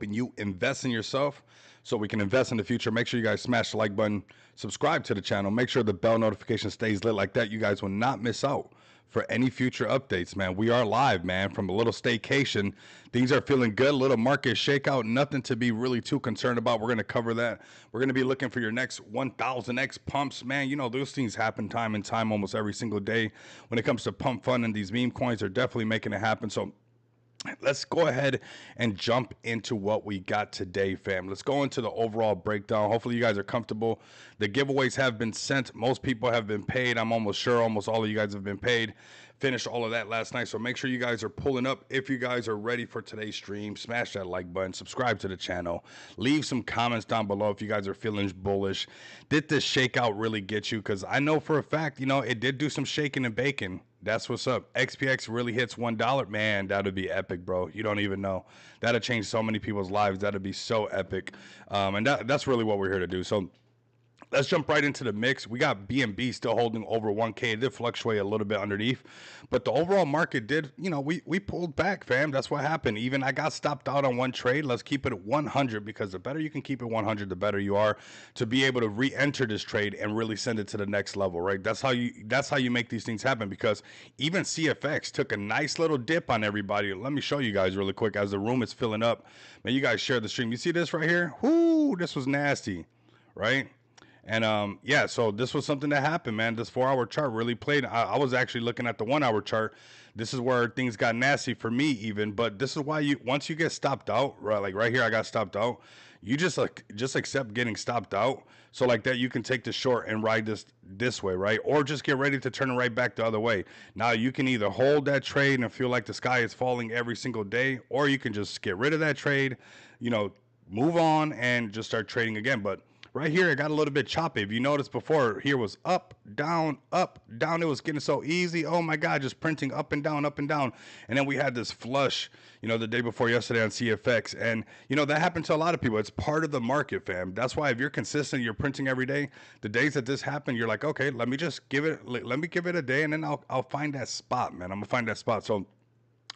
and you invest in yourself so we can invest in the future. Make sure you guys smash the like button, subscribe to the channel, make sure the bell notification stays lit like that. You guys will not miss out for any future updates, man. We are live, man, from a little staycation. Things are feeling good, a little market shakeout, nothing to be really too concerned about. We're going to cover that. We're going to be looking for your next 1000x pumps, man. You know, those things happen time and time almost every single day. When it comes to pump fund and these meme coins, are definitely making it happen. So let's go ahead and jump into what we got today, fam. Let's go into the overall breakdown. Hopefully you guys are comfortable. The giveaways have been sent. Most people have been paid. I'm almost sure almost all of you guys have been paid. Finished all of that last night. So make sure you guys are pulling up. If you guys are ready for today's stream, smash that like button, subscribe to the channel, leave some comments down below if you guys are feeling bullish. Did this shakeout really get you? Because I know for a fact, you know, it did do some shaking and baking. That's what's up. XPX really hits $1. Man, that would be epic, bro. You don't even know. That'd change so many people's lives. That'd be so epic. And that's really what we're here to do. So let's jump right into the mix. We got BNB still holding over 1K. It did fluctuate a little bit underneath, but the overall market did, you know, we pulled back, fam. That's what happened. Even I got stopped out on one trade. Let's keep it at 100 because the better you can keep it 100, the better you are to be able to re-enter this trade and really send it to the next level, right? That's how you make these things happen because even CFX took a nice little dip on everybody. Let me show you guys really quick as the room is filling up. Man, you guys share the stream. You see this right here? Whoo, this was nasty, right? And yeah, so this was something that happened, man. This 4-hour chart really played. I was actually looking at the 1-hour chart. This is where things got nasty for me, even. But this is why once you get stopped out, right? Like right here, I got stopped out. You just accept getting stopped out. So like that, you can take the short and ride this way, right? Or just get ready to turn it right back the other way. Now you can either hold that trade and feel like the sky is falling every single day, or you can just get rid of that trade, you know, move on and just start trading again. But right here, it got a little bit choppy. If you noticed before, here was up, down, up, down. It was getting so easy. Oh my God, just printing up and down, up and down. And then we had this flush, you know, the day before yesterday on CFX. And, you know, that happened to a lot of people. It's part of the market, fam. That's why if you're consistent, you're printing every day. The days that this happened, you're like, okay, let me give it a day and then I'll find that spot, man. I'm going to find that spot. So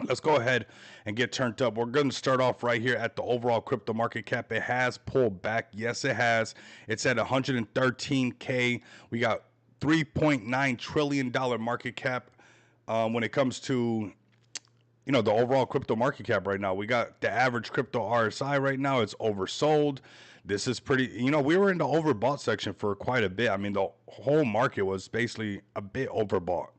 let's go ahead and get turned up. We're going to start off right here at the overall crypto market cap. It has pulled back. Yes, it has. It's at 113K. We got $3.9 trillion market cap. When it comes to, you know, the overall crypto market cap right now, we got the average crypto RSI right now. It's oversold. This is pretty, you know, we were in the overbought section for quite a bit. I mean, the whole market was basically a bit overbought.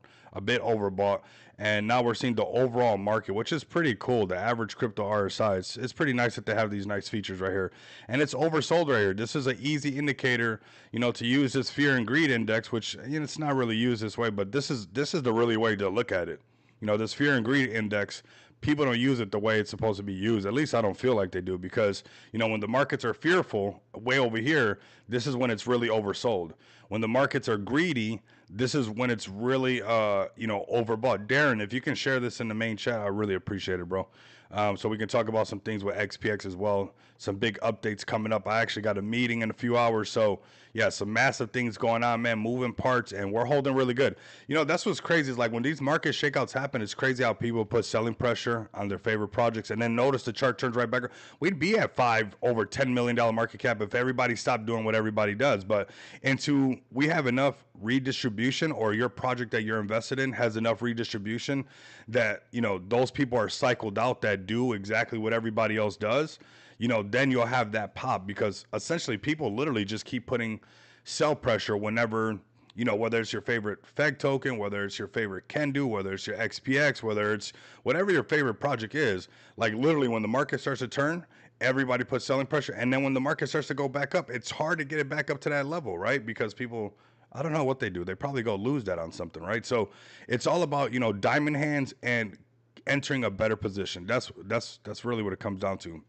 And now we're seeing the overall market, which is pretty cool. The average crypto RSI, it's pretty nice that they have these nice features right here. And it's oversold right here. This is an easy indicator, you know, to use this fear and greed index, which, you know, it's not really used this way, but this is the really way to look at it. You know, this fear and greed index, people don't use it the way it's supposed to be used. At least I don't feel like they do because, you know, when the markets are fearful way over here, this is when it's really oversold. When the markets are greedy, this is when it's really, you know, overbought. Darren, if you can share this in the main chat, I really appreciate it, bro. So we can talk about some things with XPX as well. Some big updates coming up. I actually got a meeting in a few hours. So yeah, some massive things going on, man, moving parts, and we're holding really good. You know, that's what's crazy is like when these market shakeouts happen, it's crazy how people put selling pressure on their favorite projects and then notice the chart turns right back. We'd be at over $10 million market cap if everybody stopped doing what everybody does. But we have enough redistribution, or your project that you're invested in has enough redistribution that, you know, those people are cycled out that do exactly what everybody else does. You know, then you'll have that pop because essentially people literally just keep putting sell pressure whenever, you know, whether it's your favorite FEG token, whether it's your favorite Kendu, whether it's your XPX, whether it's whatever your favorite project is, like literally when the market starts to turn, everybody puts selling pressure. And then when the market starts to go back up, it's hard to get it back up to that level, right? Because people, I don't know what they do. They probably go lose that on something, right? So it's all about, you know, diamond hands and entering a better position. That's really what it comes down to.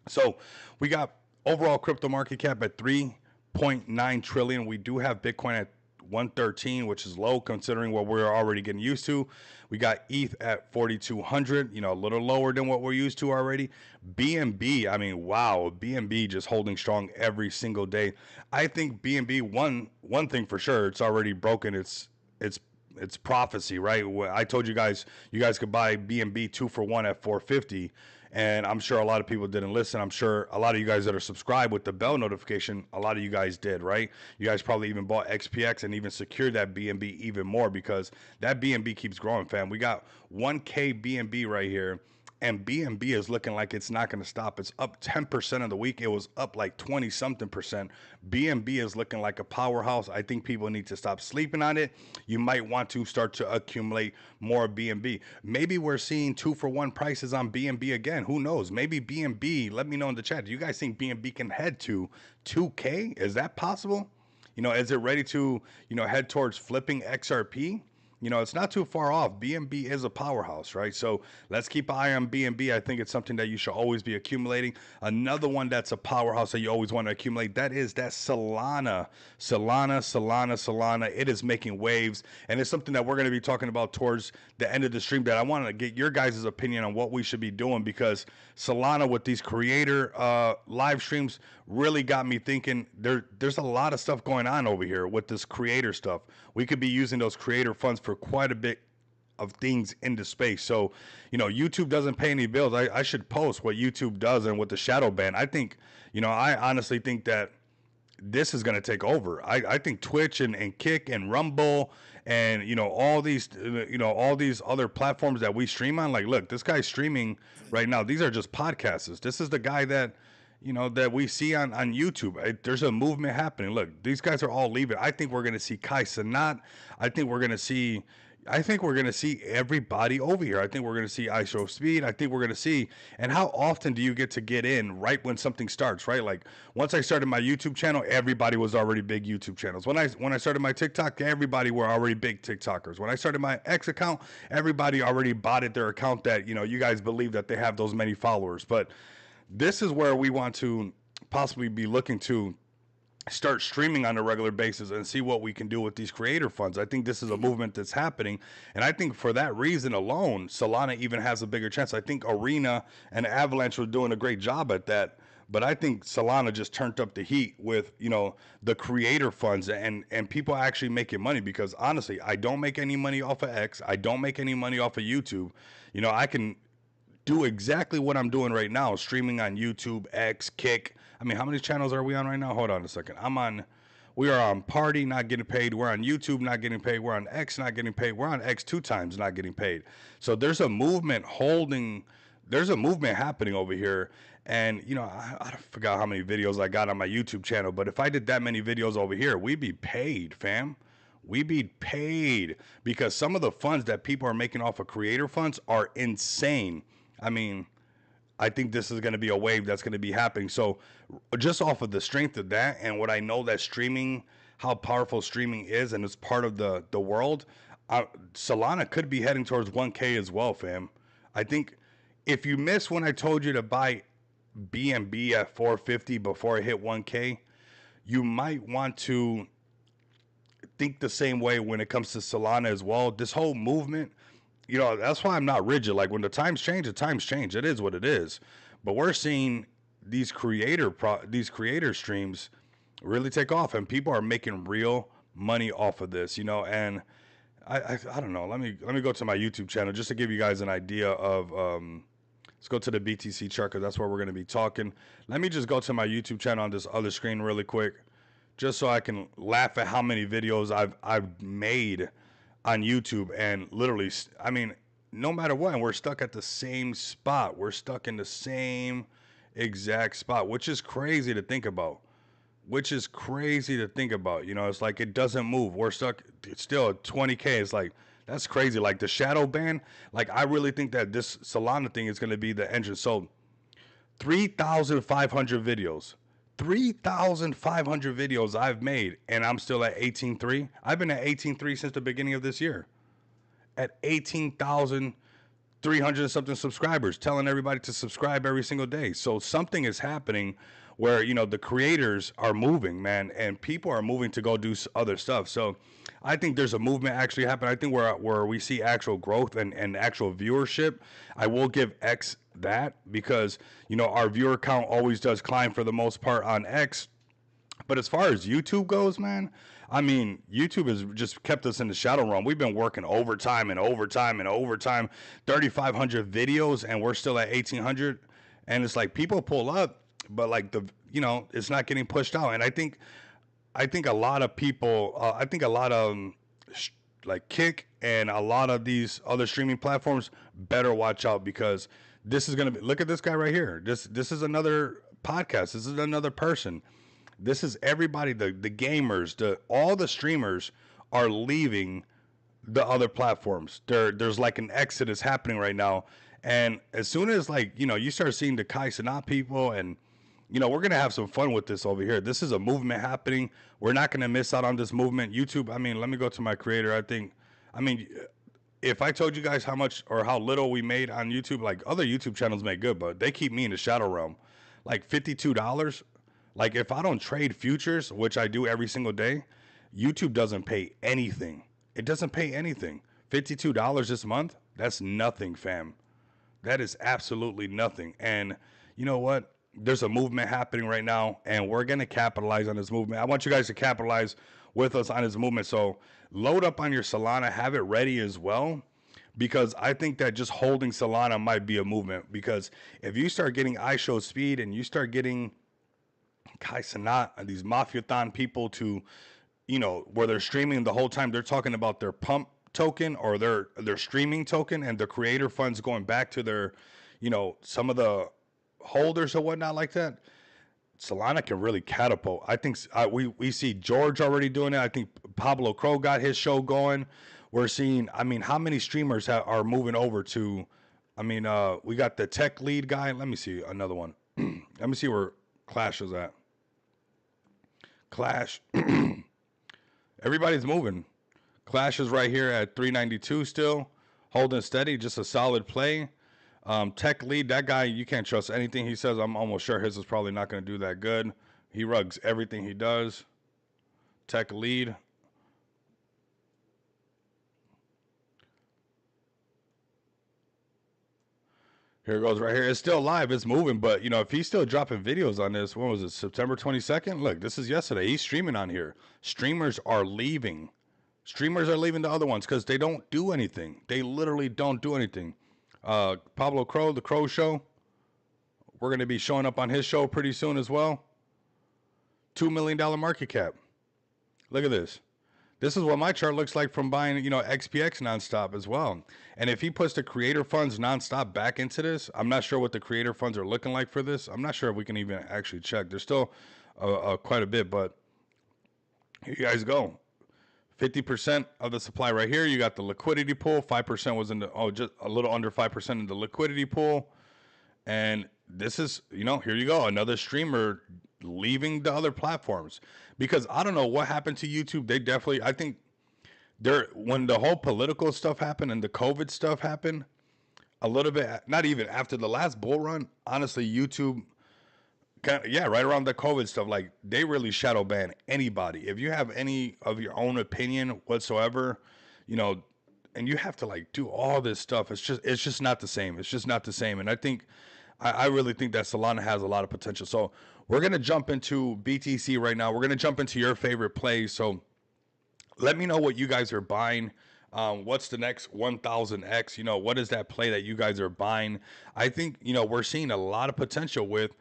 So we got overall crypto market cap at 3.9 trillion. We do have Bitcoin at 113, which is low considering what we're already getting used to. We got ETH at 4,200, you know, a little lower than what we're used to already. BNB, I mean, wow, BNB just holding strong every single day. I think BNB, one thing for sure, it's already broken its prophecy, right? I told you guys could buy BNB 2 for 1 at 450. And I'm sure a lot of people didn't listen. I'm sure a lot of you guys that are subscribed with the bell notification, a lot of you guys did, right? You guys probably even bought XPX and even secured that BNB even more because that BNB keeps growing, fam. We got 1K BNB right here. And BNB is looking like it's not going to stop. It's up 10% of the week. It was up like 20 something percent. BNB is looking like a powerhouse. I think people need to stop sleeping on it. You might want to start to accumulate more BNB. Maybe we're seeing 2-for-1 prices on BNB again. Who knows? Maybe BNB, let me know in the chat. Do you guys think BNB can head to 2K? Is that possible? You know, is it ready to, you know, head towards flipping XRP? You know, it's not too far off. BNB is a powerhouse, right? So let's keep an eye on BNB. I think it's something that you should always be accumulating. Another one that's a powerhouse that you always want to accumulate, that is that Solana. Solana. It is making waves, and it's something that we're going to be talking about towards the end of the stream that I want to get your guys' opinion on what we should be doing, because Solana with these creator live streams really got me thinking there's a lot of stuff going on over here with this creator stuff. We could be using those creator funds for quite a bit of things into space. So, you know, YouTube doesn't pay any bills. I should post what YouTube does and with the shadow ban. I think, you know, I honestly think that this is going to take over. I think Twitch and Kick and Rumble and, you know, all these other platforms that we stream on, like, look, this guy's streaming right now. These are just podcasters. This is the guy that, you know, that we see on YouTube. There's a movement happening. Look, these guys are all leaving. I think we're going to see Kai Cenat. I think we're going to see everybody over here. I think we're going to see ISO Speed. I think we're going to see, and how often do you get to get in right when something starts, right? Like once I started my YouTube channel, everybody was already big YouTube channels. When I started my TikTok, everybody were already big TikTokers. When I started my X account, everybody already bought their account that, you know, you guys believe that they have those many followers. But this is where we want to possibly be looking to start streaming on a regular basis and see what we can do with these creator funds. I think this is a movement that's happening. And I think for that reason alone, Solana even has a bigger chance. I think Arena and Avalanche were doing a great job at that. But I think Solana just turned up the heat with, you know, the creator funds and people actually making money, because honestly, I don't make any money off of X. I don't make any money off of YouTube. You know, I can do exactly what I'm doing right now, streaming on YouTube, X, Kick. I mean, how many channels are we on right now? Hold on a second. We are on Party, not getting paid. We're on YouTube, not getting paid. We're on X, not getting paid. We're on X 2 times, not getting paid. So there's a movement happening over here. And, you know, I forgot how many videos I got on my YouTube channel, but if I did that many videos over here, we'd be paid, fam. We be paid, because some of the funds that people are making off of creator funds are insane. I mean, I think this is going to be a wave that's going to be happening. So just off of the strength of that and what I know that streaming, how powerful streaming is, and it's part of the world, Solana could be heading towards 1K as well, fam. I think if you missed when I told you to buy BNB at 450 before it hit 1K, you might want to think the same way when it comes to Solana as well. This whole movement, you know, that's why I'm not rigid. Like when the times change, the times change. It is what it is. But we're seeing these creator streams really take off, and people are making real money off of this, you know. And I don't know. Let me go to my YouTube channel just to give you guys an idea of let's go to the BTC chart, because that's where we're going to be talking. Let me just go to my YouTube channel on this other screen really quick, just so I can laugh at how many videos I've made on YouTube. And literally, I mean, no matter what, we're stuck at the same spot. We're stuck in the same exact spot, which is crazy to think about. You know, it's like it doesn't move. We're stuck. It's still at 20K. It's like, that's crazy. Like the shadow ban, like I really think that this Solana thing is going to be the engine. So 3,500 videos. 3,500 videos I've made, and I'm still at 18.3. I've been at 18.3 since the beginning of this year. At 18,300 and something subscribers, telling everybody to subscribe every single day. So something is happening where, you know, the creators are moving, man, and people are moving to go do other stuff. So I think there's a movement actually happening. I think where we see actual growth and actual viewership. I will give X that, because, you know, our viewer count always does climb for the most part on X. But as far as YouTube goes, man, I mean, YouTube has just kept us in the shadow realm. We've been working overtime and overtime and overtime, 3,500 videos, and we're still at 1,800. And it's like people pull up, but like it's not getting pushed out. And I think a lot of people, I think a lot of like Kick and a lot of these other streaming platforms better watch out, because this is gonna be. Look at this guy right here. This is another podcast. This is another person. This is everybody. The gamers, all the streamers are leaving the other platforms. There's like an exodus happening right now. And as soon as you start seeing the Kai Cenat people, and we're gonna have some fun with this over here. This is a movement happening. We're not gonna miss out on this movement. YouTube. I mean, let me go to my creator. I mean, if I told you guys how much or how little we made on YouTube, like other YouTube channels make good, but they keep me in the shadow realm. Like $52. Like if I don't trade futures, which I do every single day, YouTube doesn't pay anything. It doesn't pay anything. $52 this month, that's nothing, fam. That is absolutely nothing. And you know what? There's a movement happening right now, and we're going to capitalize on this movement. I want you guys to capitalize with us on this movement. So load up on your Solana, have it ready as well, because I think that just holding Solana might be a movement. Because if you start getting iShow Speed and you start getting Kai Cenat and these Mafiathon people to, where they're streaming the whole time, they're talking about their pump token or their streaming token, and the creator funds going back to their, some of the holders or whatnot like that. Solana can really catapult. I think we see George already doing it. I think Pablo Crow got his show going. We're seeing, I mean, how many streamers are moving over to, we got the tech lead guy. Let me see another one. Let me see where Clash is at. Clash. Everybody's moving. Clash is right here at 392 still, holding steady, just a solid play. Tech lead, that guy, you can't trust anything he says. I'm almost sure his is probably not going to do that good. He rugs everything he does. Tech lead. Here it goes right here. It's still live. It's moving. But, if he's still dropping videos on this, when was it, September 22nd? Look, this is yesterday. He's streaming on here. Streamers are leaving. Streamers are leaving the other ones because they don't do anything. They literally don't do anything. Pablo Crow, The Crow Show. We're going to be showing up on his show pretty soon as well. $2 million market cap. Look at this. This is what my chart looks like from buying, XPX nonstop as well. And if he puts the creator funds nonstop back into this, I'm not sure what the creator funds are looking like for this. I'm not sure if we can even actually check. There's still quite a bit, but here you guys go. 50% of the supply right here. You got the liquidity pool. 5% was in just a little under 5% in the liquidity pool. And this is, here you go. Another streamer leaving the other platforms, because I don't know what happened to YouTube. They definitely, I think when the whole political stuff happened and the COVID stuff happened a little bit, not even after the last bull run, honestly, YouTube, right around the COVID stuff, like they really shadow ban anybody. If you have any of your own opinion whatsoever, and you have to do all this stuff, it's just not the same. It's just not the same. And I really think that Solana has a lot of potential. So we're going to jump into BTC right now. We're going to jump into your favorite plays. So let me know what you guys are buying. What's the next 1000X? What is that play that you guys are buying? I think, we're seeing a lot of potential with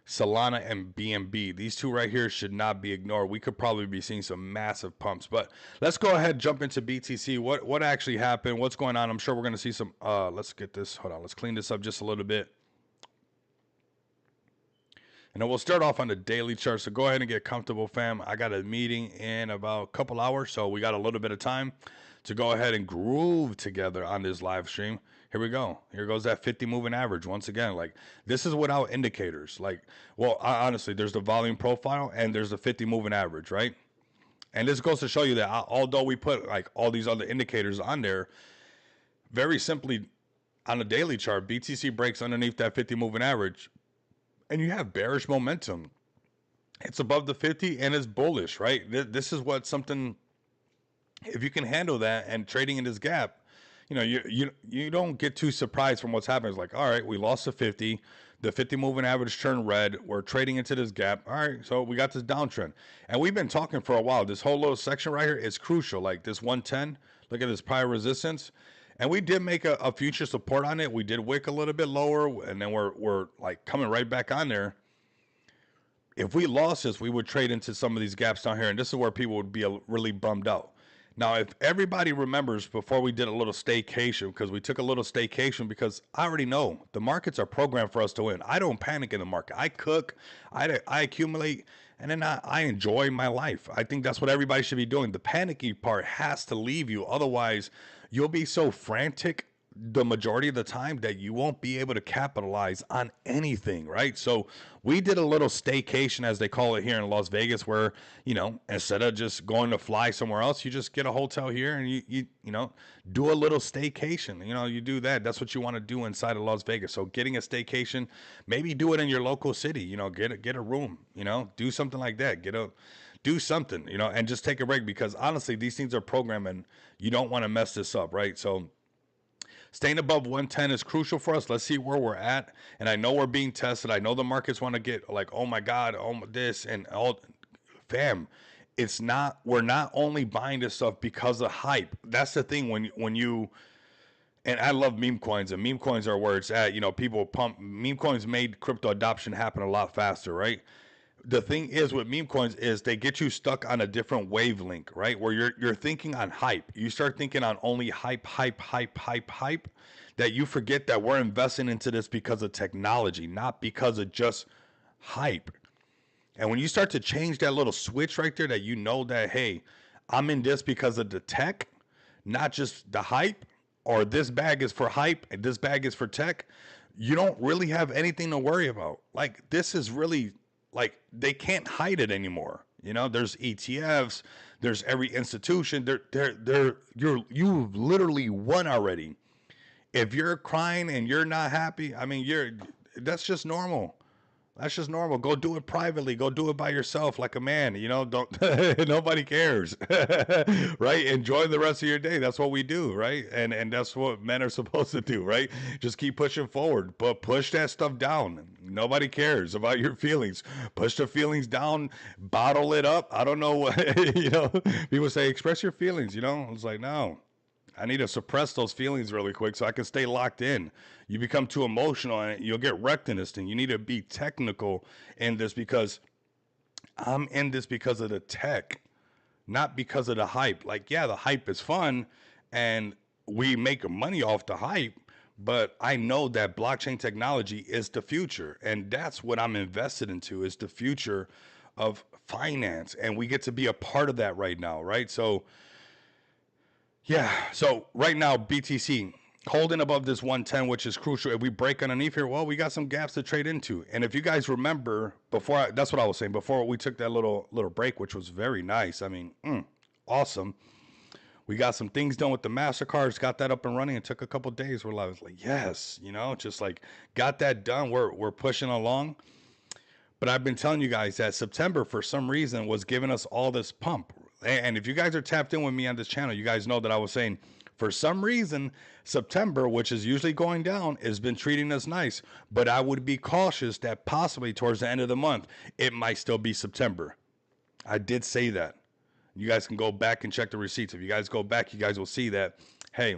Solana and BNB. These two right here should not be ignored. We could probably be seeing some massive pumps, but let's go ahead and jump into BTC. What actually happened? What's going on? I'm sure we're going to see some, let's get this, hold on. Let's clean this up just a little bit. And then we'll start off on the daily chart. So go ahead and get comfortable, fam. I got a meeting in about a couple hours, so we got a little bit of time to go ahead and groove together on this live stream. Here we go. Here goes that 50 moving average once again. This is without indicators. Honestly, there's the volume profile and there's the 50 moving average, right? And this goes to show you that although we put all these other indicators on there, very simply on the daily chart, BTC breaks underneath that 50 moving average, and you have bearish momentum. It's above the 50 and it's bullish, right? This is what something, if you can handle that and trading in this gap, you don't get too surprised from what's happening. It's like, all right, we lost the 50. The 50 moving average turned red. We're trading into this gap. All right, so we got this downtrend. And we've been talking for a while. This whole little section right here is crucial. Like this 110, look at this prior resistance. And we did make a future support on it. We did wick a little bit lower, and then we're like coming right back on there. If we lost this, we would trade into some of these gaps down here, and this is where people would be really bummed out. Now, if everybody remembers, before we did a little staycation, because we took a little staycation, because I already know the markets are programmed for us to win. I don't panic in the market. I cook, I accumulate, and then I enjoy my life. I think that's what everybody should be doing. The panicky part has to leave you. Otherwise, you'll be so frantic the majority of the time that you won't be able to capitalize on anything, right? So we did a little staycation, as they call it here in Las Vegas, where, you know, instead of just going to fly somewhere else, you just get a hotel here and you know, do a little staycation. You know, you do that. That's what you want to do inside of Las Vegas. So getting a staycation, maybe do it in your local city, you know, get a room, you know, do something like that. Do something, you know, and just take a break, because honestly, these things are programmed and you don't want to mess this up, right? So staying above 110 is crucial for us. Let's see where we're at. And I know we're being tested. I know the markets want to get like, oh my God, oh this and all. Fam, it's not, we're not only buying this stuff because of hype. That's the thing when you, and I love meme coins, and meme coins are where it's at. You know, people pump, meme coins made crypto adoption happen a lot faster, right? The thing is with meme coins is they get you stuck on a different wavelength, right? Where you're thinking on hype. You start thinking on only hype, that you forget that we're investing into this because of technology, not because of just hype. And when you start to change that little switch right there, that you know that, hey, I'm in this because of the tech, not just the hype, or this bag is for hype and this bag is for tech, you don't really have anything to worry about. Like, this is really, like, they can't hide it anymore. You know, there's ETFs, there's every institution. You've literally won already. If you're crying and you're not happy, I mean, that's just normal. That's just normal. Go do it privately. Go do it by yourself like a man. You know, don't nobody cares. Right? Enjoy the rest of your day. That's what we do, right? And that's what men are supposed to do, right? Just keep pushing forward. But push that stuff down. Nobody cares about your feelings. Push the feelings down, bottle it up. I don't know what you know, people say express your feelings, you know? It's like, no. I need to suppress those feelings really quick so I can stay locked in. You become too emotional and you'll get wrecked in this thing. You need to be technical in this, because I'm in this because of the tech, not because of the hype. Like, yeah, the hype is fun and we make money off the hype, but I know that blockchain technology is the future. And that's what I'm invested into, is the future of finance. And we get to be a part of that right now, right? So yeah, so right now, BTC holding above this 110, which is crucial. If we break underneath here, well, we got some gaps to trade into. And if you guys remember, that's what I was saying, before we took that little break, which was very nice. I mean, awesome. We got some things done with the MasterCards, got that up and running. It took a couple days where I was like, yes, you know, just like got that done. We're pushing along. But I've been telling you guys that September, for some reason, was giving us all this pump. And if you guys are tapped in with me on this channel, you guys know that I was saying, for some reason, September, which is usually going down, has been treating us nice. But I would be cautious that possibly towards the end of the month, it might still be September. I did say that. You guys can go back and check the receipts. If you guys go back, you guys will see that, hey,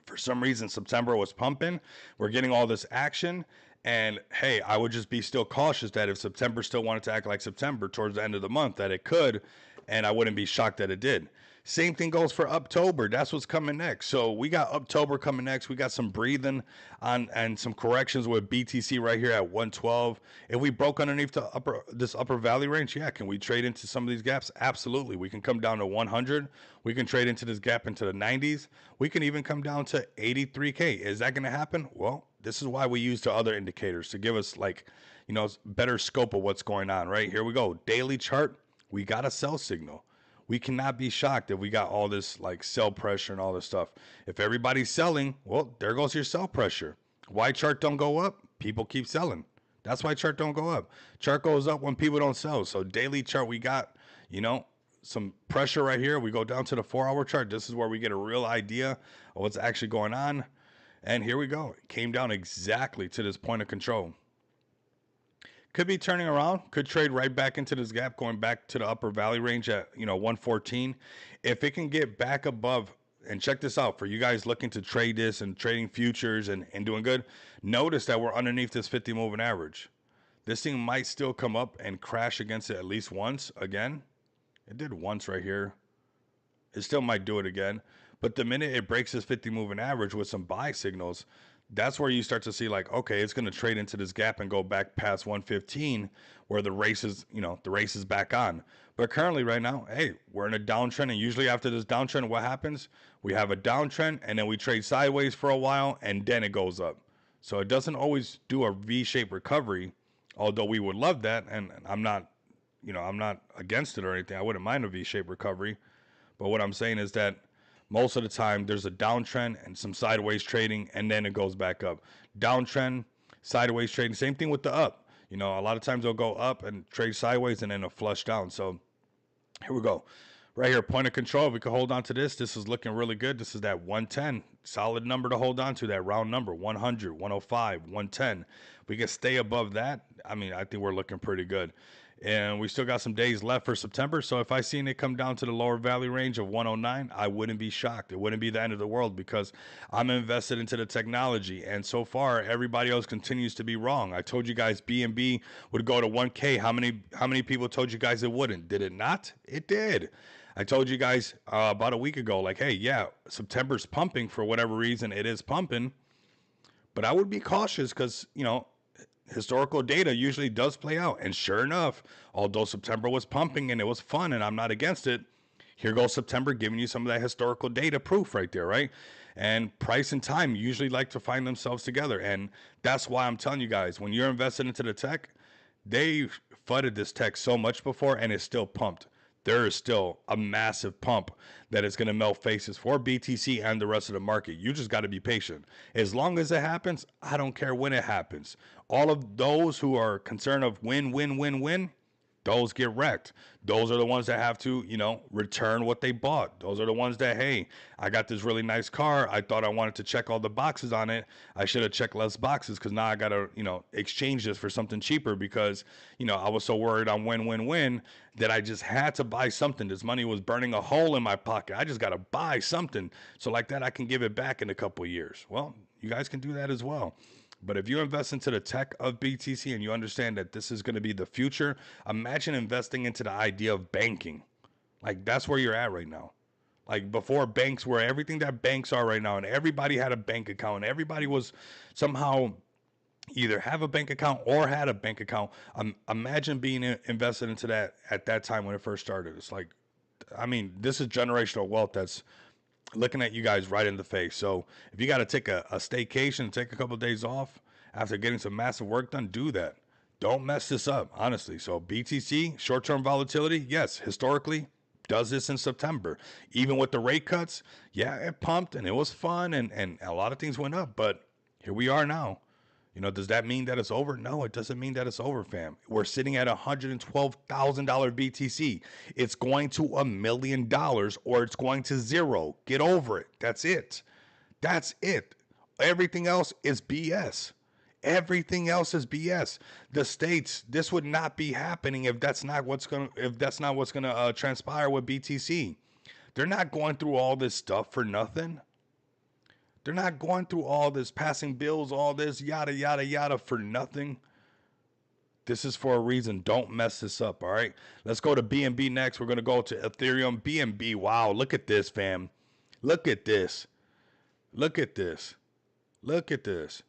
for some reason, September was pumping. We're getting all this action. And hey, I would just be still cautious that if September still wanted to act like September towards the end of the month, that it could, and I wouldn't be shocked that it did. Same thing goes for October. That's what's coming next. So we got October coming next. We got some breathing on and some corrections with BTC right here at 112. If we broke underneath this upper valley range, yeah, can we trade into some of these gaps? Absolutely. We can come down to 100. We can trade into this gap into the 90s. We can even come down to 83K. Is that going to happen? Well, this is why we use the other indicators to give us, like, you know, better scope of what's going on, right? Here we go. Daily chart. We got a sell signal. We cannot be shocked if we got all this like sell pressure and all this stuff. If everybody's selling, well, there goes your sell pressure. Why chart don't go up? People keep selling. That's why chart don't go up. Chart goes up when people don't sell. So daily chart, we got, you know, some pressure right here. We go down to the 4-hour chart. This is where we get a real idea of what's actually going on. And here we go. It came down exactly to this point of control. Could be turning around, could trade right back into this gap, going back to the upper value range at 114. If it can get back above, and check this out for you guys looking to trade this and trading futures and doing good, notice that we're underneath this 50 moving average. This thing might still come up and crash against it at least once again. It did once right here. It still might do it again. But the minute it breaks this 50 moving average with some buy signals, that's where you start to see like, okay, it's going to trade into this gap and go back past 115 where the race is, the race is back on. But currently right now, hey, we're in a downtrend. And usually after this downtrend, what happens? We have a downtrend and then we trade sideways for a while and then it goes up. So it doesn't always do a V-shaped recovery, although we would love that. And I'm not against it or anything. I wouldn't mind a V-shaped recovery. But what I'm saying is that most of the time there's a downtrend and some sideways trading, and then it goes back up. Downtrend, sideways trading, same thing with the up. A lot of times they'll go up and trade sideways and then it'll flush down. So here we go. Right here, point of control. If we can hold on to this, this is looking really good. This is that 110, solid number to hold on to, that round number, 100, 105, 110. We can stay above that. I think we're looking pretty good. And we still got some days left for September. So if I seen it come down to the lower value range of 109, I wouldn't be shocked. It wouldn't be the end of the world because I'm invested into the technology. And so far, everybody else continues to be wrong. I told you guys BNB would go to 1K. How many people told you guys it wouldn't? Did it not? It did. I told you guys about a week ago, like, hey, yeah, September's pumping for whatever reason. It is pumping. But I would be cautious because, historical data usually does play out. And sure enough, although September was pumping and it was fun and I'm not against it, here goes September giving you some of that historical data proof right there, right? And price and time usually like to find themselves together. And that's why I'm telling you guys, when you're invested into the tech, they flooded this tech so much before and it's still pumped. There is still a massive pump that is going to melt faces for BTC and the rest of the market. You just got to be patient. As long as it happens, I don't care when it happens. All of those who are concerned of win, those get wrecked. Those are the ones that have to, return what they bought. Those are the ones that, hey, I got this really nice car. I thought I wanted to check all the boxes on it. I should have checked less boxes because now I got to, exchange this for something cheaper because, I was so worried on win that I just had to buy something. This money was burning a hole in my pocket. I just got to buy something. So like that, I can give it back in a couple of years. Well, you guys can do that as well. But if you invest into the tech of BTC and you understand that this is going to be the future, imagine investing into the idea of banking. Like that's where you're at right now. Like before banks were everything that banks are right now, and everybody had a bank account, and everybody was somehow either have a bank account or had a bank account. Imagine being invested into that at that time when it first started. It's like, this is generational wealth that's looking at you guys right in the face. So if you got to take a staycation, take a couple of days off after getting some massive work done, do that. Don't mess this up, honestly. So BTC, short-term volatility, yes, historically, does this in September. Even with the rate cuts, yeah, it pumped and it was fun and a lot of things went up, but here we are now. Does that mean that it's over? No, it doesn't mean that it's over, fam. We're sitting at $112,000 BTC. It's going to $1 million or it's going to zero. Get over it. That's it. That's it. Everything else is BS. Everything else is BS. The states, this would not be happening if that's not what's gonna transpire with BTC. They're not going through all this stuff for nothing. They're not going through all this, passing bills, all this, yada, yada, yada, for nothing. This is for a reason. Don't mess this up, all right? Let's go to BNB next. We're going to go to Ethereum. BNB, wow, look at this, fam. Look at this. Look at this. Look at this.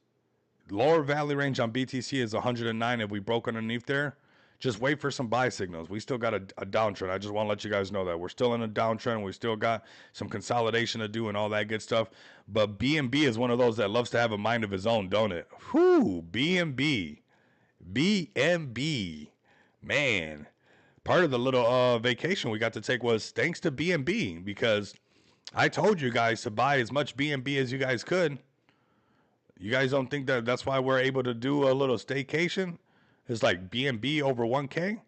Lower value range on BTC is 109. If we broke underneath there, just wait for some buy signals. We still got a downtrend. I just want to let you guys know that we're still in a downtrend. We still got some consolidation to do and all that good stuff. But BNB is one of those that loves to have a mind of his own, don't it? Whew, BNB. BNB. Man, part of the little vacation we got to take was thanks to BNB because I told you guys to buy as much BNB as you guys could. You guys don't think that that's why we're able to do a little staycation? It's like BNB over 1K.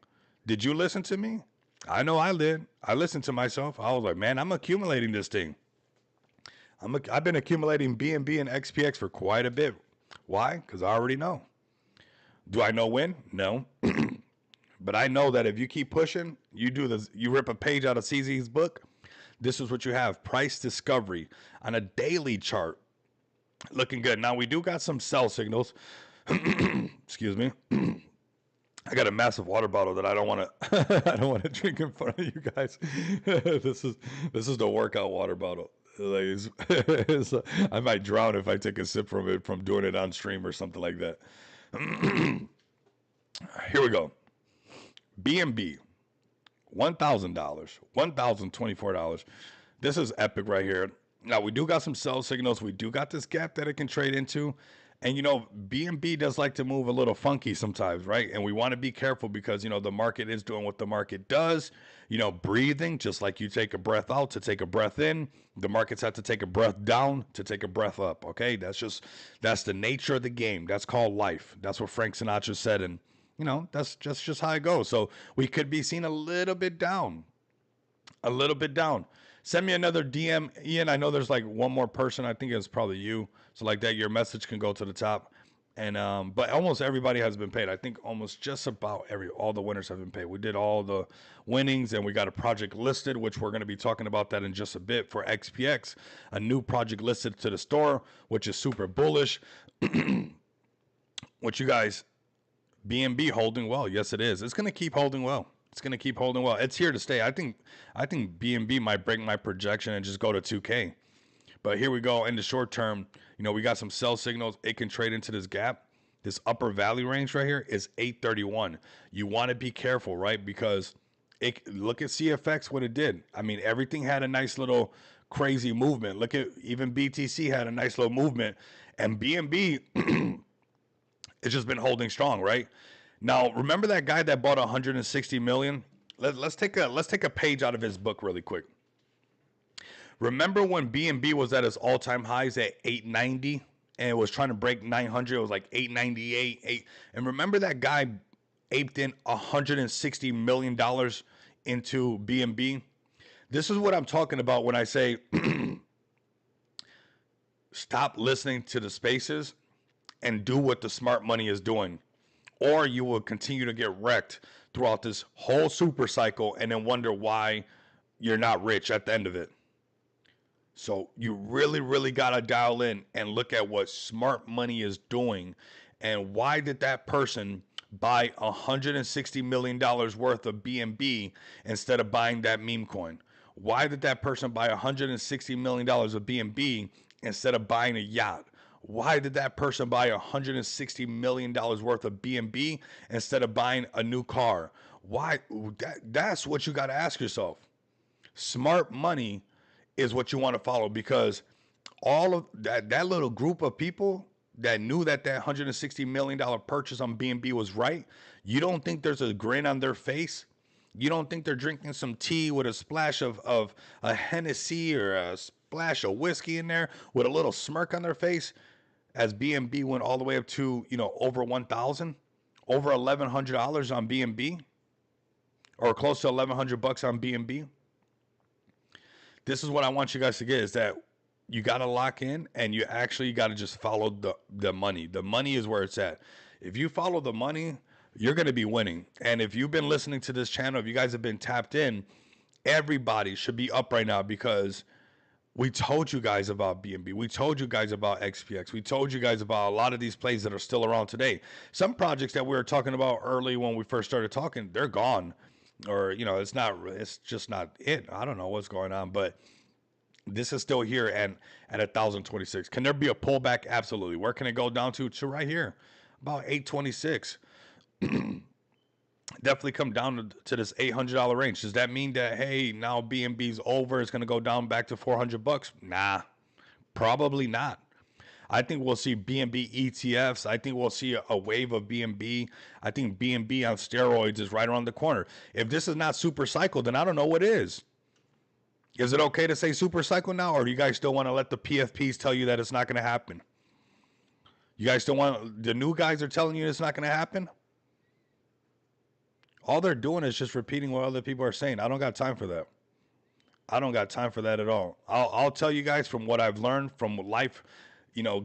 Did you listen to me? I know I did. I listened to myself. I was like, man, I'm accumulating this thing. I've been accumulating BNB and XPX for quite a bit. Why? Because I already know. Do I know when? No. But I know that if you keep pushing, you do this, you rip a page out of CZ's book, this is what you have. Price discovery on a daily chart. Looking good. Now we do got some sell signals. Excuse me. I got a massive water bottle that I don't want to I don't want to drink in front of you guys. this is the workout water bottle. Like I might drown if I take a sip from it from doing it on stream or something like that. Here we go. BNB, $1,000, $1,024. This is epic right here. Now we do got some sell signals. We do got this gap that it can trade into. And, you know, BNB does like to move a little funky sometimes, right? And we want to be careful because, you know, the market is doing what the market does, you know, breathing, just like you take a breath out to take a breath in. The markets have to take a breath down to take a breath up, okay? That's the nature of the game. That's called life. That's what Frank Sinatra said. And, you know, that's just how it goes. So we could be seen a little bit down. A little bit down. Send me another DM, Ian. I know there's like one more person. I think it's probably you. So like that, your message can go to the top. And but almost everybody has been paid. I think almost just about all the winners have been paid. We did all the winnings, and we got a project listed, which we're going to be talking about that in just a bit for XPX. A new project listed to the store, which is super bullish. What you guys, BNB holding well? Yes, it is. It's going to keep holding well. It's going to keep holding well. It's here to stay. I think BNB might break my projection and just go to 2K. But here we go. In the short term, you know, we got some sell signals. It can trade into this gap. This upper value range right here is 831. You want to be careful, right? Because look at CFX, what it did. I mean, everything had a nice little crazy movement. Look at even BTC had a nice little movement. And BNB it's just been holding strong, right? Now, remember that guy that bought 160 million? Let's take a page out of his book really quick. Remember when BNB was at its all-time highs at 890 and it was trying to break 900? It was like 898. And remember that guy aped in $160 million into BNB? This is what I'm talking about when I say stop listening to the spaces and do what the smart money is doing. Or you will continue to get wrecked throughout this whole super cycle and then wonder why you're not rich at the end of it. So you really, really got to dial in and look at what smart money is doing. And why did that person buy $160 million worth of BNB instead of buying that meme coin? Why did that person buy $160 million of BNB instead of buying a yacht? Why did that person buy $160 million worth of BNB instead of buying a new car? Why? That's what you got to ask yourself. Smart money is what you want to follow, because all of that little group of people that knew that $160 million purchase on BNB was right, you don't think there's a grin on their face? You don't think they're drinking some tea with a splash of a Hennessy or a splash of whiskey in there with a little smirk on their face as BNB went all the way up to, you know, over 1,000, over $1,100 on BNB, or close to $1,100 on BNB? This is what I want you guys to get, is that you got to lock in and you actually got to just follow the money. The money is where it's at. If you follow the money, you're going to be winning. And if you've been listening to this channel, if you guys have been tapped in, everybody should be up right now, because we told you guys about BNB. We told you guys about XPX. We told you guys about a lot of these plays that are still around today. Some projects that we were talking about early when we first started talking, they're gone. Or, you know, it's just not it. I don't know what's going on, but this is still here and at 1,026. Can there be a pullback? Absolutely. Where can it go down to? To right here, about 826. Definitely come down to this $800 range. Does that mean that, hey, now BNB's over, it's going to go down back to $400? Nah, probably not. I think we'll see BNB ETFs. I think we'll see a wave of BNB. I think BNB on steroids is right around the corner. If this is not super cycle, then I don't know what is. Is it okay to say super cycle now, or do you guys still want to let the PFPs tell you that it's not going to happen? You guys still want, the new guys are telling you it's not going to happen? All they're doing is just repeating what other people are saying. I don't got time for that. I don't got time for that at all. I'll tell you guys from what I've learned from life,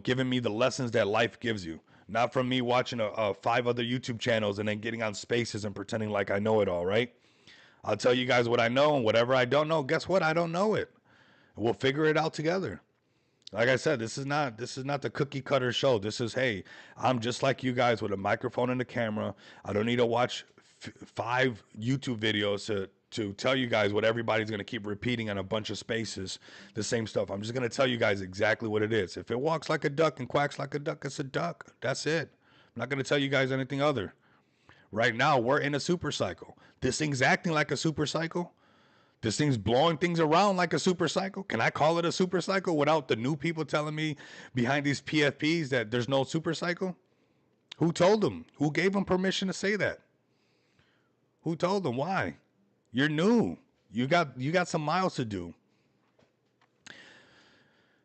giving me the lessons that life gives you. Not from me watching five other YouTube channels and then getting on spaces and pretending like I know it all, right? I'll tell you guys what I know, and whatever I don't know, guess what? I don't know it. We'll figure it out together. Like I said, this is not the cookie cutter show. This is, hey, I'm just like you guys with a microphone and a camera. I don't need to watch five YouTube videos to tell you guys what everybody's going to keep repeating on a bunch of spaces, the same stuff. I'm just going to tell you guys exactly what it is. If it walks like a duck and quacks like a duck, it's a duck. That's it. I'm not going to tell you guys anything other. Right now, we're in a super cycle. This thing's acting like a super cycle. This thing's blowing things around like a super cycle. Can I call it a super cycle without the new people telling me behind these PFPs that there's no super cycle? Who told them? Who gave them permission to say that? Who told them? Why? You're new. You got some miles to do.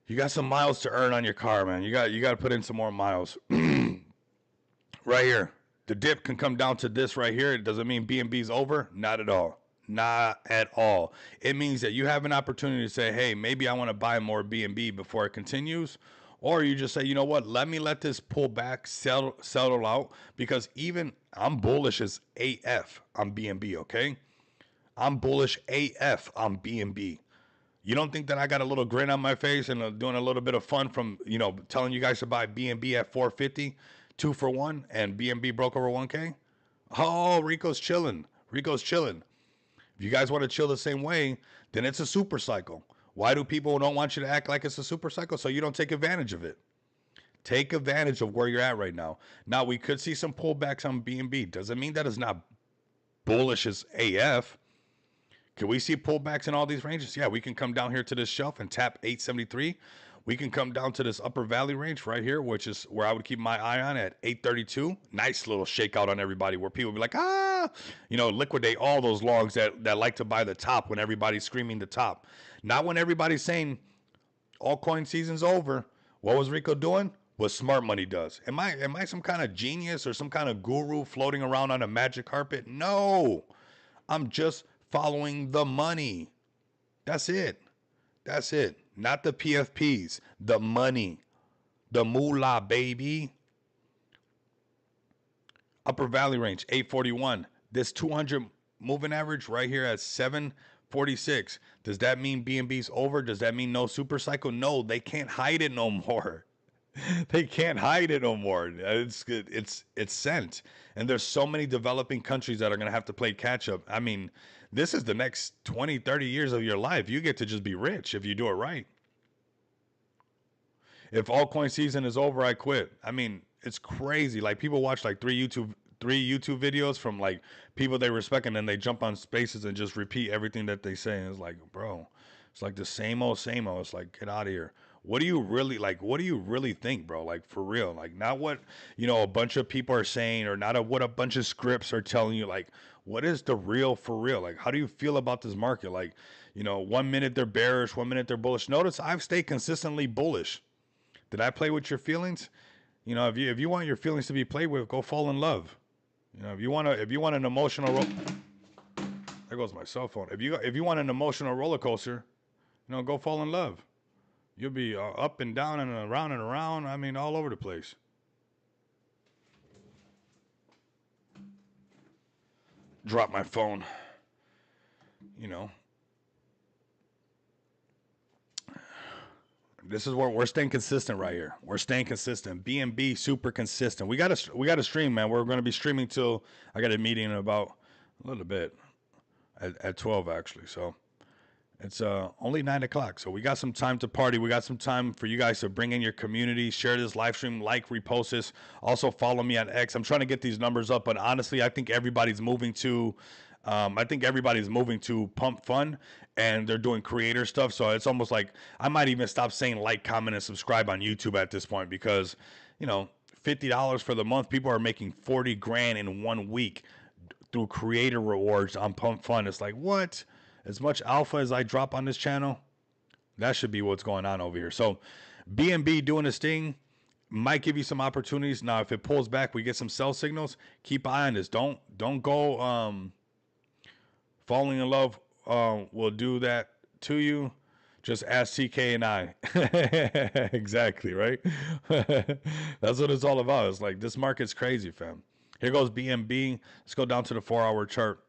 You got some miles to earn on your car, man. You got to put in some more miles. Right here. The dip can come down to this right here. It doesn't mean B&B's over. Not at all. Not at all. It means that you have an opportunity to say, hey, maybe I want to buy more B&B before it continues. Or you just say, you know what, let this pull back, settle out. Because even I'm bullish as AF on B&B, okay? I'm bullish AF on B&B. You don't think that I got a little grin on my face and doing a little bit of fun from, telling you guys to buy B&B at 450, 2 for 1, and B&B broke over 1K? Oh, Rico's chilling. Rico's chilling. If you guys want to chill the same way, then it's a super cycle. Why do people don't want you to act like it's a super cycle? So you don't take advantage of it. Take advantage of where you're at right now. Now, we could see some pullbacks on B&B. Doesn't mean that it's not bullish as AF. Can we see pullbacks in all these ranges? Yeah, we can come down here to this shelf and tap 873. We can come down to this upper valley range right here, which is where I would keep my eye on at 832. Nice little shakeout on everybody where people be like, liquidate all those longs that like to buy the top when everybody's screaming the top. Not when everybody's saying altcoin season's over. What was Rico doing? What smart money does. Am I some kind of genius or some kind of guru floating around on a magic carpet? No. I'm just following the money. That's it. That's it. Not the PFPs. The money. The moolah, baby. Upper Valley range, 841. This 200 moving average right here at 746. Does that mean B&B's over? Does that mean no super cycle? No, they can't hide it no more. They can't hide it no more. It's sent. And there's so many developing countries that are going to have to play catch up. I mean, this is the next 20, 30 years of your life. You get to just be rich if you do it right. If altcoin season is over, I quit. I mean, it's crazy. Like, people watch like three YouTube videos from like people they respect, and then they jump on spaces and just repeat everything that they say. And it's like, bro, it's like the same old, same old. It's like, get out of here. What do you really like? What do you really think, bro? Like, for real, like, not what, a bunch of people are saying, or not what a bunch of scripts are telling you. Like, what is the real for real? Like, how do you feel about this market? Like, 1 minute they're bearish, 1 minute they're bullish. Notice I've stayed consistently bullish. Did I play with your feelings? If you want your feelings to be played with, go fall in love. If you want an emotional there goes my cell phone. If you want an emotional roller coaster, go fall in love. You'll be up and down and around and around. I mean, all over the place. Drop my phone. This is where we're staying consistent right here. We're staying consistent. B&B super consistent. We got to stream, man. We're going to be streaming till I got a meeting in about a little bit at 12 actually. So it's only 9 o'clock. So we got some time to party. We got some time for you guys to bring in your community, share this live stream, like, repost this. Also follow me on X. I'm trying to get these numbers up, but honestly, I think everybody's moving to Pump Fun, and they're doing creator stuff. So it's almost like I might even stop saying like, comment, and subscribe on YouTube at this point, because, $50 for the month, people are making 40 grand in 1 week through creator rewards on Pump Fun. It's like, what? As much alpha as I drop on this channel, that should be what's going on over here. So B&B doing this thing might give you some opportunities. Now, if it pulls back, we get some sell signals. Keep an eye on this. Don't go falling in love will do that to you, just ask TK and I. Exactly, right? That's what it's all about. It's like, this market's crazy, fam. Here goes BNB. Let's go down to the 4-hour chart.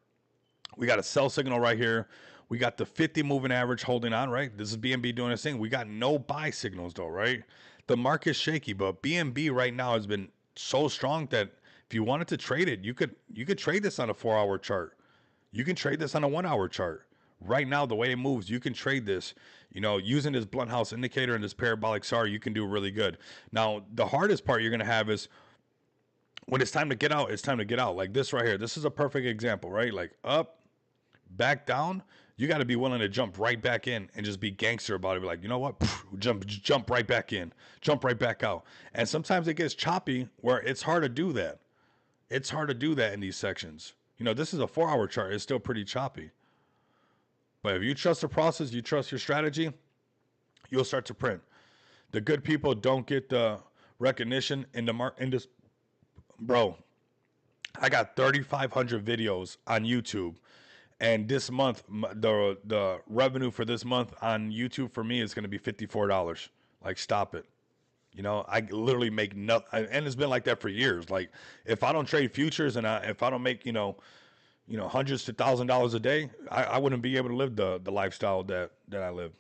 We got a sell signal right here. We got the 50 moving average holding on, right? This is BNB doing its thing. We got no buy signals though, right? The market's shaky, but BNB right now has been so strong that if you wanted to trade it, you could trade this on a 4-hour chart. You can trade this on a 1-hour chart. Right now, the way it moves, you can trade this, using this blunt house indicator and this parabolic SAR, you can do really good. Now, the hardest part you're going to have is when it's time to get out, it's time to get out. Like this right here. This is a perfect example, right? Like up, back down. You got to be willing to jump right back in and just be gangster about it. Be like, you know what? Jump right back in, jump right back out. And sometimes it gets choppy where it's hard to do that. It's hard to do that in these sections. This is a 4-hour chart. It's still pretty choppy. But if you trust the process, you trust your strategy, you'll start to print. The good people don't get the recognition in this. Bro, I got 3,500 videos on YouTube. And this month, the revenue for this month on YouTube for me is going to be $54. Like, stop it. I literally make nothing. And it's been like that for years. Like, if I don't trade futures and if I don't make, hundreds to $1,000s a day, I wouldn't be able to live the lifestyle that I live.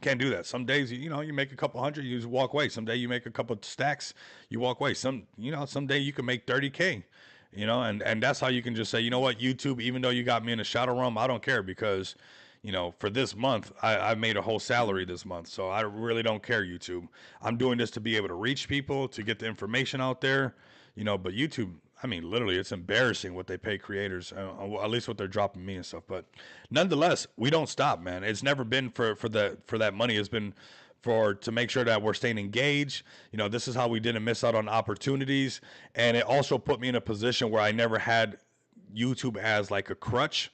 Can't do that. Some days, you make a couple hundred, you just walk away. Some day you make a couple stacks, you walk away. Some day you can make 30K. And that's how you can just say, you know what, YouTube, even though you got me in a shadow room, I don't care because, for this month, I made a whole salary this month. So I really don't care, YouTube. I'm doing this to be able to reach people, to get the information out there, but YouTube, I mean, literally, it's embarrassing what they pay creators, at least what they're dropping me and stuff. But nonetheless, we don't stop, man. It's never been for that money. It's been to make sure that we're staying engaged. This is how we didn't miss out on opportunities. And it also put me in a position where I never had YouTube as like a crutch,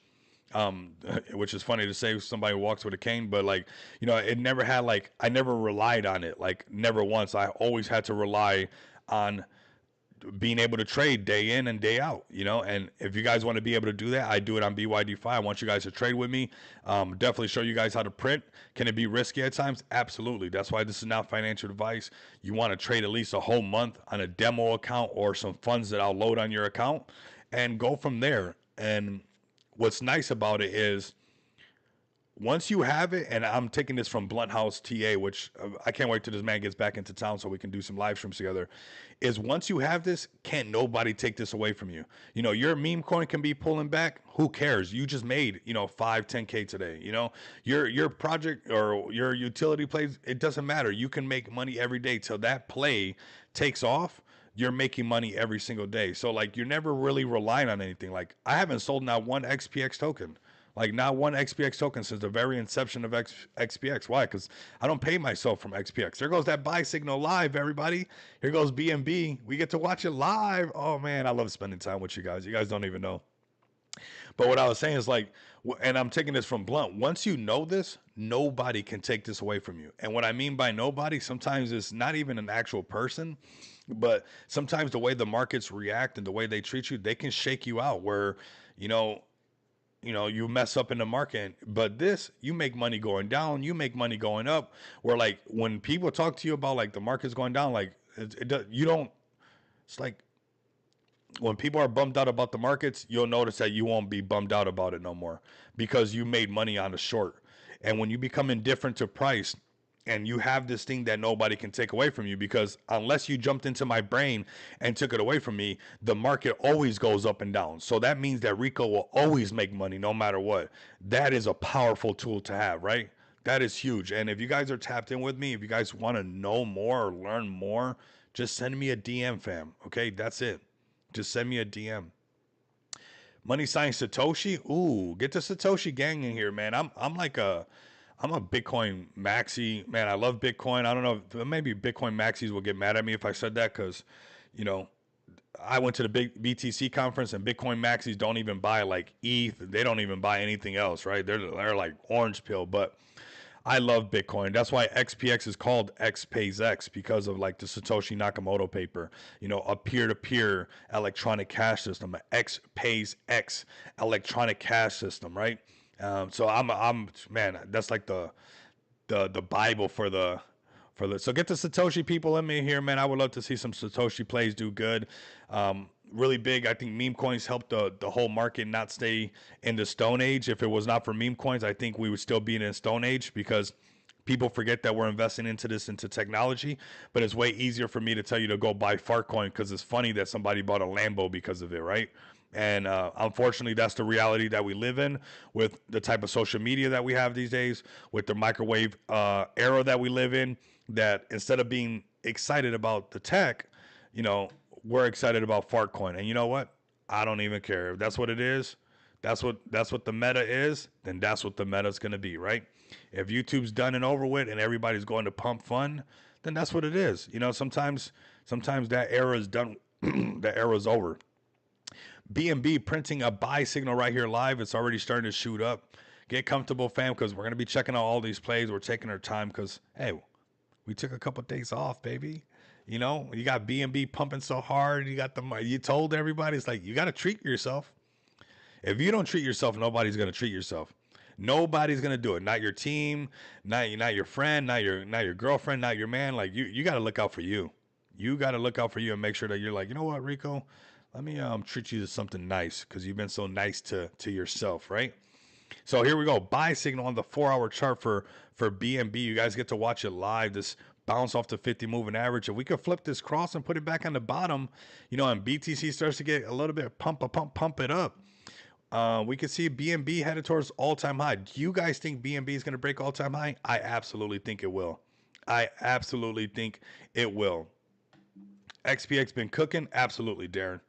which is funny to say somebody who walks with a cane, but like, it never had I never relied on it. Like never once. I always had to rely on being able to trade day in and day out, and if you guys want to be able to do that, I do it on BYD5. I want you guys to trade with me. Definitely show you guys how to print. Can it be risky at times? Absolutely. That's why this is not financial advice. You want to trade at least a whole month on a demo account or some funds that I'll load on your account and go from there. And what's nice about it is once you have it, and I'm taking this from Blunt House TA, which I can't wait till this man gets back into town so we can do some live streams together, is once you have this, can't nobody take this away from you. Your meme coin can be pulling back. Who cares? You just made, 5, 10K today. Your project or your utility plays, it doesn't matter. You can make money every day till that play takes off. You're making money every single day. So you're never really relying on anything. I haven't sold not one XPX token. Not one XPX token since the very inception of XPX. Why? Because I don't pay myself from XPX. There goes that buy signal live, everybody. Here goes BNB. We get to watch it live. Oh, man, I love spending time with you guys. You guys don't even know. But what I was saying is and I'm taking this from Blunt. Once you know this, nobody can take this away from you. And what I mean by nobody, sometimes it's not even an actual person, but sometimes the way the markets react and the way they treat you, they can shake you out where, you mess up in the market, but this, you make money going down, you make money going up, where when people talk to you about the market's going down, it's when people are bummed out about the markets, you'll notice that you won't be bummed out about it no more because you made money on the short. And when you become indifferent to price, and you have this thing that nobody can take away from you, because unless you jumped into my brain and took it away from me, the market always goes up and down. So that means that Rico will always make money no matter what. That is a powerful tool to have, right? That is huge. And if you guys are tapped in with me, if you guys want to know more or learn more, just send me a DM, fam. Okay, that's it. Just send me a DM. Money Sign Satoshi. Ooh, get the Satoshi gang in here, man. I'm a Bitcoin maxi, man. I love Bitcoin. I don't know, maybe Bitcoin maxis will get mad at me if I said that because, I went to the big BTC conference and Bitcoin maxis don't even buy ETH. They don't even buy anything else, right? They're like orange pill, but I love Bitcoin. That's why XPX is called X Pays X, because of the Satoshi Nakamoto paper, a peer-to-peer electronic cash system, a X Pays X electronic cash system, right? So I'm man, that's like the Bible for the. So get the Satoshi people in me here, man. I would love to see some Satoshi plays do good. Really big. I think meme coins helped the whole market not stay in the Stone Age. If it was not for meme coins, I think we would still be in a Stone Age because people forget that we're investing into technology. But it's way easier for me to tell you to go buy Fartcoin because it's funny that somebody bought a Lambo because of it, right? And unfortunately, that's the reality that we live in with the type of social media that we have these days, with the microwave era that we live in. That instead of being excited about the tech, we're excited about Fartcoin. And you know what? I don't even care if that's what it is. That's what the meta is. Then that's what the meta is going to be, right? If YouTube's done and over with, and everybody's going to pump fun, then that's what it is. Sometimes that era is done. That era is over. BNB printing a buy signal right here live. It's already starting to shoot up. Get comfortable, fam, because we're going to be checking out all these plays. We're taking our time because, hey, we took a couple of days off, baby. You got BNB pumping so hard. You told everybody, it's like, you got to treat yourself. If you don't treat yourself, nobody's going to treat yourself. Nobody's going to do it. Not your team, not your friend, not your girlfriend, not your man. Like you got to look out for you. You got to look out for you and make sure that you're like, you know what, Rico, let me treat you to something nice because you've been so nice to yourself, right? So here we go. Buy signal on the 4-hour chart for BNB. You guys get to watch it live. This bounce off the 50 moving average. If we could flip this cross and put it back on the bottom, and BTC starts to get a little bit pump it up. We could see BNB headed towards all-time high. Do you guys think BNB is going to break all-time high? I absolutely think it will. I absolutely think it will. XPX been cooking? Absolutely, Darren.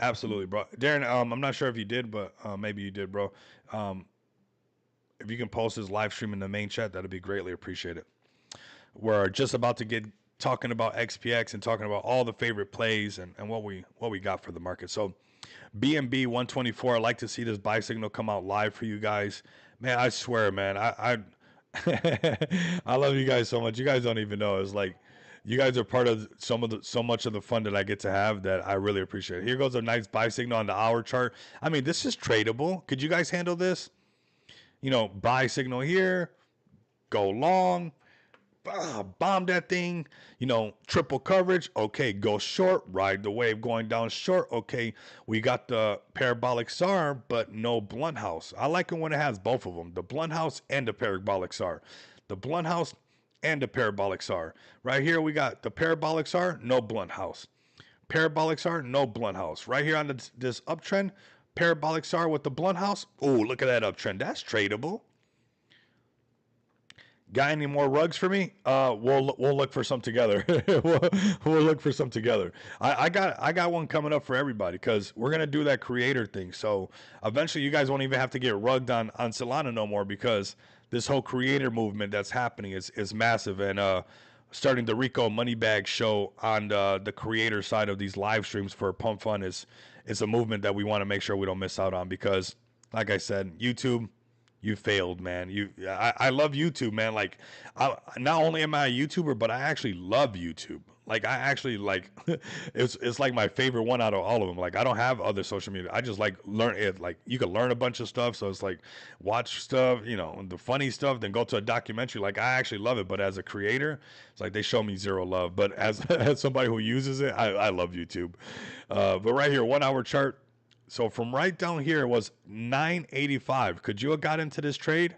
Absolutely, bro. Darren, I'm not sure if you did, but maybe you did, bro. If you can post his live stream in the main chat, that'd be greatly appreciated. We're just about to get talking about XPX and talking about all the favorite plays and what we got for the market. So BNB 124, I'd like to see this buy signal come out live for you guys. Man, I swear, man, I I love you guys so much. You guys don't even know. It's like you guys are part of so much of the fun that I get to have that I really appreciate. Here goes a nice buy signal on the hour chart. I mean, this is tradable. Could you guys handle this? Buy signal here, go long, bomb that thing, triple coverage. Okay, go short, ride the wave going down short. Okay, we got the parabolic SAR, but no blunt house. I like it when it has both of them, the blunt house and the parabolic SAR. The blunt house and the parabolic SAR. Right here, we got the parabolic SAR, no blunt house. Parabolic SAR, no blunt house. Right here on this uptrend, parabolic SAR with the blunt house. Oh, look at that uptrend. That's tradable. Got any more rugs for me? We'll look for some together. we'll look for some together. I got one coming up for everybody because we're gonna do that creator thing. So eventually, you guys won't even have to get rugged on Solana no more because this whole creator movement that's happening is massive. And starting the Rico Moneybag show on the creator side of these live streams for Pump Fun is a movement that we want to make sure we don't miss out on because, like I said, YouTube. You failed, man. I love YouTube, man. Like, not only am I a YouTuber, but I actually love YouTube. Like, I actually like it's like my favorite one out of all of them. Like, I don't have other social media. I just like learn it. Like, you can learn a bunch of stuff. So it's like watch stuff, the funny stuff, then go to a documentary. Like, I actually love it. But as a creator, it's like they show me zero love. But as somebody who uses it, I love YouTube. But right here, 1 hour chart. So from right down here, it was 985. Could you have got into this trade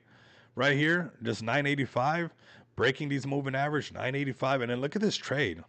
right here? Just 985, breaking these moving average, 985. And then look at this trade.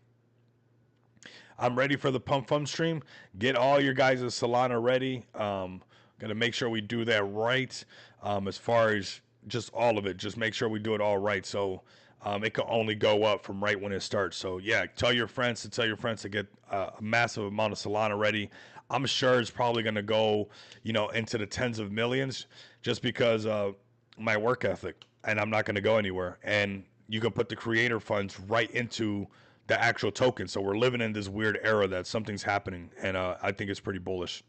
I'm ready for the Pump Fun stream. Get all your guys' Solana ready. Going to make sure we do that right. As far as just all of it, just make sure we do it all right. So it can only go up from right when it starts. So yeah, tell your friends to get a massive amount of Solana ready. I'm sure it's probably going to go, into the tens of millions just because of my work ethic, and I'm not going to go anywhere. And you can put the creator funds right into the actual token. So we're living in this weird era that something's happening, and I think it's pretty bullish.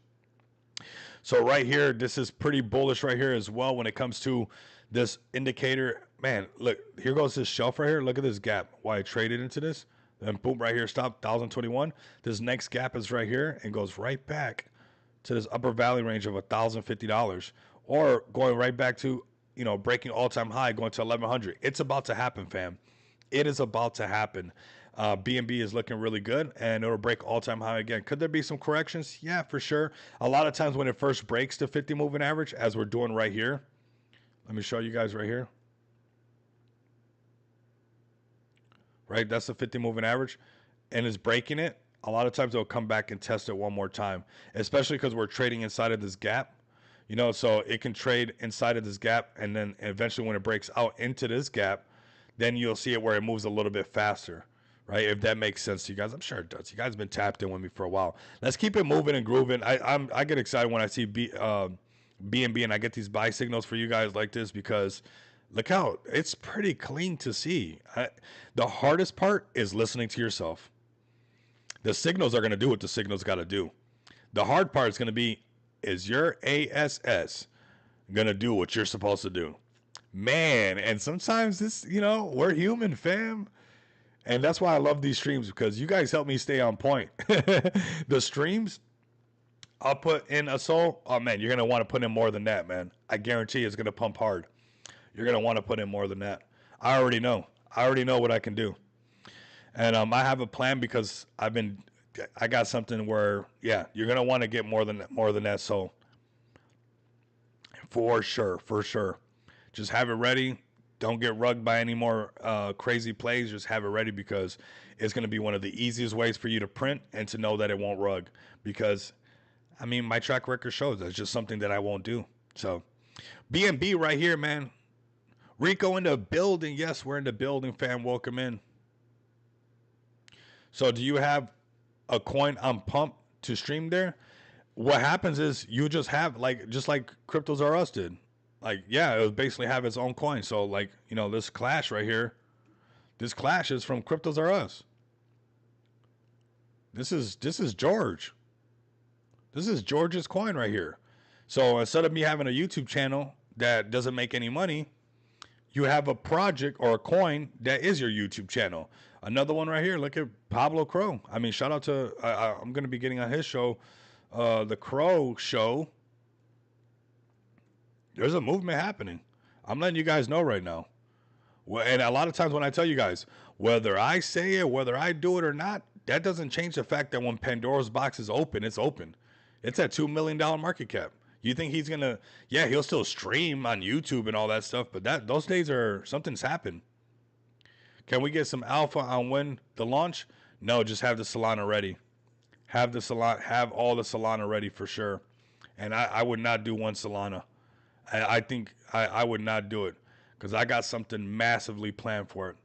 So right here, this is pretty bullish right here as well when it comes to this indicator. Man, look, here goes this shelf right here. Look at this gap. Why I traded into this. And boom, right here, stop, 1,021. This next gap is right here and goes right back to this upper value range of $1,050. or going right back to, you know, breaking all-time high, going to 1100. It's about to happen, fam. It is about to happen. BNB is looking really good, and it'll break all-time high again. Could there be some corrections? Yeah, for sure. A lot of times when it first breaks the 50 moving average, as we're doing right here, let me show you guys right here. Right, that's the 50 moving average, and it's breaking it. A lot of times it'll come back and test it one more time, especially because we're trading inside of this gap. You know, so it can trade inside of this gap, and then eventually when it breaks out into this gap, then you'll see it where it moves a little bit faster, right? If that makes sense to you guys. I'm sure it does. You guys have been tapped in with me for a while. Let's keep it moving and grooving. I get excited when I see BNB and I get these buy signals for you guys like this, because look out, it's pretty clean to see. The hardest part is listening to yourself. The signals are going to do what the signals got to do. The hard part is going to be, is your ASS going to do what you're supposed to do? Man, and sometimes this, you know, we're human, fam. And that's why I love these streams, because you guys help me stay on point. The streams, I'll put in a soul. Oh, man, you're going to want to put in more than that, man. I guarantee it's going to pump hard. You're going to want to put in more than that. I already know. I already know what I can do. And I have a plan, because I got something where, yeah, you're going to want to get more than that soul. For sure. Just have it ready. Don't get rugged by any more crazy plays. Just have it ready, because it's going to be one of the easiest ways for you to print and to know that it won't rug. Because, I mean, my track record shows that's just something that I won't do. So, BNB right here, man. Rico in the building. Yes, we're in the building, fam. Welcome in. So, do you have a coin on pump to stream there? What happens is you just have, just like Cryptos R Us did. Like, yeah, it would basically have its own coin. So, like, you know, this Clash right here, this Clash is from Cryptos R Us. This is George. This is George's coin right here. So instead of me having a YouTube channel that doesn't make any money, you have a project or a coin that is your YouTube channel. Another one right here. Look at Pablo Crow. I mean, shout out to, I'm going to be getting on his show, the Crow Show. There's a movement happening. I'm letting you guys know right now. And a lot of times when I tell you guys, whether I say it, whether I do it or not, that doesn't change the fact that when Pandora's box is open, it's open. It's at $2 million market cap. You think he's going to, yeah, he'll still stream on YouTube and all that stuff, but those days are, something's happened. Can we get some alpha on when the launch? No, just have the Solana ready. Have all the Solana ready for sure. And I would not do one Solana. I think I would not do it, because I got something massively planned for it.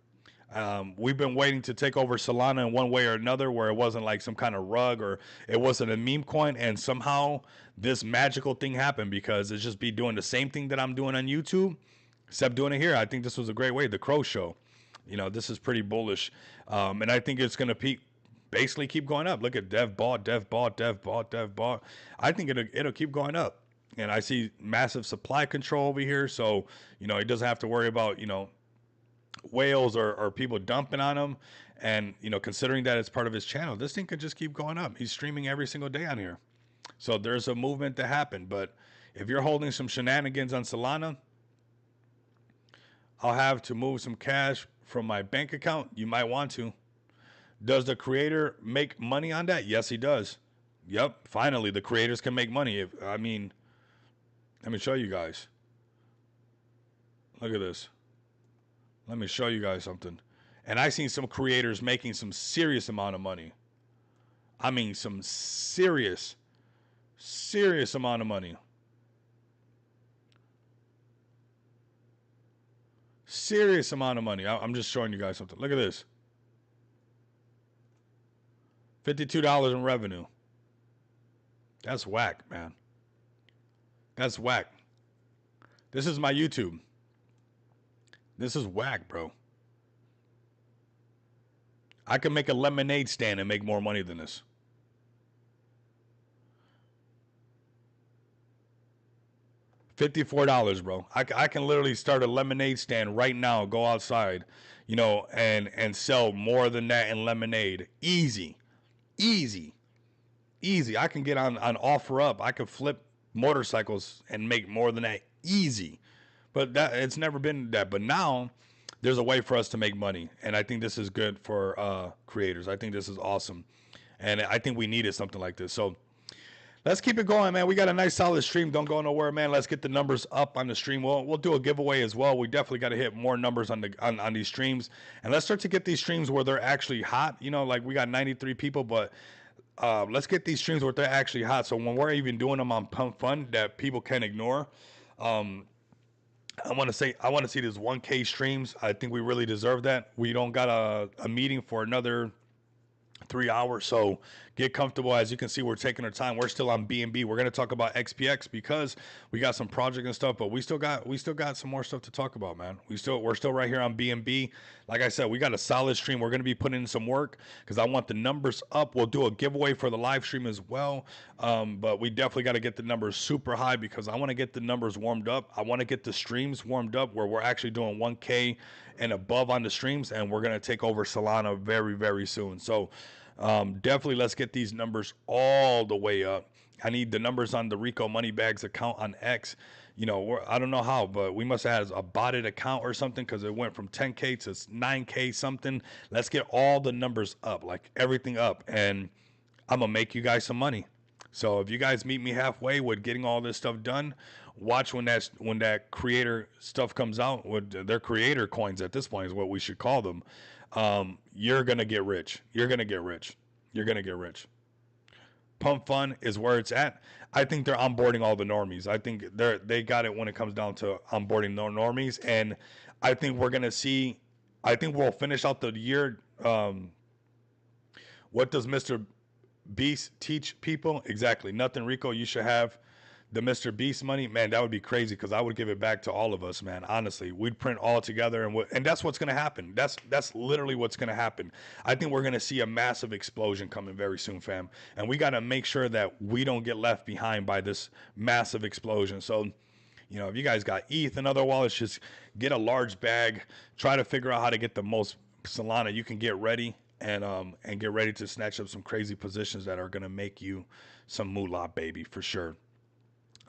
We've been waiting to take over Solana in one way or another, where it wasn't like some kind of rug or it wasn't a meme coin, and somehow this magical thing happened, because it's just be doing the same thing that I'm doing on YouTube, except doing it here. I think this was a great way. The Crow Show, you know, this is pretty bullish, and I think it's going to basically keep going up. Look at dev bought. I think it'll keep going up. And I see massive supply control over here. So, you know, he doesn't have to worry about, you know, whales or people dumping on him. And, you know, considering that it's part of his channel, this thing could just keep going up. He's streaming every single day on here. So there's a movement to happen. But if you're holding some shenanigans on Solana, I'll have to move some cash from my bank account. You might want to. Does the creator make money on that? Yes, he does. Yep. Finally, the creators can make money. Let me show you guys. Look at this. Let me show you guys something. And I've seen some creators making some serious amount of money. I mean, some serious amount of money. Serious amount of money. I'm just showing you guys something. Look at this. $52 in revenue. That's whack, man. That's whack. This is my YouTube. This is whack, bro. I can make a lemonade stand and make more money than this. $54, bro. I can literally start a lemonade stand right now, go outside, you know, and sell more than that in lemonade. Easy. I can get on OfferUp. I could flip motorcycles and make more than that easy. But that it's never been that. But now there's a way for us to make money, and I think this is good for creators. I think this is awesome, and I think we needed something like this. So let's keep it going, man. We got a nice solid stream. Don't go nowhere, man. Let's get the numbers up on the stream. We'll do a giveaway as well. We definitely got to hit more numbers on these streams, and let's start to get these streams where they're actually hot. You know, like we got 93 people, but let's get these streams where they're actually hot. So when we're even doing them on Pump Fun, that people can ignore. I want to see this 1K streams. I think we really deserve that. We don't got a meeting for another 3 hours, so get comfortable. As you can see, we're taking our time. We're still on BNB. We're going to talk about XPX because we got some project and stuff, but we still got some more stuff to talk about, man. We're still right here on BNB. Like I said, we got a solid stream. We're going to be putting in some work because I want the numbers up. We'll do a giveaway for the live stream as well, but we definitely got to get the numbers super high because I want to get the numbers warmed up. I want to get the streams warmed up where we're actually doing 1K and above on the streams, and we're going to take over Solana very, very soon. So definitely let's get these numbers all the way up. I need the numbers on the Rico Moneybags account on X. You know, I don't know how, but we must have a botted account or something because it went from 10K to 9K something. Let's get all the numbers up, like everything up, and I'm going to make you guys some money. So if you guys meet me halfway with getting all this stuff done, watch when that creator stuff comes out. With their creator coins at this point is what we should call them. You're gonna get rich. You're gonna get rich. You're gonna get rich. Pump Fun is where it's at. I think they're onboarding all the normies. I think they got it when it comes down to onboarding no normies, and I think we're gonna see. I think we'll finish out the year. What does Mr. Beast teach people? Exactly. Nothing, Rico. You should have the Mr. Beast money. Man, that would be crazy because I would give it back to all of us, man. Honestly, we'd print all together, and that's what's going to happen. That's literally what's going to happen. I think we're going to see a massive explosion coming very soon, fam. And we got to make sure that we don't get left behind by this massive explosion. So, you know, if you guys got ETH and other wallets, just get a large bag. Try to figure out how to get the most Solana you can get ready. And get ready to snatch up some crazy positions that are going to make you some moolah, baby, for sure.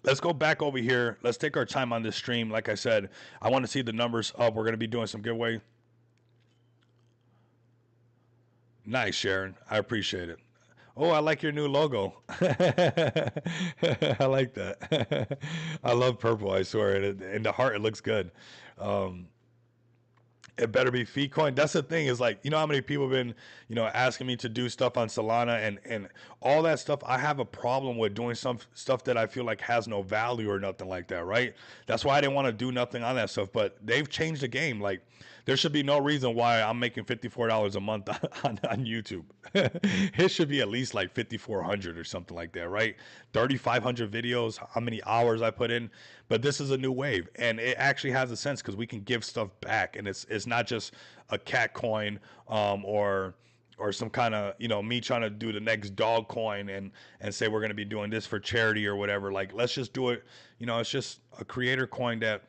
Let's go back over here. Let's take our time on this stream. Like I said, I want to see the numbers up. We're going to be doing some giveaway. Nice, Sharon. I appreciate it. Oh, I like your new logo. I like that. I love purple, I swear. In the heart, it looks good. It better be Feetcoin. That's the thing is like, you know how many people have been, you know, asking me to do stuff on Solana and all that stuff. I have a problem with doing some stuff that I feel like has no value or nothing like that, right? That's why I didn't want to do nothing on that stuff, but they've changed the game. Like there should be no reason why I'm making $54 a month on YouTube. It should be at least like 5,400 or something like that, right? 3,500 videos, how many hours I put in. But this is a new wave, and it actually has a sense because we can give stuff back, and it's not just a cat coin or some kind of, you know, me trying to do the next dog coin and say we're going to be doing this for charity or whatever. Like, let's just do it. You know, it's just a creator coin that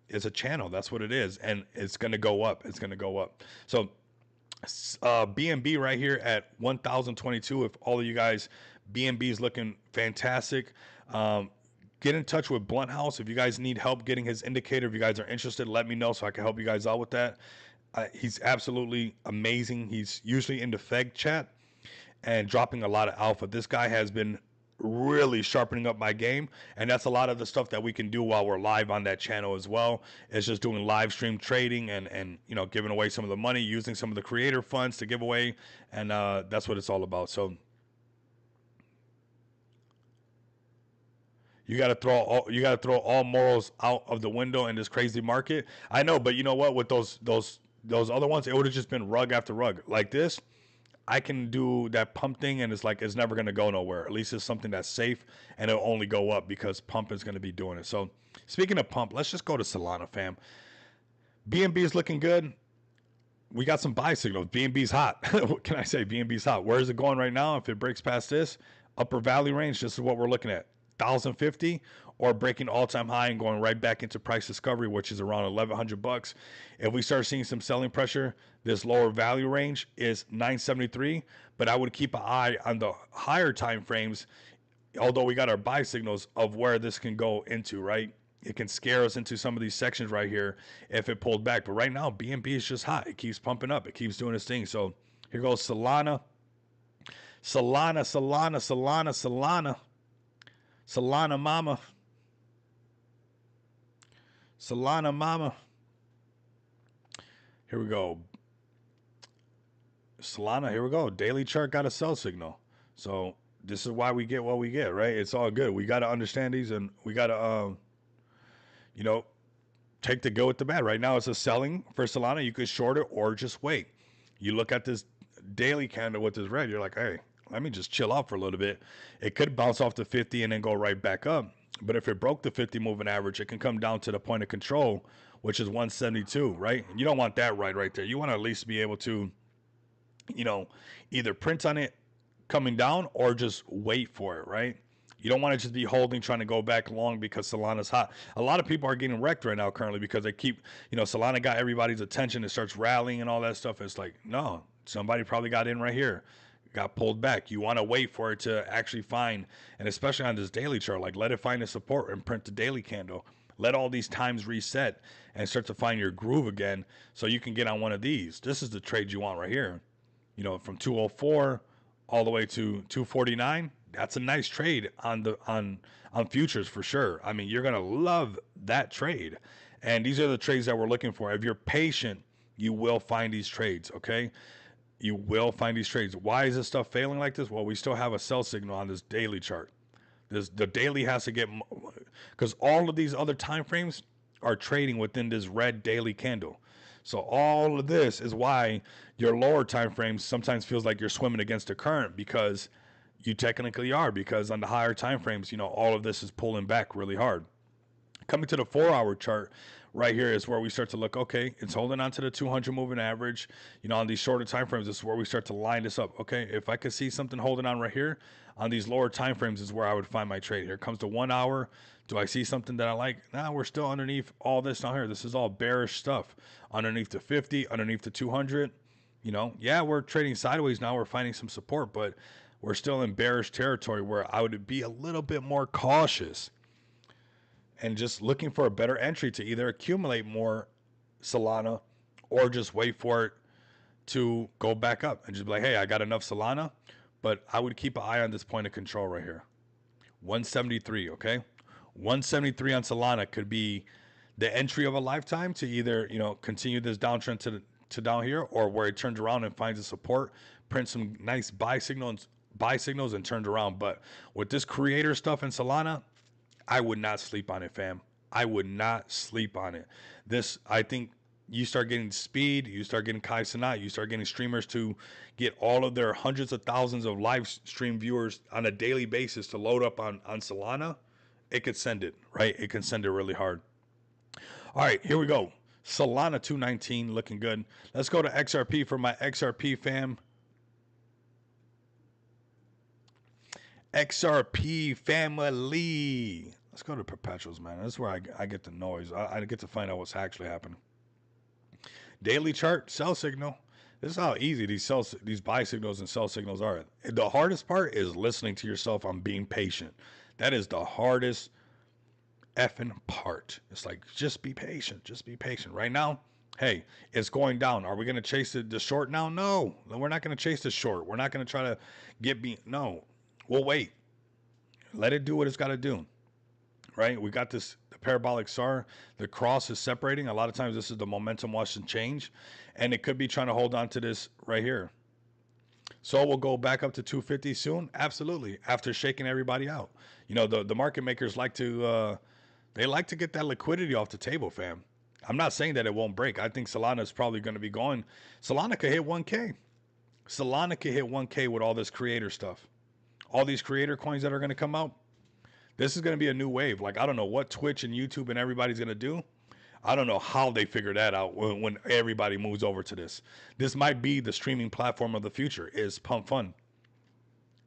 is a channel. That's what it is, and it's going to go up. It's going to go up. So BNB right here at 1,022. If all of you guys, BNB is looking fantastic. Get in touch with Blunt House if you guys need help getting his indicator. If you guys are interested, let me know so I can help you guys out with that. He's absolutely amazing. He's usually in the Feg chat and dropping a lot of alpha. This guy has been really sharpening up my game, and that's a lot of the stuff that we can do while we're live on that channel as well. It's just doing live stream trading and you know, giving away some of the money, using some of the creator funds to give away, and that's what it's all about. So you got to throw all morals out of the window in this crazy market. I know, but you know what? With those other ones, it would have just been rug after rug. Like this, I can do that pump thing, and it's like it's never going to go nowhere. At least it's something that's safe, and it'll only go up because pump is going to be doing it. So speaking of pump, let's just go to Solana, fam. BNB is looking good. We got some buy signals. BNB's hot. What can I say? BNB's hot. Where is it going right now? If it breaks past this upper value range, this is what we're looking at. 1,050 or breaking all-time high and going right back into price discovery, which is around $1,100. If we start seeing some selling pressure, this lower value range is 973, but I would keep an eye on the higher time frames. although we got our buy signals of where this can go into, right? It can scare us into some of these sections right here if it pulled back. But right now, BNB is just hot. It keeps pumping up. It keeps doing its thing. So here goes Solana. Solana mama. Solana mama. Here we go. Solana, here we go. Daily chart got a sell signal. So this is why we get what we get, right? It's all good. We got to understand these, and we got to, you know, take the good with the bad. Right now, it's a selling for Solana. You could short it or just wait. You look at this daily candle with this red, you're like, hey, let me just chill out for a little bit. It could bounce off the 50 and then go right back up. But if it broke the 50 moving average, it can come down to the point of control, which is 172, right? And you don't want that right there. You want to at least be able to, you know, either print on it coming down or just wait for it, right? You don't want to just be holding, trying to go back long because Solana's hot. A lot of people are getting wrecked right now currently because they keep, you know, Solana got everybody's attention. It starts rallying and all that stuff. It's like, no, somebody probably got in right here, got pulled back. You want to wait for it to actually find, and especially on this daily chart, like let it find a support and print the daily candle. Let all these times reset and start to find your groove again so you can get on one of these. This is the trade you want right here. You know, from 204 all the way to 249. That's a nice trade on the on futures for sure. I mean, you're gonna love that trade. And these are the trades that we're looking for. If you're patient, you will find these trades, okay? You will find these trades. Why is this stuff failing like this? Well, we still have a sell signal on this daily chart. The daily has to get, because all of these other time frames are trading within this red daily candle. So all of this is why your lower time frames sometimes feels like you're swimming against the current, because you technically are, because on the higher time frames, you know, all of this is pulling back really hard. Coming to the 4-hour chart right here is where we start to look, okay, it's holding on to the 200 moving average. You know, on these shorter time frames, this is where we start to line this up. Okay, if I could see something holding on right here on these lower time frames is where I would find my trade. Here comes the 1 hour. Do I see something that I like? Nah, we're still underneath all this down here. This is all bearish stuff. Underneath the 50, underneath the 200. You know, yeah, we're trading sideways now. We're finding some support, but we're still in bearish territory where I would be a little bit more cautious and just looking for a better entry to either accumulate more Solana or just wait for it to go back up and just be like, hey, I got enough Solana. But I would keep an eye on this point of control right here. 173, okay? 173 on Solana could be the entry of a lifetime to either, you know, continue this downtrend to down here, or where it turns around and finds a support, print some nice buy signals and turns around. But with this creator stuff in Solana, I would not sleep on it, fam. I would not sleep on it. This, I think, you start getting speed, you start getting Kai Cenat, you start getting streamers to get all of their hundreds of thousands of live stream viewers on a daily basis to load up on Solana. It could send it, right? It can send it really hard. All right, here we go. Solana 219 looking good. Let's go to XRP for my XRP fam. XRP family. Let's go to perpetuals, man. That's where I get the noise. I get to find out what's actually happening. Daily chart, sell signal. This is how easy these buy signals and sell signals are. The hardest part is listening to yourself on being patient. That is the hardest effing part. It's like, just be patient. Just be patient. Right now, hey, it's going down. Are we going to chase the short now? No. We're not going to chase the short. We're not going to try to get no. We'll wait. Let it do what it's got to do. Right? We got this parabolic SAR. The cross is separating. A lot of times this is the momentum watch and change. And it could be trying to hold on to this right here. So we'll go back up to 250 soon. Absolutely. After shaking everybody out. You know, the market makers like to they like to get that liquidity off the table, fam. I'm not saying that it won't break. I think Solana is probably going to be going. Solana could hit 1K. Solana could hit 1K with all this creator stuff. All these creator coins that are going to come out. This is going to be a new wave. Like, I don't know what Twitch and YouTube and everybody's going to do. I don't know how they figure that out when everybody moves over to this. This might be the streaming platform of the future, is Pump Fun.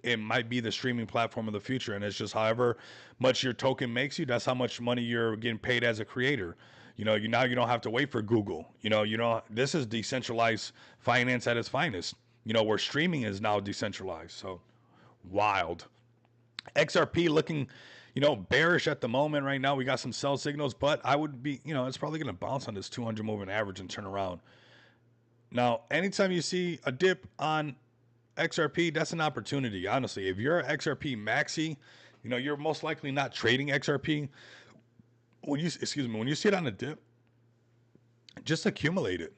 It might be the streaming platform of the future. And it's just however much your token makes you, that's how much money you're getting paid as a creator. You know, now you don't have to wait for Google. You know, this is decentralized finance at its finest. You know, where streaming is now decentralized. So wild. XRP looking, bearish at the moment right now. We got some sell signals, but I would be, it's probably going to bounce on this 200 moving average and turn around. Now, anytime you see a dip on XRP, that's an opportunity. Honestly, if you're an XRP maxi, you're most likely not trading XRP. When you see it on a dip, just accumulate it.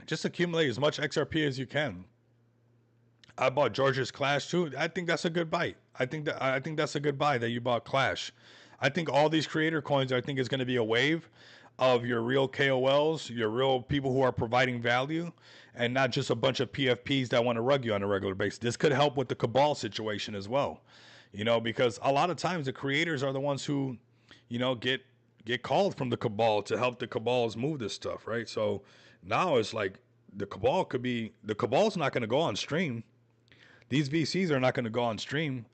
Just accumulate as much XRP as you can. I bought George's Clash too. I think that's a good buy. I think that's a good buy that you bought Clash. I think all these creator coins, I think is going to be a wave of your real KOLs, your real people who are providing value, and not just a bunch of PFPs that want to rug you on a regular basis. This could help with the cabal situation as well, because a lot of times the creators are the ones who, get called from the cabal to help the cabals move this stuff, right? So now it's like the cabal's not going to go on stream. These VCs are not going to go on stream.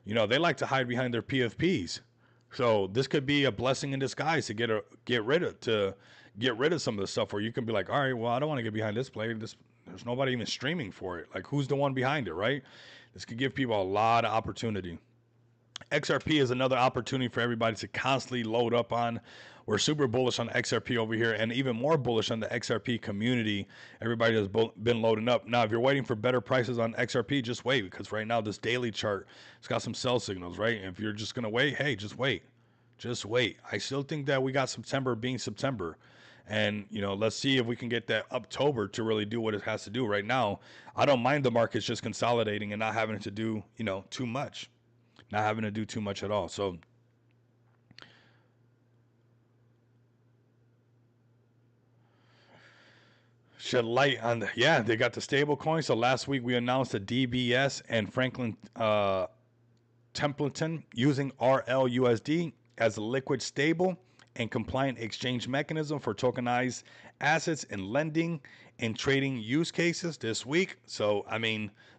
They like to hide behind their PFPs. So this could be a blessing in disguise to get rid of some of the stuff where you can be like, all right, well, I don't want to get behind this play. There's nobody even streaming for it. Like, who's the one behind it, right? This could give people a lot of opportunity. XRP is another opportunity for everybody to constantly load up on. We're super bullish on XRP over here, and even more bullish on the XRP community. Everybody has been loading up. Now, if you're waiting for better prices on XRP, just wait, because right now this daily chart, it's got some sell signals, right? And if you're just going to wait, hey, just wait. Just wait. I still think that we got September being September. And, let's see if we can get that October to really do what it has to do. Right now, I don't mind the markets just consolidating and not having to do, too much. Not having to do too much at all. So shed light on they got the stable coin. So last week we announced that DBS and Franklin Templeton using RLUSD as a liquid, stable, and compliant exchange mechanism for tokenized assets in lending and trading use cases this week. So,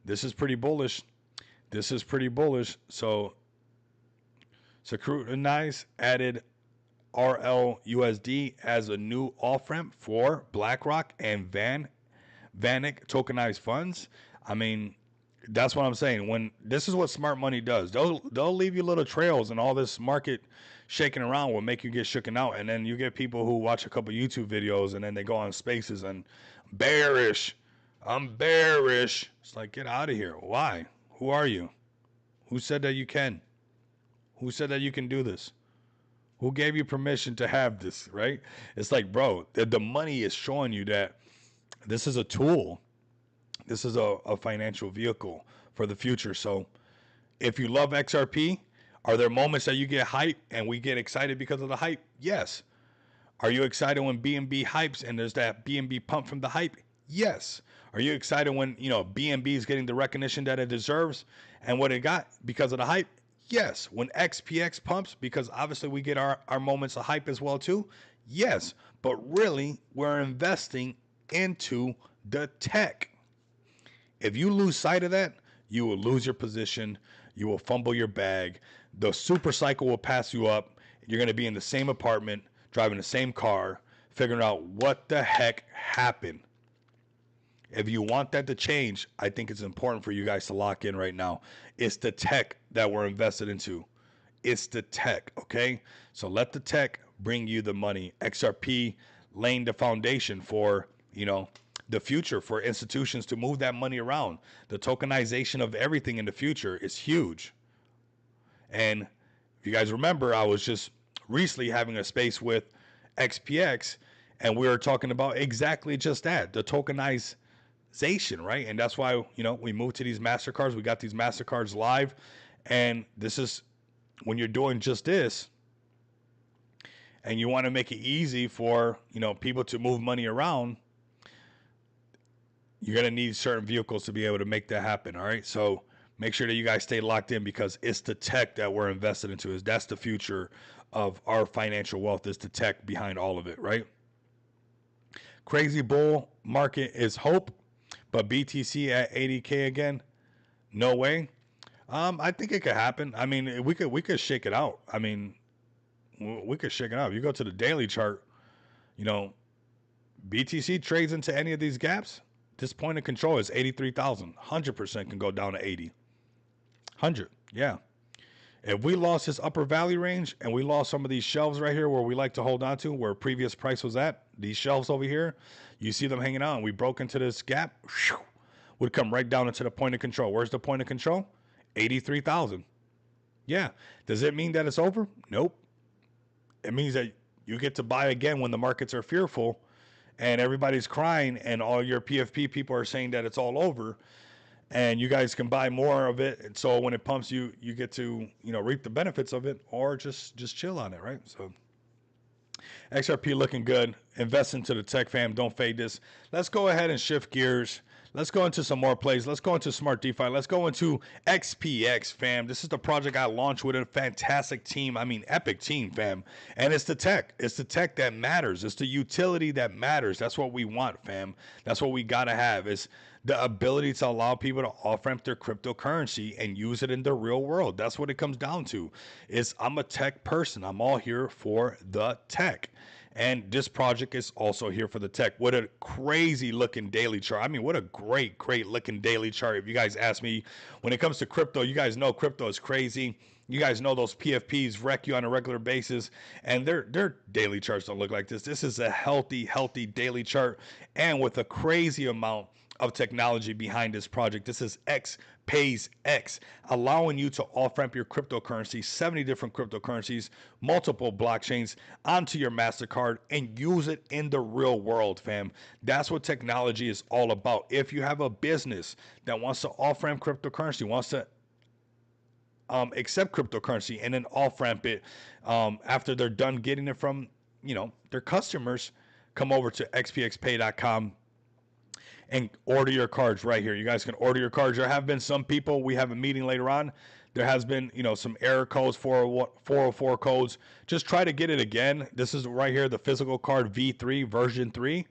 this is pretty bullish. So, Securitize added RLUSD as a new off-ramp for BlackRock and VanEck tokenized funds. That's what I'm saying. When this is what smart money does, they'll leave you little trails, and all this market shaking around will make you get shooken out. And then you get people who watch a couple YouTube videos and then they go on Spaces and bearish. I'm bearish. It's like, get out of here. Why? Who are you? Who said that you can? Who said that you can do this? Who gave you permission to have this, right? It's like, bro, the money is showing you that this is a tool. This is a financial vehicle for the future. So if you love XRP, are there moments that you get hype and we get excited because of the hype? Yes. Are you excited when BNB hypes and there's that BNB pump from the hype? Yes. Are you excited when, BNB is getting the recognition that it deserves and what it got because of the hype? Yes. When XPX pumps, because obviously we get our moments of hype as well too. Yes. But really, we're investing into the tech. If you lose sight of that, you will lose your position. You will fumble your bag. The super cycle will pass you up. You're going to be in the same apartment, driving the same car, figuring out what the heck happened. If you want that to change, I think it's important for you guys to lock in right now. It's the tech that we're invested into. It's the tech, okay? So let the tech bring you the money. XRP laying the foundation for, the future, for institutions to move that money around. The tokenization of everything in the future is huge. And if you guys remember, I was just recently having a space with XPX, and we were talking about exactly just that, the tokenization, right? And that's why, we moved to these MasterCards. We got these MasterCards live. And this is when you're doing just this, and you want to make it easy for, people to move money around, you're going to need certain vehicles to be able to make that happen. All right. So make sure that you guys stay locked in, because it's the tech that we're invested into. That's the future of our financial wealth, is the tech behind all of it. Right. Crazy bull market is hope, but BTC at 80K again. No way. I think it could happen. We could shake it out. We could shake it out. If you go to the daily chart, BTC trades into any of these gaps. This point of control is 83,000. 100% can go down to 80. 100. Yeah. If we lost this upper value range and we lost some of these shelves right here where we like to hold on to, where previous price was at, these shelves over here, you see them hanging out, and we broke into this gap, whew, would come right down into the point of control. Where's the point of control? 83,000. Yeah. Does it mean that it's over? Nope. It means that you get to buy again when the markets are fearful and everybody's crying and all your PFP people are saying that it's all over, and you guys can buy more of it. And so when it pumps, you get to, you know, reap the benefits of it, or just chill on it, right? So XRP looking good. Invest into the tech, fam. Don't fade this. Let's go ahead and shift gears. Let's go into some more plays. Let's go into Smart DeFi. Let's go into XPX, fam. This is the project I launched with a fantastic team. I mean, epic team, fam. And it's the tech. It's the tech that matters. It's the utility that matters. That's what we want, fam. That's what we got to have, is the ability to allow people to off-ramp their cryptocurrency and use it in the real world. That's what it comes down to. Is I'm a tech person. I'm all here for the tech. And this project is also here for the tech. What a crazy looking daily chart. I mean, what a great looking daily chart. If you guys ask me, when it comes to crypto, you guys know crypto is crazy. You guys know those PFPs wreck you on a regular basis, and their daily charts don't look like this. This is a healthy daily chart, and with a crazy amount of technology behind this project. This is XPays X, allowing you to off-ramp your cryptocurrency, 70 different cryptocurrencies, multiple blockchains onto your MasterCard, and use it in the real world, fam. That's what technology is all about. If you have a business that wants to off-ramp cryptocurrency, wants to accept cryptocurrency and then off-ramp it after they're done getting it from, you know, their customers, come over to xpxpay.com and order your cards right here. You guys can order your cards. There have been some people, we have a meeting later on, there has been, you know, some error codes, 404 codes. Just try to get it again. This is right here, the physical card V3 version 3,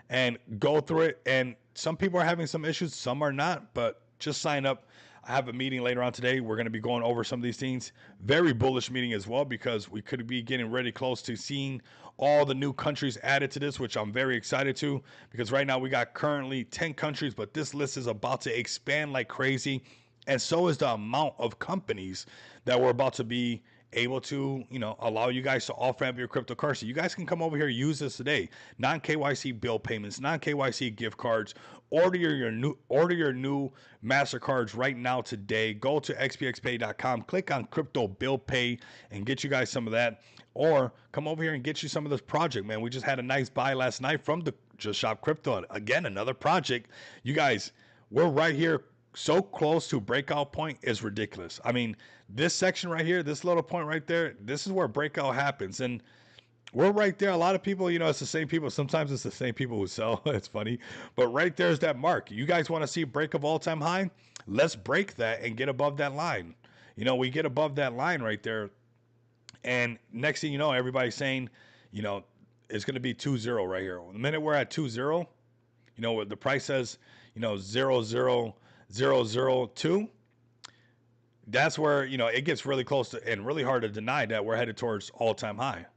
and go through it. And some people are having some issues, some are not, but just sign up. I have a meeting later on today. We're going to be going over some of these things. Very bullish meeting as well, because we could be getting really close to seeing all the new countries added to this, which I'm very excited to, because right now we got currently 10 countries, but this list is about to expand like crazy. And so is the amount of companies that we're about to be able to, you know, allow you guys to off-ramp your cryptocurrency. You guys can come over here, use this today. Non-KYC bill payments, non-KYC gift cards. Order your new MasterCards right now today. Go to xpxpay.com, click on crypto bill pay, and get you guys some of that. Or come over here and get you some of this project, man. We just had a nice buy last night from the Just Shop Crypto. Again, another project. You guys, we're right here, so close to breakout point is ridiculous. I mean, this section right here, this little point right there, this is where breakout happens. And we're right there. A lot of people, you know, it's the same people. Sometimes it's the same people who sell. It's funny. But right there's that mark. You guys want to see break of all-time high? Let's break that and get above that line. You know, we get above that line right there. And next thing you know, everybody's saying, you know, it's going to be 2-0 right here. The minute we're at 2-0, you know, the price says, you know, 0.00002. That's where, you know, it gets really close to, and really hard to deny that we're headed towards all-time high.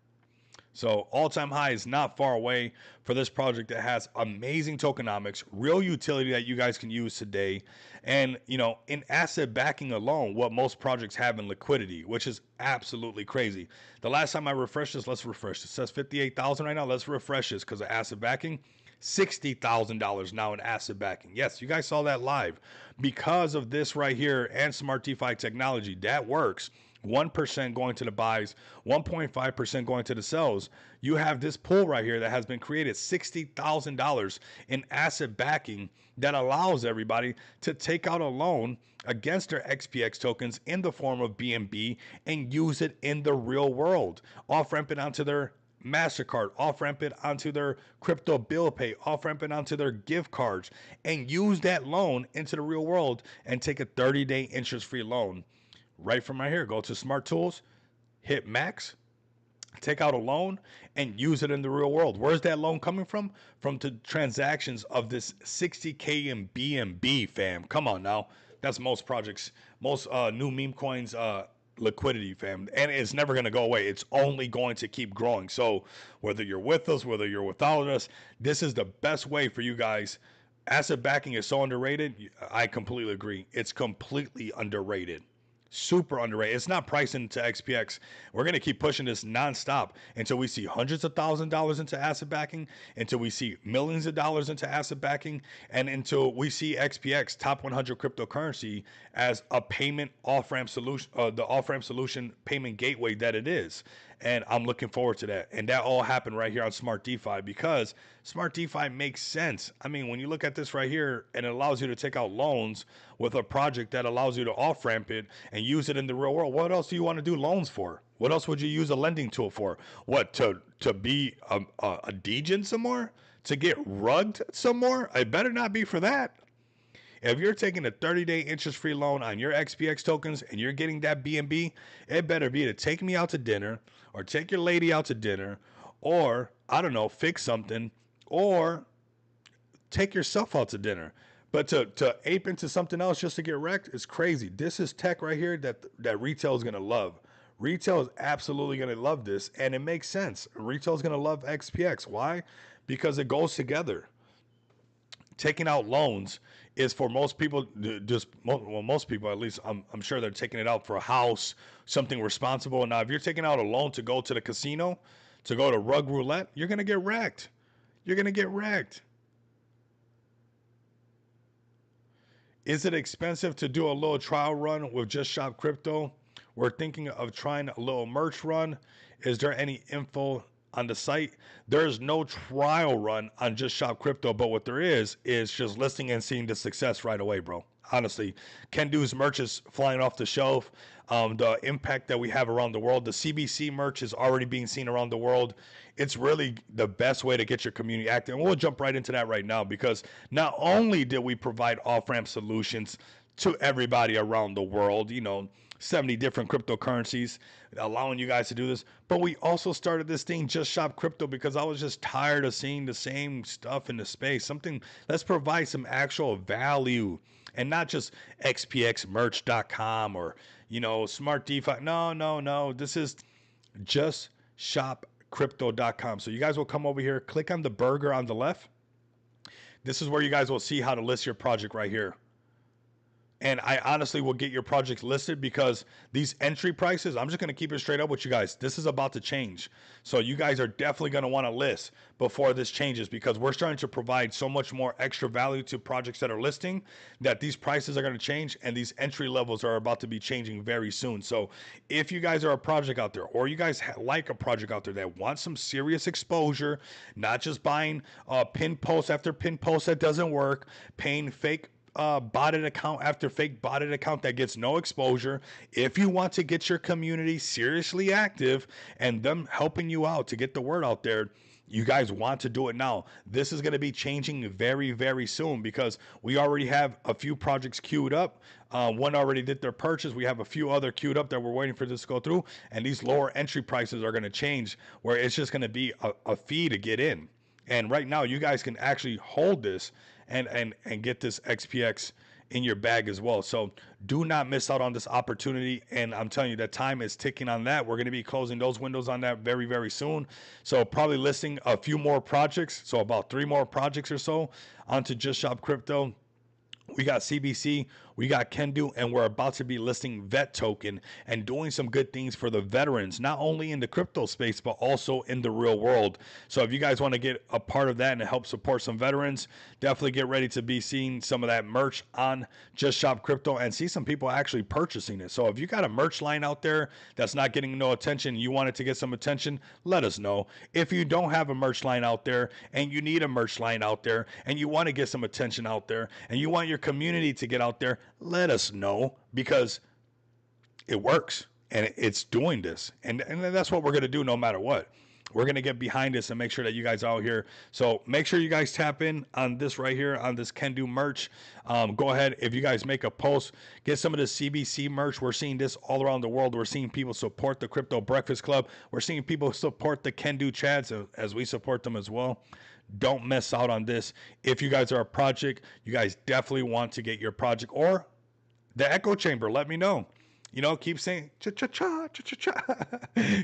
So all-time high is not far away for this project that has amazing tokenomics, real utility that you guys can use today. And, you know, in asset backing alone, what most projects have in liquidity, which is absolutely crazy. The last time I refreshed this, let's refresh. It says 58,000 right now. Let's refresh this because of asset backing. $60,000 now in asset backing. Yes, you guys saw that live. Because of this right here and Smart DeFi technology, that works. 1% going to the buys, 1.5% going to the sells. You have this pool right here that has been created, $60,000 in asset backing, that allows everybody to take out a loan against their XPX tokens in the form of BNB and use it in the real world. Off-ramp it onto their MasterCard, off-ramp it onto their crypto bill pay, off-ramp it onto their gift cards, and use that loan into the real world and take a 30-day interest-free loan. Right from right here, go to Smart Tools, hit max, take out a loan, and use it in the real world. Where's that loan coming from? From the transactions of this 60K in BNB, fam. Come on now. That's most projects, most new meme coins liquidity, fam. And it's never going to go away. It's only going to keep growing. So whether you're with us, whether you're without us, this is the best way for you guys. Asset backing is so underrated. I completely agree. It's completely underrated. Super underrated. It's not priced into XPX. We're going to keep pushing this nonstop until we see hundreds of $1,000s into asset backing, until we see millions of dollars into asset backing, and until we see XPX top 100 cryptocurrency as a payment off ramp solution, the off ramp solution payment gateway that it is. And I'm looking forward to that. And that all happened right here on Smart DeFi because Smart DeFi makes sense. I mean, when you look at this right here, and it allows you to take out loans with a project that allows you to off ramp it and use it in the real world. What else do you want to do loans for? What else would you use a lending tool for? What, to be a degen some more? To get rugged some more? It better not be for that. If you're taking a 30-day interest-free loan on your XPX tokens and you're getting that BNB, it better be to take me out to dinner or take your lady out to dinner or, I don't know, fix something or take yourself out to dinner. But to ape into something else just to get wrecked is crazy. This is tech right here that retail is going to love. Retail is absolutely going to love this, and it makes sense. Retail is going to love XPX. Why? Because it goes together. Taking out loans is for most people, most people at least, I'm sure they're taking it out for a house, something responsible. Now, if you're taking out a loan to go to the casino, to go to rug roulette, you're going to get wrecked. You're going to get wrecked. Is it expensive to do a little trial run with Just Shop Crypto? We're thinking of trying a little merch run. Is there any info on the site? There's no trial run on Just Shop Crypto, but what there is just listing and seeing the success right away, bro. Honestly, Kendu's merch is flying off the shelf. The impact that we have around the world, the CBC merch is already being seen around the world. It's really the best way to get your community active. And we'll jump right into that right now because not only did we provide off-ramp solutions to everybody around the world, 70 different cryptocurrencies, allowing you guys to do this. But we also started this thing, Just Shop Crypto, because I was just tired of seeing the same stuff in the space. Let's provide some actual value and not just xpxmerch.com or, Smart DeFi. No. This is Just Shop Crypto.com. So you guys will come over here, click on the burger on the left. This is where you guys will see how to list your project right here. And I honestly will get your projects listed because these entry prices, I'm just going to keep it straight up with you guys. This is about to change. So you guys are definitely going to want to list before this changes because we're starting to provide so much more extra value to projects that are listing that these prices are going to change and these entry levels are about to be changing very soon. So if you guys are a project out there or you guys like a project out there that wants some serious exposure, not just buying pin post after pin post that doesn't work, paying fake botted account after fake botted account that gets no exposure. If you want to get your community seriously active and them helping you out to get the word out there, you guys want to do it now. This is going to be changing very, very soon because we already have a few projects queued up. One already did their purchase. We have a few other queued up that we're waiting for this to go through. And these lower entry prices are going to change where it's just going to be a fee to get in. And right now, you guys can actually hold this and get this XPX in your bag as well. So do not miss out on this opportunity. And I'm telling you, that time is ticking on that. We're going to be closing those windows on that very, very soon. So probably listing a few more projects. So about 3 more projects or so onto Just Shop Crypto. We got CBC, we got Kendu, and we're about to be listing Vet Token and doing some good things for the veterans, not only in the crypto space, but also in the real world. So if you guys want to get a part of that and help support some veterans, definitely get ready to be seeing some of that merch on Just Shop Crypto and see some people actually purchasing it. So if you got a merch line out there that's not getting no attention, you want it to get some attention, let us know. If you don't have a merch line out there and you need a merch line out there and you want to get some attention out there and you want your community to get out there, let us know because it works and it's doing this. And that's what we're going to do no matter what. We're going to get behind this and make sure that you guys are out here. So make sure you guys tap in on this right here on this Kendu merch. Go ahead. If you guys make a post, get some of the CBC merch. We're seeing this all around the world. We're seeing people support the Crypto Breakfast Club. We're seeing people support the Kendu Chads as we support them as well. Don't miss out on this. If you guys are a project, you guys definitely want to get your project or the echo chamber. Let me know. Keep saying cha-cha-cha, cha-cha-cha.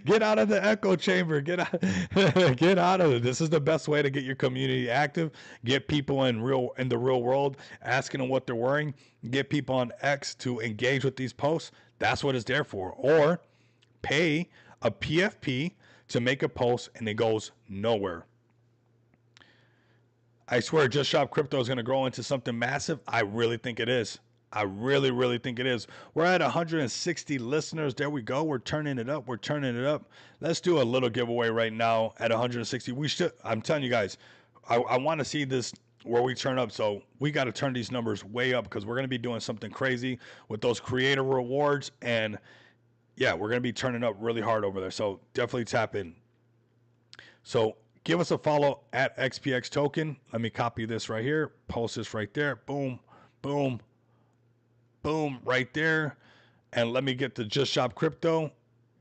Get out of the echo chamber. Get out of it. This is the best way to get your community active. Get people in the real world, asking them what they're wearing. Get people on X to engage with these posts. That's what it's there for. Or pay a PFP to make a post and it goes nowhere. I swear, Just Shop Crypto is going to grow into something massive. I really think it is. I really, really think it is. We're at 160 listeners. There we go. We're turning it up. We're turning it up. Let's do a little giveaway right now at 160. We should. I'm telling you guys, I want to see this where we turn up. So we got to turn these numbers way up because we're going to be doing something crazy with those creator rewards. And yeah, we're going to be turning up really hard over there. So definitely tap in. So give us a follow at XPX Token. Let me copy this right here. Post this right there. Boom, boom, boom, right there. And let me get to Just Shop Crypto.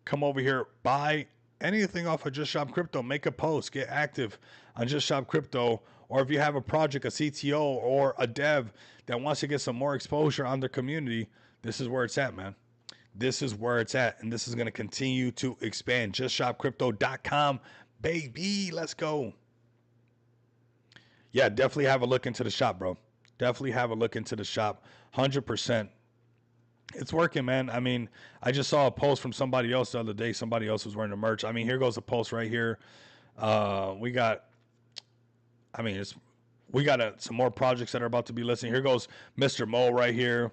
Come over here, buy anything off of Just Shop Crypto. Make a post, get active on Just Shop Crypto. Or if you have a project, a CTO, or a dev that wants to get some more exposure on their community, this is where it's at, man. This is where it's at. And this is going to continue to expand. JustShopCrypto.com. Baby, let's go. Yeah, definitely have a look into the shop, bro. Definitely have a look into the shop. 100%. It's working, man. I mean, I just saw a post from somebody else the other day. Somebody else was wearing the merch. I mean, here goes a post right here. We got some more projects that are about to be listed. Here goes Mr. Mo right here.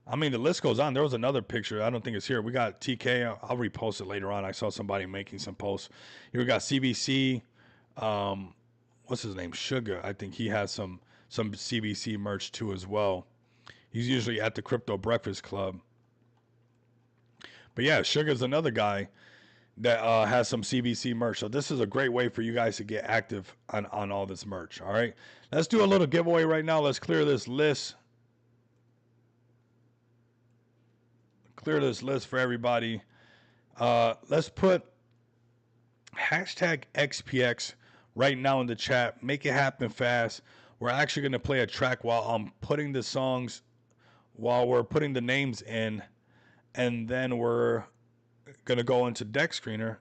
I mean, the list goes on. There was another picture. I don't think it's here. We got TK. I'll repost it later on. I saw somebody making some posts. Here we got CBC. What's his name? Sugar. I think he has some CBC merch too as well. He's usually at the Crypto Breakfast Club. But yeah, Sugar's another guy that has some CBC merch. So this is a great way for you guys to get active on all this merch. All right. Let's do a little giveaway right now. Let's clear this list. Clear this list for everybody. Let's put hashtag XPX right now in the chat. Make it happen fast. We're actually going to play a track while I'm putting the songs, while we're putting the names in, and then we're going to go into Deck Screener,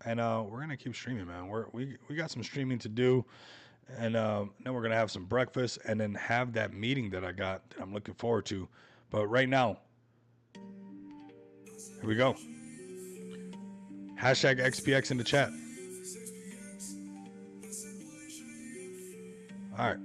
and we're going to keep streaming, man. We got some streaming to do, and then we're going to have some breakfast, and then have that meeting that I got that I'm looking forward to. But right now, here we go. Hashtag XPX in the chat. All right.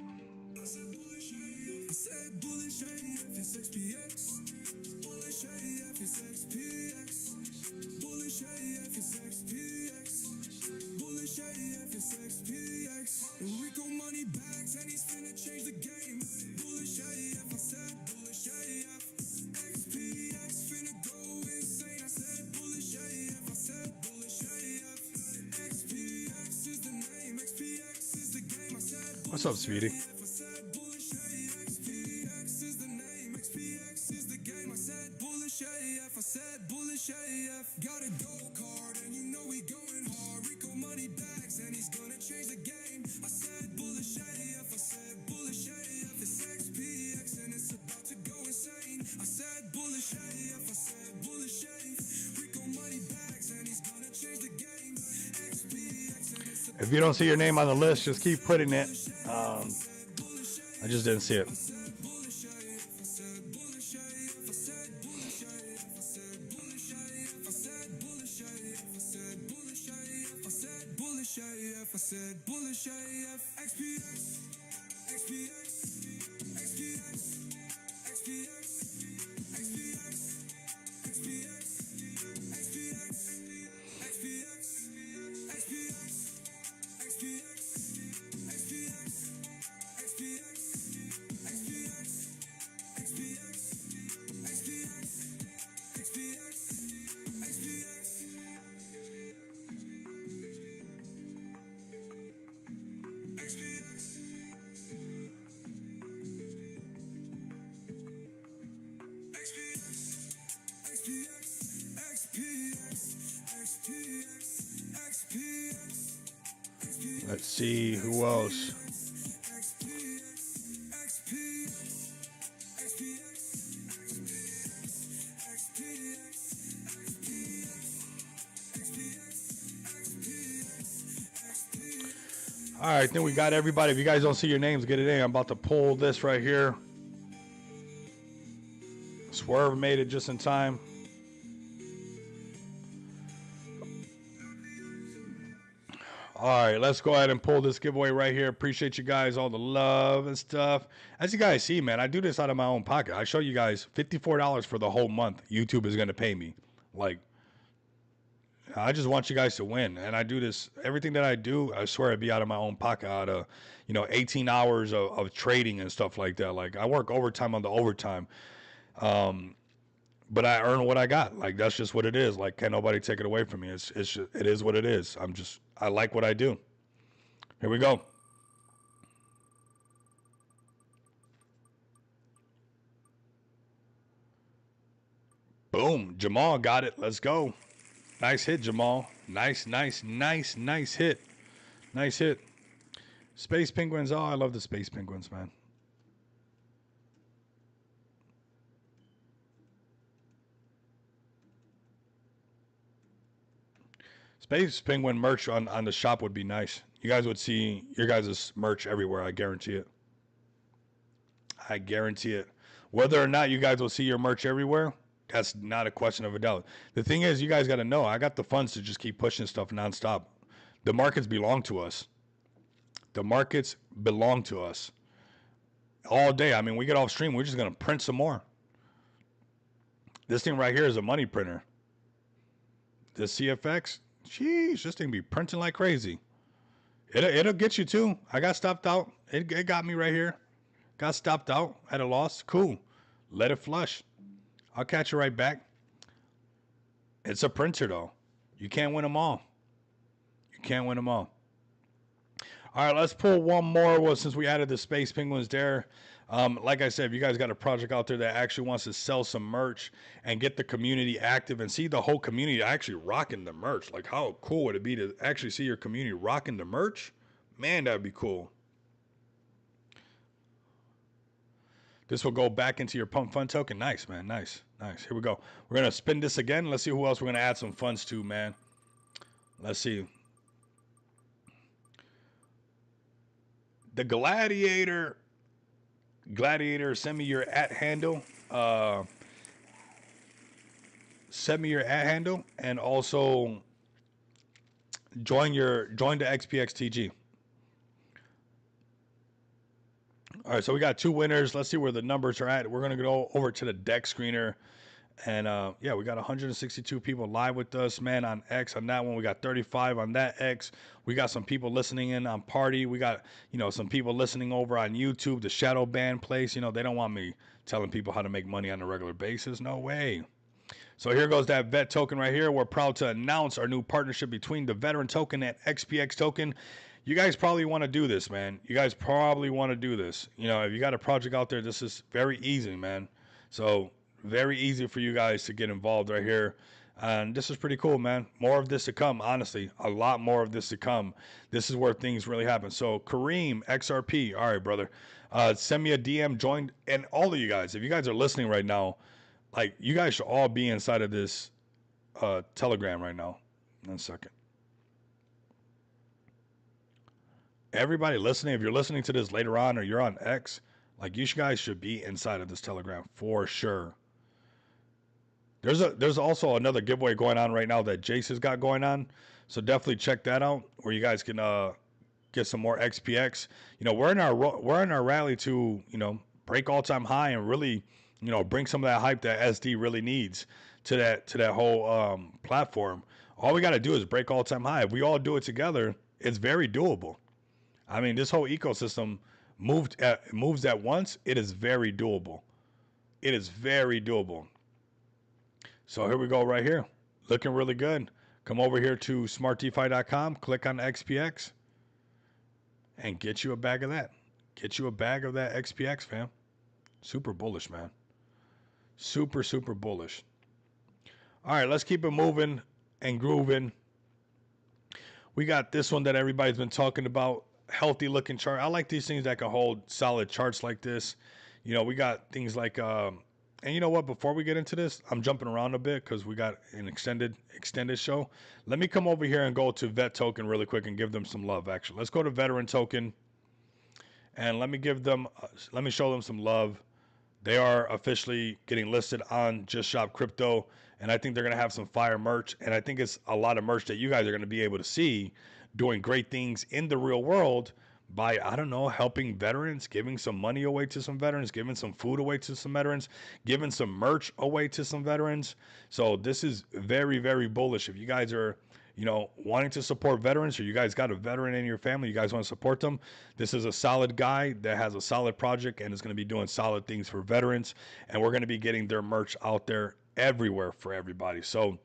What's up, sweetie? If you don't see your name on the list, just keep putting it. I just didn't see it. Let's see who else. All right, then we got everybody. If you guys don't see your names, get it in. I'm about to pull this right here. Swerve made it just in time. All right, let's go ahead and pull this giveaway right here. Appreciate you guys, all the love and stuff. As you guys see, man, I do this out of my own pocket. I show you guys $54 for the whole month. YouTube is going to pay me. Like, I just want you guys to win. And I do this, everything that I do, I swear it'd be out of my own pocket, out of, 18 hours of trading and stuff like that. Like, I work overtime on the overtime. But I earn what I got. Like, that's just what it is. Like, can't nobody take it away from me. It is what it is. I like what I do. Here we go. Boom. Jamal got it. Let's go. Nice hit, Jamal. Nice hit. Nice hit. Space Penguins. Oh, I love the Space Penguins, man. Space Penguin merch on the shop would be nice. You guys would see your guys' merch everywhere. I guarantee it. I guarantee it. Whether or not you guys will see your merch everywhere, that's not a question of a doubt. The thing is, you guys got to know, I got the funds to just keep pushing stuff nonstop. The markets belong to us. The markets belong to us. All day. I mean, we get off stream, we're just going to print some more. This thing right here is a money printer. This CFX, sheesh, this thing be printing like crazy. It'll get you too. I got stopped out. It got me right here. Got stopped out at a loss. Cool. Let it flush. I'll catch it right back. It's a printer though. You can't win them all. You can't win them all. All right, let's pull one more. Well, since we added the Space Penguins there, like I said, if you guys got a project out there that actually wants to sell some merch and get the community active and see the whole community actually rocking the merch, like how cool would it be to actually see your community rocking the merch? Man, that'd be cool. This will go back into your Pump Fund token. Nice, man. Nice. Here we go. We're going to spin this again. Let's see who else we're going to add some funds to, man. Let's see. The Gladiator, send me your @ handle. Send me your @ handle, and also join the XPXTG. All right, so we got 2 winners. Let's see where the numbers are at. We're gonna go over to the deck screener, and yeah, we got 162 people live with us, man, on X. On that one, we got 35 on that X. We got some people listening in on Party. We got, some people listening over on YouTube, the Shadow Band place. They don't want me telling people how to make money on a regular basis. No way. So here goes that VET token right here. We're proud to announce our new partnership between the Veteran token and XPX token. You guys probably want to do this, man. You guys probably want to do this. If you got a project out there, this is very easy, man. So very easy for you guys to get involved right here. And this is pretty cool, man. More of this to come, honestly. A lot more of this to come. This is where things really happen. So Kareem, XRP. All right, brother. Send me a DM, join. And all of you guys, if you guys are listening right now, like, you guys should all be inside of this Telegram right now. 1 second. Everybody listening, if you're listening to this later on or you're on X, like, you guys should be inside of this Telegram for sure. There's also another giveaway going on right now that Jace has got going on, so definitely check that out, where you guys can get some more XPX. We're in our rally to break all-time high and really bring some of that hype that SD really needs to that whole platform. All we got to do is break all-time high. If we all do it together, it's very doable. I mean, this whole ecosystem moves at once. It is very doable. It is very doable. So here we go right here. Looking really good. Come over here to smartdefi.com, click on XPX, and get you a bag of that. Get you a bag of that XPX, fam. Super bullish, man. Super, super bullish. All right, let's keep it moving and grooving. We got this one that everybody's been talking about. Healthy looking chart. I like these things that can hold solid charts like this. We got things like, and you know what? Before we get into this, I'm jumping around a bit because we got an extended show. Let me come over here and go to VET token really quick and give them some love. Actually, let's go to Veteran token, and let me show them some love. They are officially getting listed on Just Shop Crypto, and I think they're gonna have some fire merch, and I think it's a lot of merch that you guys are gonna be able to see doing great things in the real world by, I don't know, helping veterans, giving some money away to some veterans, giving some food away to some veterans, giving some merch away to some veterans. So this is very, very bullish. If you guys are, wanting to support veterans, or you guys got a veteran in your family, you guys want to support them, this is a solid guy that has a solid project and is going to be doing solid things for veterans. And we're going to be getting their merch out there everywhere for everybody. So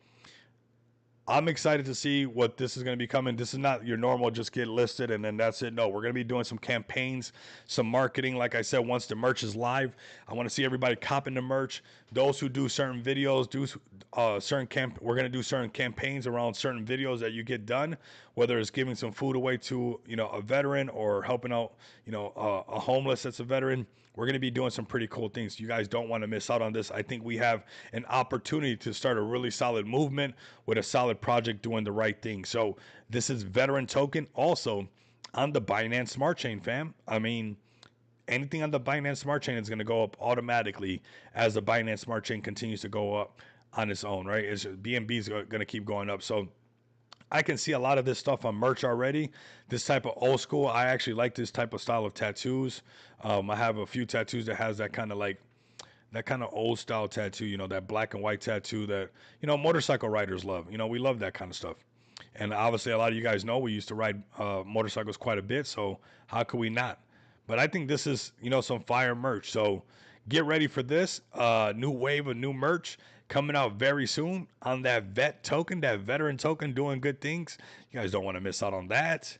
I'm excited to see what this is going to be coming. This is not your normal just get listed and then that's it. No, we're going to be doing some campaigns, some marketing. Like I said, once the merch is live, I want to see everybody copping the merch. Those who do certain videos, we're going to do certain campaigns around certain videos that you get done, whether it's giving some food away to, a veteran, or helping out, a homeless that's a veteran. We're going to be doing some pretty cool things. You guys don't want to miss out on this. I think we have an opportunity to start a really solid movement with a solid project doing the right thing. So this is Veteran Token, also on the Binance Smart Chain, fam. I mean, anything on the Binance Smart Chain is going to go up automatically as the Binance Smart Chain continues to go up on its own, right? BNB is going to keep going up. So I can see a lot of this stuff on merch already. This type of old school, I actually like this type of style of tattoos. I have a few tattoos that has that kind of old style tattoo, that black and white tattoo that, motorcycle riders love. We love that kind of stuff. And obviously a lot of you guys know we used to ride motorcycles quite a bit. So how could we not? But I think this is, some fire merch. So get ready for this new wave of new merch coming out very soon on that veteran token, doing good things. You guys don't want to miss out on that.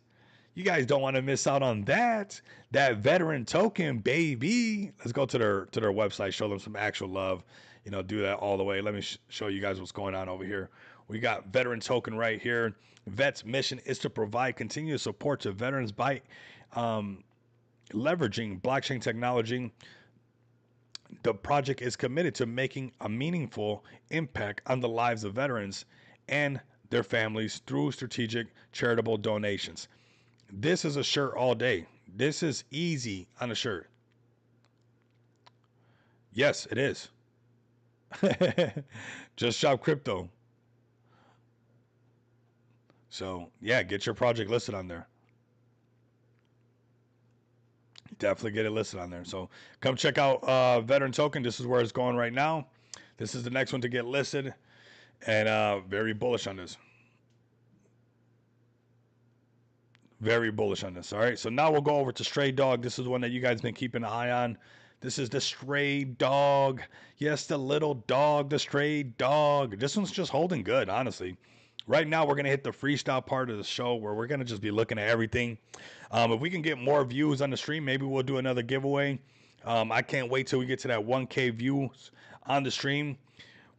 You guys don't want to miss out on that. That veteran token, baby. Let's go to their website, show them some actual love. Do that all the way. Let me show you guys what's going on over here. We got veteran token right here. Vet's mission is to provide continuous support to veterans by leveraging blockchain technology. The project is committed to making a meaningful impact on the lives of veterans and their families through strategic charitable donations. This is a shirt all day. This is easy on a shirt. Yes, it is. Just Shop Crypto. So, yeah, get your project listed on there. Definitely get it listed on there. So come check out Veteran Token. This is where it's going right now. This is the next one to get listed, and very bullish on this. Very bullish on this. All right. So now we'll go over to Stray Dog. This is one that you guys been keeping an eye on. This is the Stray Dog. Yes, the little dog, the Stray Dog. This one's just holding good, honestly. Right now, we're going to hit the freestyle part of the show where we're going to just be looking at everything. If we can get more views on the stream, maybe we'll do another giveaway. I can't wait till we get to that 1K views on the stream.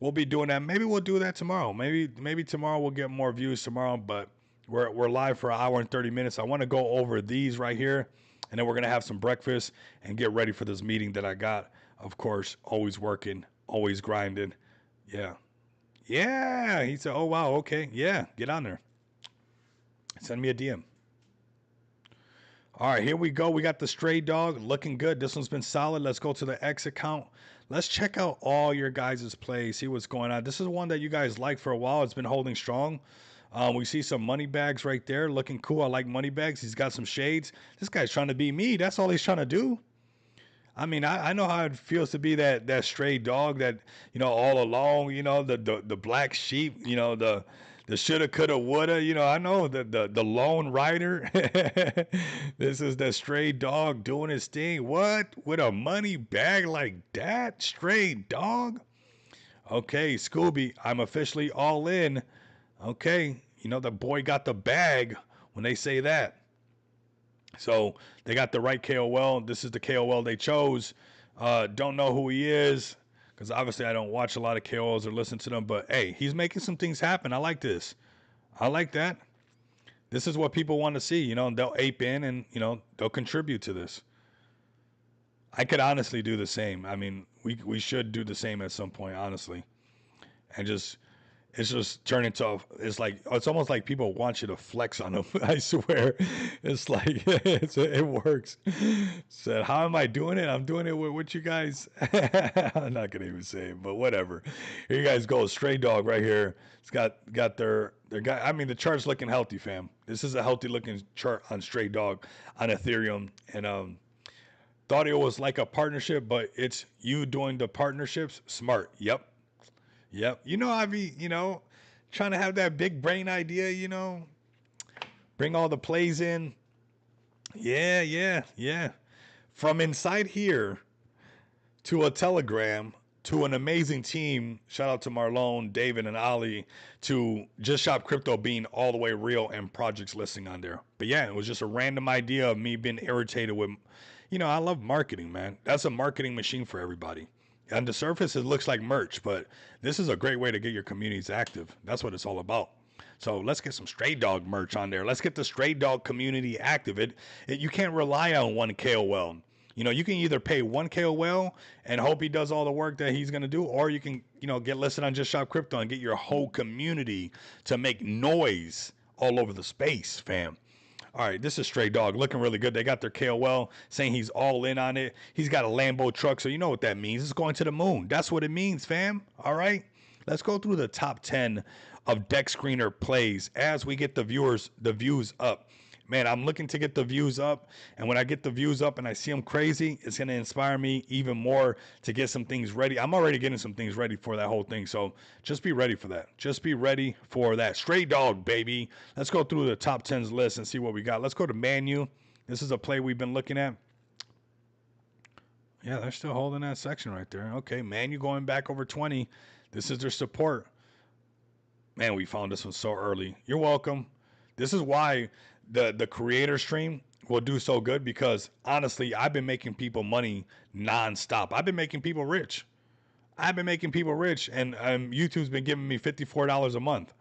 We'll be doing that. Maybe we'll do that tomorrow. Maybe tomorrow we'll get more views tomorrow, but we're live for an hour and 30 minutes. I want to go over these right here, and then we're going to have some breakfast and get ready for this meeting that I got. Of course, always working, always grinding. Yeah. Yeah, he said, oh, wow, okay. Yeah, get on there. Send me a DM. All right, here we go. We got the Stray Dog looking good. This one's been solid. Let's go to the X account. Let's check out all your guys' plays, see what's going on. This is one that you guys liked for a while. It's been holding strong. We see some money bags right there looking cool. I like money bags. He's got some shades. This guy's trying to be me. That's all he's trying to do. I mean, I know how it feels to be that stray dog that, all along, the black sheep, the shoulda, coulda, woulda, I know the lone rider. This is the stray dog doing his thing. What? With a money bag like that? Stray dog? Okay, Scooby, I'm officially all in. Okay, the boy got the bag when they say that. So they got the right KOL. This is the KOL they chose. Don't know who he is because obviously I don't watch a lot of KOLs or listen to them. But hey, he's making some things happen. I like this. I like that. This is what people want to see. They'll ape in and, they'll contribute to this. I could honestly do the same. I mean, we should do the same at some point, honestly. And just, It's just turned into, it's like, it's almost like people want you to flex on them. I swear. It's like, it works. Said, how am I doing it? I'm doing it with you guys. I'm not going to even say it, but whatever. Here you guys go. Stray Dog right here. It's got their guy. I mean, the chart's looking healthy, fam. This is a healthy looking chart on Stray Dog on Ethereum. And, thought it was like a partnership, but it's you doing the partnerships smart. Yep. Yep. I be, trying to have that big brain idea, bring all the plays in. Yeah, yeah, yeah. From inside here to a Telegram to an amazing team. Shout out to Marlon, David, and Ali to Just Shop Crypto being all the way real and projects listing on there. But yeah, it was just a random idea of me being irritated with, I love marketing, man. That's a marketing machine for everybody. On the surface, it looks like merch, but this is a great way to get your communities active. That's what it's all about. So let's get some Stray Dog merch on there. Let's get the Stray Dog community active. You can't rely on one KOL. You can either pay one KOL and hope he does all the work that he's going to do, or you can, get listed on Just Shop Crypto and get your whole community to make noise all over the space, fam. All right, this is Stray Dog looking really good. They got their KOL saying he's all in on it. He's got a Lambo truck, so you know what that means. It's going to the moon. That's what it means, fam. All right, let's go through the top 10 of Deck Screener plays as we get the views up. Man, I'm looking to get the views up, and when I get the views up and I see them crazy, it's going to inspire me even more to get some things ready. I'm already getting some things ready for that whole thing, so just be ready for that. Just be ready for that. Stray Dog, baby. Let's go through the top 10s list and see what we got. Let's go to Manu. This is a play we've been looking at. Yeah, they're still holding that section right there. Okay, Manu going back over 20. This is their support. Man, we found this one so early. You're welcome. This is why the creator stream will do so good, because honestly, I've been making people money nonstop. I've been making people rich. And YouTube's been giving me $54 a month.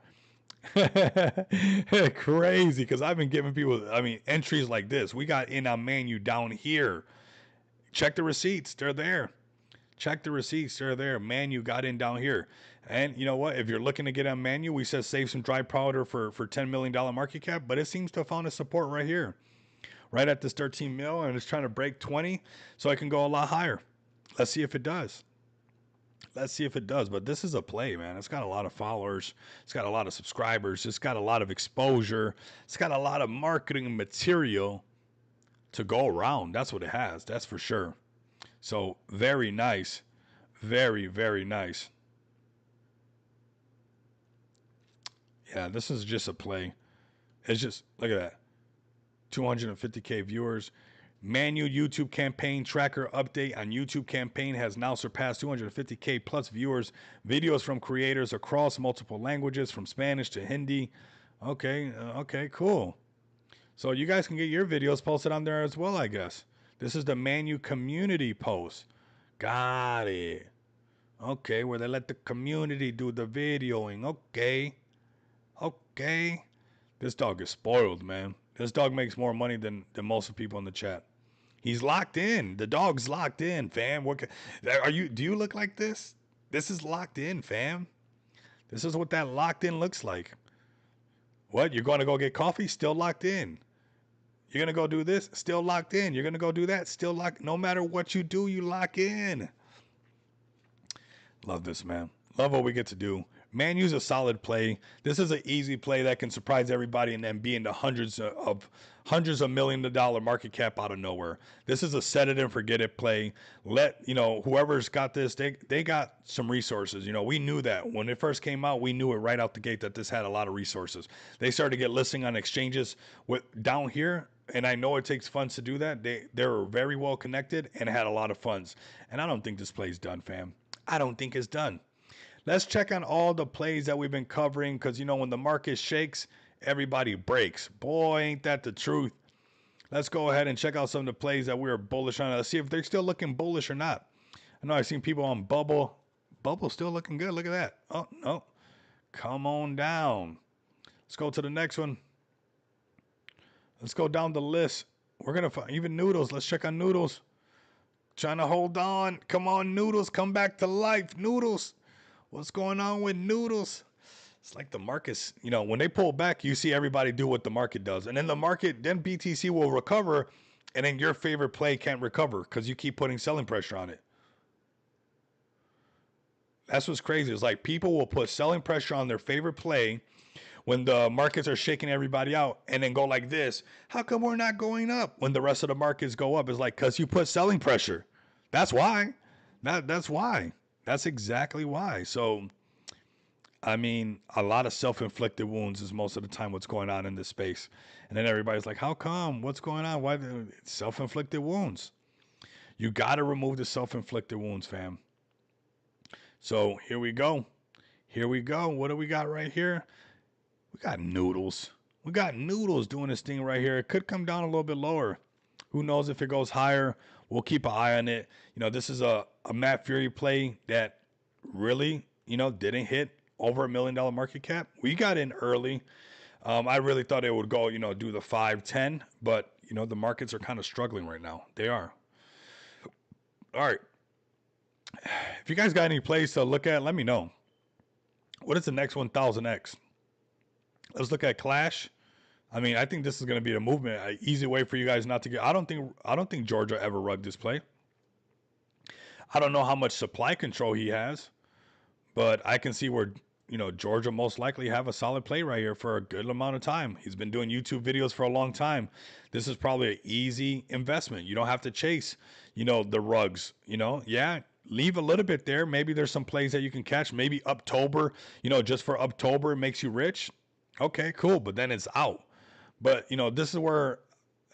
Crazy, because I've been giving people, entries like this. We got in on Manu down here. Check the receipts. They're there. Check the receipts. They're there. Manu got in down here. And you know what? If you're looking to get on Manu, we said save some dry powder for $10 million market cap, but it seems to have found a support right here, right at this 13 mil, and it's trying to break 20, so I can go a lot higher. Let's see if it does. But this is a play, man. It's got a lot of followers. It's got a lot of subscribers. It's got a lot of exposure. It's got a lot of marketing material to go around. That's what it has. That's for sure. So very nice. Very, very nice. Yeah, this is just a play. It's just, look at that. 250K viewers. Manu YouTube campaign tracker update on YouTube campaign has now surpassed 250K plus viewers. Videos from creators across multiple languages, from Spanish to Hindi. Okay, cool. So you guys can get your videos posted on there as well, I guess. This is the Manu community post. Got it. Okay, where they let the community do the videoing. Okay. This dog is spoiled, man. This dog makes more money than most of the people in the chat. He's locked in. The dog's locked in, fam. Do you look like this? This is locked in, fam. This is what that locked in looks like. What? You're going to go get coffee? Still locked in. You're going to go do this? Still locked in. You're going to go do that? Still locked. No matter what you do, you lock in. Love this, man. Love what we get to do. Manu's a solid play. This is an easy play that can surprise everybody and then be in the hundreds of $1,000,000 market cap out of nowhere. This is a set it and forget it play. Whoever's got this, they got some resources. We knew that when it first came out. We knew it right out the gate that this had a lot of resources. They started to get listing on exchanges down here, and I know it takes funds to do that. They were very well connected and had a lot of funds. And I don't think this play's done, fam. I don't think it's done. Let's check on all the plays that we've been covering, because, when the market shakes, everybody breaks. Boy, ain't that the truth. Let's go ahead and check out some of the plays that we were bullish on. Let's see if they're still looking bullish or not. I know I've seen people on Bubble. Bubble's still looking good. Look at that. Oh, no. Come on down. Let's go to the next one. Let's go down the list. We're going to find even Noodles. Let's check on Noodles. Trying to hold on. Come on, Noodles. Come back to life. Noodles. What's going on with Noodles? It's like the markets, you know, when they pull back, you see everybody do what the market does. And then the market, then BTC will recover. And then your favorite play can't recover because you keep putting selling pressure on it. That's what's crazy. It's like people will put selling pressure on their favorite play when the markets are shaking everybody out and then go like this. How come we're not going up when the rest of the markets go up? It's like, because you put selling pressure. That's why. That's why. That's exactly why. So, I mean, a lot of self-inflicted wounds is most of the time what's going on in this space. And then everybody's like, how come? What's going on? Why? Self-inflicted wounds. You got to remove the self-inflicted wounds, fam. So here we go. Here we go. What do we got right here? We got noodles. We got noodles doing this thing right here. It could come down a little bit lower. Who knows if it goes higher? We'll keep an eye on it. You know, this is a Matt Fury play that really, you know, didn't hit over $1 million market cap. We got in early. I really thought it would go, you know, do the 5-10, but, you know, the markets are kind of struggling right now. They are. All right. If you guys got any plays to look at, let me know. What is the next 1000X? Let's look at Clash. I mean, I think this is going to be a movement, an easy way for you guys not to get. I don't think Georgia ever rugged this play. I don't know how much supply control he has, but I can see where, you know, Georgia most likely have a solid play right here for a good amount of time. He's been doing YouTube videos for a long time. This is probably an easy investment. You don't have to chase, you know, the rugs, you know. Yeah, leave a little bit there. Maybe there's some plays that you can catch. Maybe October, you know, just for October makes you rich. Okay, cool, but then it's out. But, you know, this is where,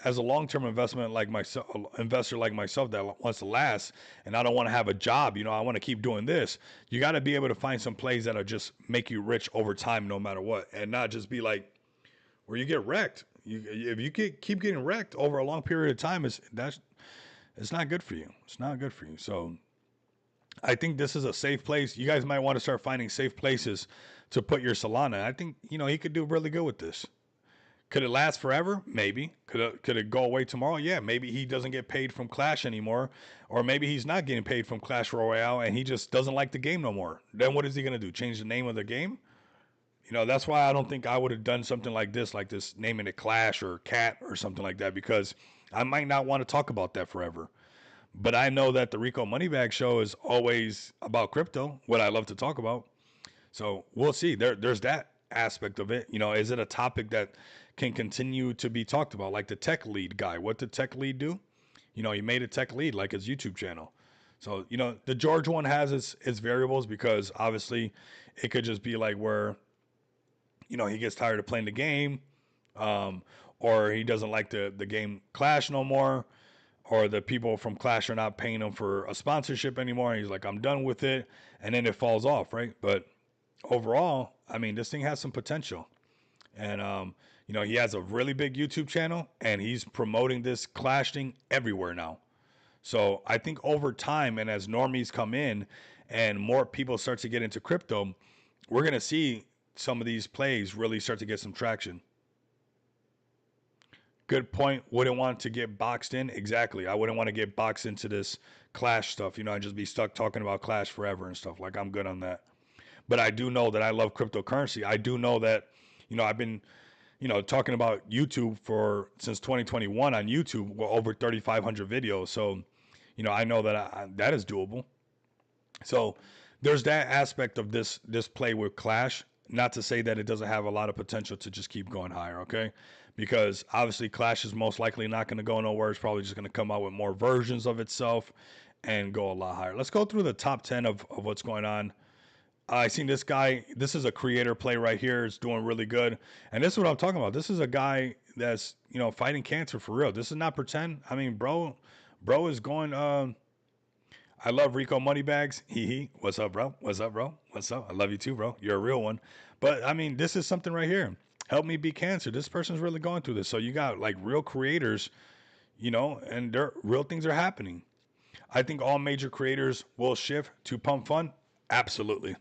as a long-term investment like myself, investor like myself that wants to last, and I don't want to have a job, you know, I want to keep doing this. You got to be able to find some plays that'll just make you rich over time, no matter what, and not just be like where you get wrecked. If you keep getting wrecked over a long period of time, it's not good for you. It's not good for you. So I think this is a safe place. You guys might want to start finding safe places to put your Solana. I think, you know, he could do really good with this. Could it last forever? Maybe. Could it go away tomorrow? Yeah, maybe he doesn't get paid from Clash anymore, or maybe he's not getting paid from Clash Royale and he just doesn't like the game no more. Then what is he gonna do? Change the name of the game? You know, that's why I don't think I would have done something like this, naming it Clash or Cat or something like that, because I might not want to talk about that forever. But I know that the Rico Moneybag show is always about crypto, what I love to talk about. So we'll see. There's that aspect of it. You know, is it a topic that can continue to be talked about? Like the tech lead guy. What did tech lead do? You know, he made a tech lead like his YouTube channel. So, you know, the George one has its variables, because obviously it could just be like where, you know, he gets tired of playing the game, or he doesn't like the game Clash no more, or the people from Clash are not paying him for a sponsorship anymore. And he's like, I'm done with it. And then it falls off, right? But overall, I mean, this thing has some potential. And, you know, he has a really big YouTube channel and he's promoting this Clash thing everywhere now. So I think over time, and as normies come in and more people start to get into crypto, we're going to see some of these plays really start to get some traction. Good point. Wouldn't want to get boxed in. Exactly. I wouldn't want to get boxed into this Clash stuff. You know, I'd just be stuck talking about Clash forever and stuff. Like, I'm good on that. But I do know that I love cryptocurrency. I do know that, you know, I've been, you know, talking about YouTube since 2021 on YouTube, well, over 3,500 videos. So, you know, I know that that is doable. So there's that aspect of this play with Clash. Not to say that it doesn't have a lot of potential to just keep going higher, okay? Because obviously Clash is most likely not going to go nowhere. It's probably just going to come out with more versions of itself and go a lot higher. Let's go through the top 10 of what's going on. I seen this guy. This is a creator play right here. It's doing really good. And this is what I'm talking about. This is a guy that's, you know, fighting cancer for real. This is not pretend. I mean, bro is going, I love Rico Moneybags. Hee. What's up, bro? What's up, bro? What's up? I love you too, bro. You're a real one. But I mean, this is something right here. Help me beat cancer. This person's really going through this. So you got like real creators, you know, and real things are happening. I think all major creators will shift to Pump Fund. Absolutely.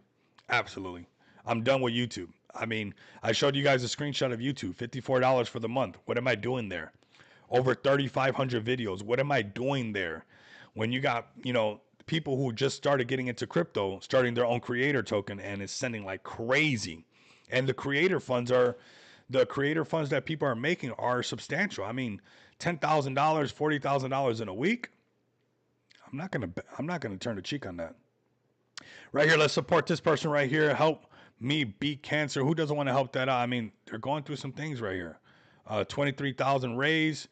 Absolutely. I'm done with YouTube. I mean, I showed you guys a screenshot of YouTube, $54 for the month. What am I doing there? Over 3,500 videos. What am I doing there? When you got, you know, people who just started getting into crypto, starting their own creator token, and it's sending like crazy. And the creator funds that people are making are substantial. I mean, $10,000, $40,000 in a week. I'm not gonna turn the cheek on that. Right here, let's support this person right here. Help me beat cancer. Who doesn't want to help that out? I mean, they're going through some things right here. 23,000 raise.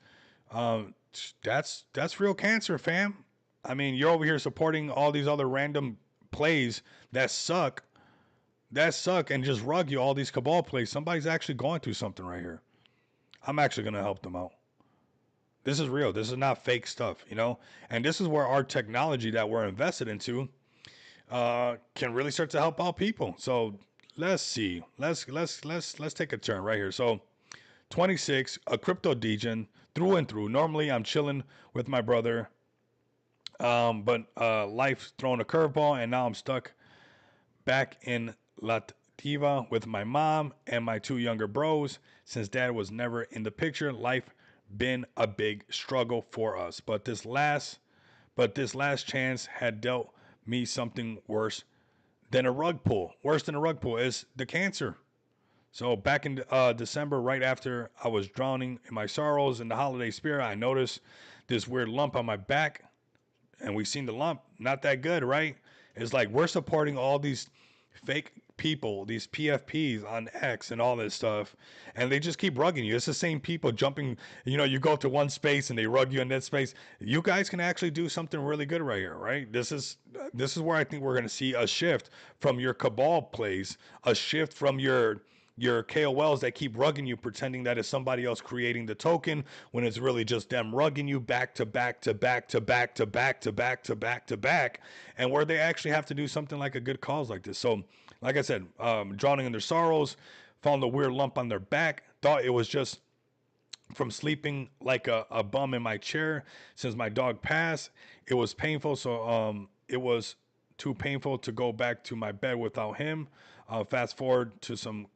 Um, that's real cancer, fam. I mean, you're over here supporting all these other random plays that suck, and just rug you all these cabal plays. Somebody's actually going through something right here. I'm actually gonna help them out. This is real. This is not fake stuff, you know. And this is where our technology that we're invested into can really start to help out people. So let's see. Let's take a turn right here. So 26, a crypto degen through and through. Normally I'm chilling with my brother, but life thrown a curveball, and now I'm stuck back in Lativa with my mom and my two younger bros. Since dad was never in the picture, life been a big struggle for us. But this last chance had dealt me something worse than a rug pull. Worse than a rug pull is the cancer. So back in December, right after I was drowning in my sorrows in the holiday spirit, I noticed this weird lump on my back, and we seen the lump. Not that good, right? It's like we're supporting all these fake people, these PFPs on X and all this stuff, and they just keep rugging you. It's the same people jumping. You know, you go to one space and they rug you in that space. You guys can actually do something really good right here, right? This is where I think we're going to see a shift from your cabal plays, a shift from your KOLs that keep rugging you, pretending that it's somebody else creating the token when it's really just them rugging you back to back to back to back to back to back to back to back, and where they actually have to do something like a good cause like this. So, like I said, drowning in their sorrows, found a weird lump on their back, thought it was just from sleeping like a bum in my chair since my dog passed. It was painful, so it was too painful to go back to my bed without him. Fast forward to some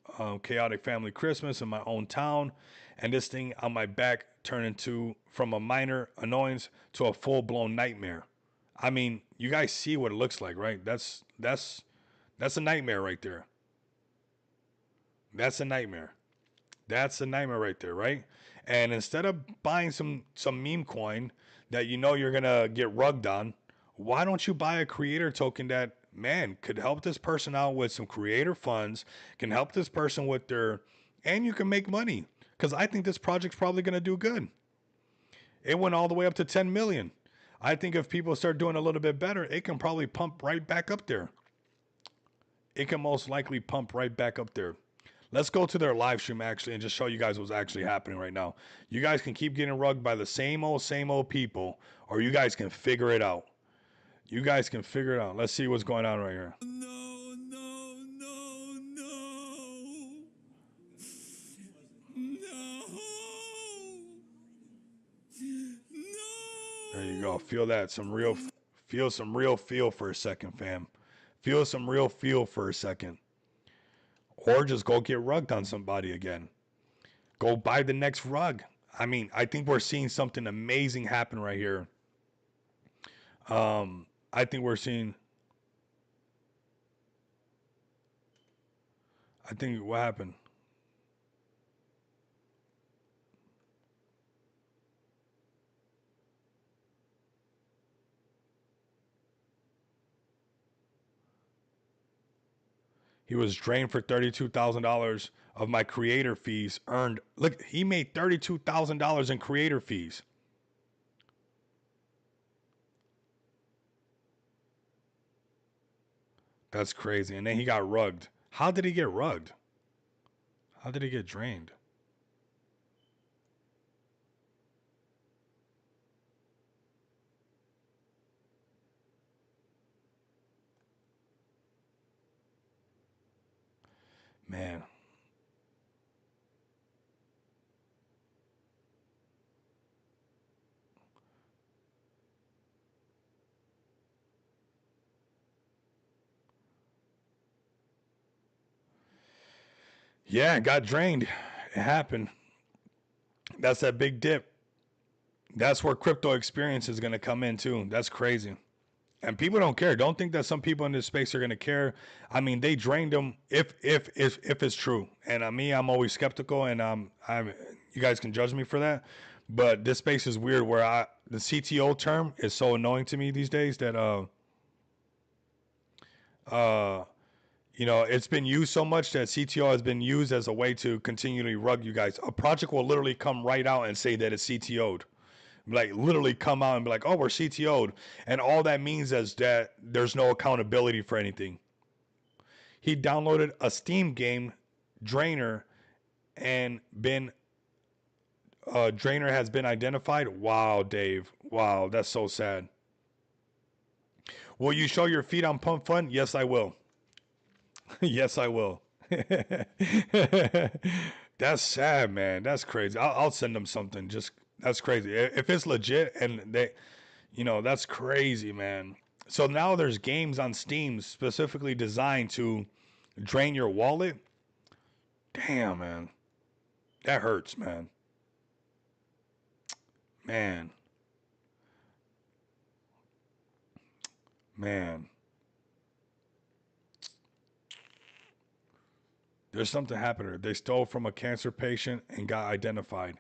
chaotic family Christmas in my own town, and this thing on my back turned into from a minor annoyance to a full blown nightmare. I mean, you guys see what it looks like, right? That's a nightmare right there. That's a nightmare. That's a nightmare right there, right? And instead of buying some meme coin that you know you're gonna get rugged on, why don't you buy a creator token that, man, could help this person out with some creator funds, can help this person with their, and you can make money, because I think this project's probably gonna do good. It went all the way up to 10 million. I think if people start doing a little bit better, it can probably pump right back up there. It can most likely pump right back up there. Let's go to their live stream actually and just show you guys what's actually happening right now. You guys can keep getting rugged by the same old people, or you guys can figure it out. You guys can figure it out. Let's see what's going on right here. No, no, no, no. No. There you No. go. Feel some real feel for a second, fam. Feel some real feel for a second. Or just go get rugged on somebody again. Go buy the next rug. I mean, I think we're seeing something amazing happen right here. I think we're seeing. I think what happened. He was drained for $32,000 of my creator fees earned. Look, he made $32,000 in creator fees. That's crazy. And then he got rugged. How did he get rugged? How did he get drained? Man. Yeah, it got drained. It happened. That's that big dip. That's where crypto experience is going to come in too. That's crazy. And people don't care. Don't think that some people in this space are gonna care. I mean, they drained them if it's true. And I'm always skeptical, and I'm you guys can judge me for that. But this space is weird where the CTO term is so annoying to me these days that uh it's been used so much that CTO has been used as a way to continually rug you guys. A project will literally come right out and say that it's CTO'd. Like literally come out and be like, "Oh, we're CTO'd," and all that means is that there's no accountability for anything. He downloaded a Steam game, Drainer, and been Drainer has been identified. Wow, Dave. Wow, that's so sad. Will you show your feet on Pump Fun? Yes, I will. Yes, I will. That's sad, man. That's crazy. I'll send them something. Just that's crazy. If it's legit and that's crazy, man. So now there's games on Steam specifically designed to drain your wallet. Damn, man. That hurts, man. Man. Man. There's something happened here. They stole from a cancer patient and got identified.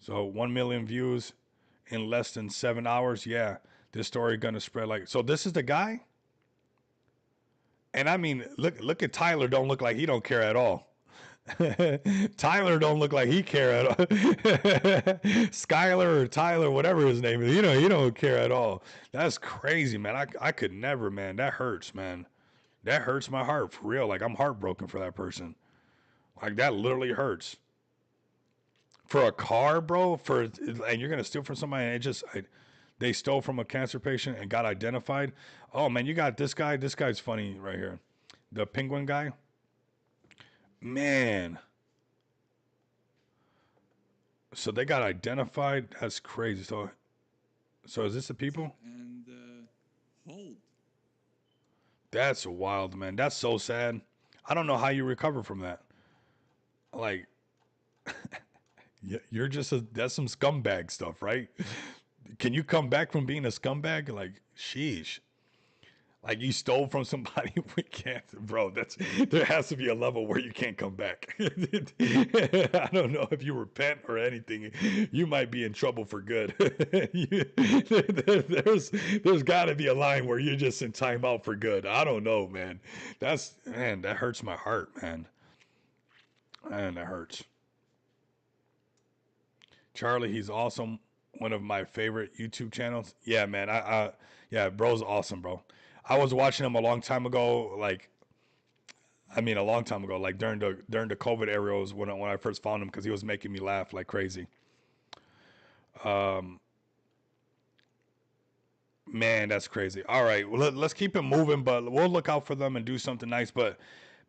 So 1 million views in less than 7 hours. Yeah, this story gonna spread like so. This is the guy, and I mean, look at Tyler. Don't look like he don't care at all. Tyler don't look like he care at all. Skyler or Tyler, whatever his name is, he don't care at all. That's crazy, man. I could never, man. That hurts, man. That hurts my heart for real. Like I'm heartbroken for that person. Like that literally hurts. For a car, bro, and you're gonna steal from somebody, and they stole from a cancer patient and got identified. Oh man, you got this guy. This guy's funny right here. The penguin guy. Man. So they got identified. That's crazy. So is this the people? And hold. That's wild, man. That's so sad. I don't know how you recover from that. Like, you're that's some scumbag stuff, right? Can you come back from being a scumbag? Like, sheesh. Like you stole from somebody, we can't, bro. There has to be a level where you can't come back. I don't know if you repent or anything, you might be in trouble for good. There's got to be a line where you're just in timeout for good. I don't know, man. That hurts my heart, man. Man, that hurts. Charlie, he's awesome. One of my favorite YouTube channels. Yeah, man. Yeah, bro's awesome, bro. I was watching him a long time ago, a long time ago, like during the COVID era was when I first found him because he was making me laugh like crazy. Um, man, that's crazy. All right, well, let's keep it moving, but we'll look out for them and do something nice. But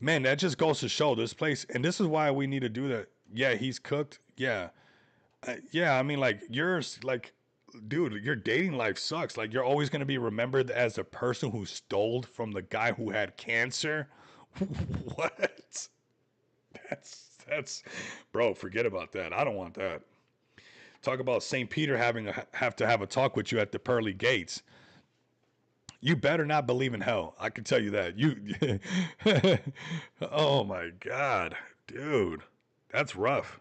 man, that just goes to show this place, and this is why we need to do that. Yeah, he's cooked. Yeah, yeah. I mean, like yours, like dude, your dating life sucks. Like you're always going to be remembered as the person who stole from the guy who had cancer. What? That's bro, forget about that. I don't want that. Talk about St. Peter have to have a talk with you at the pearly gates. You better not believe in hell. I can tell you that. Oh my god, dude. That's rough.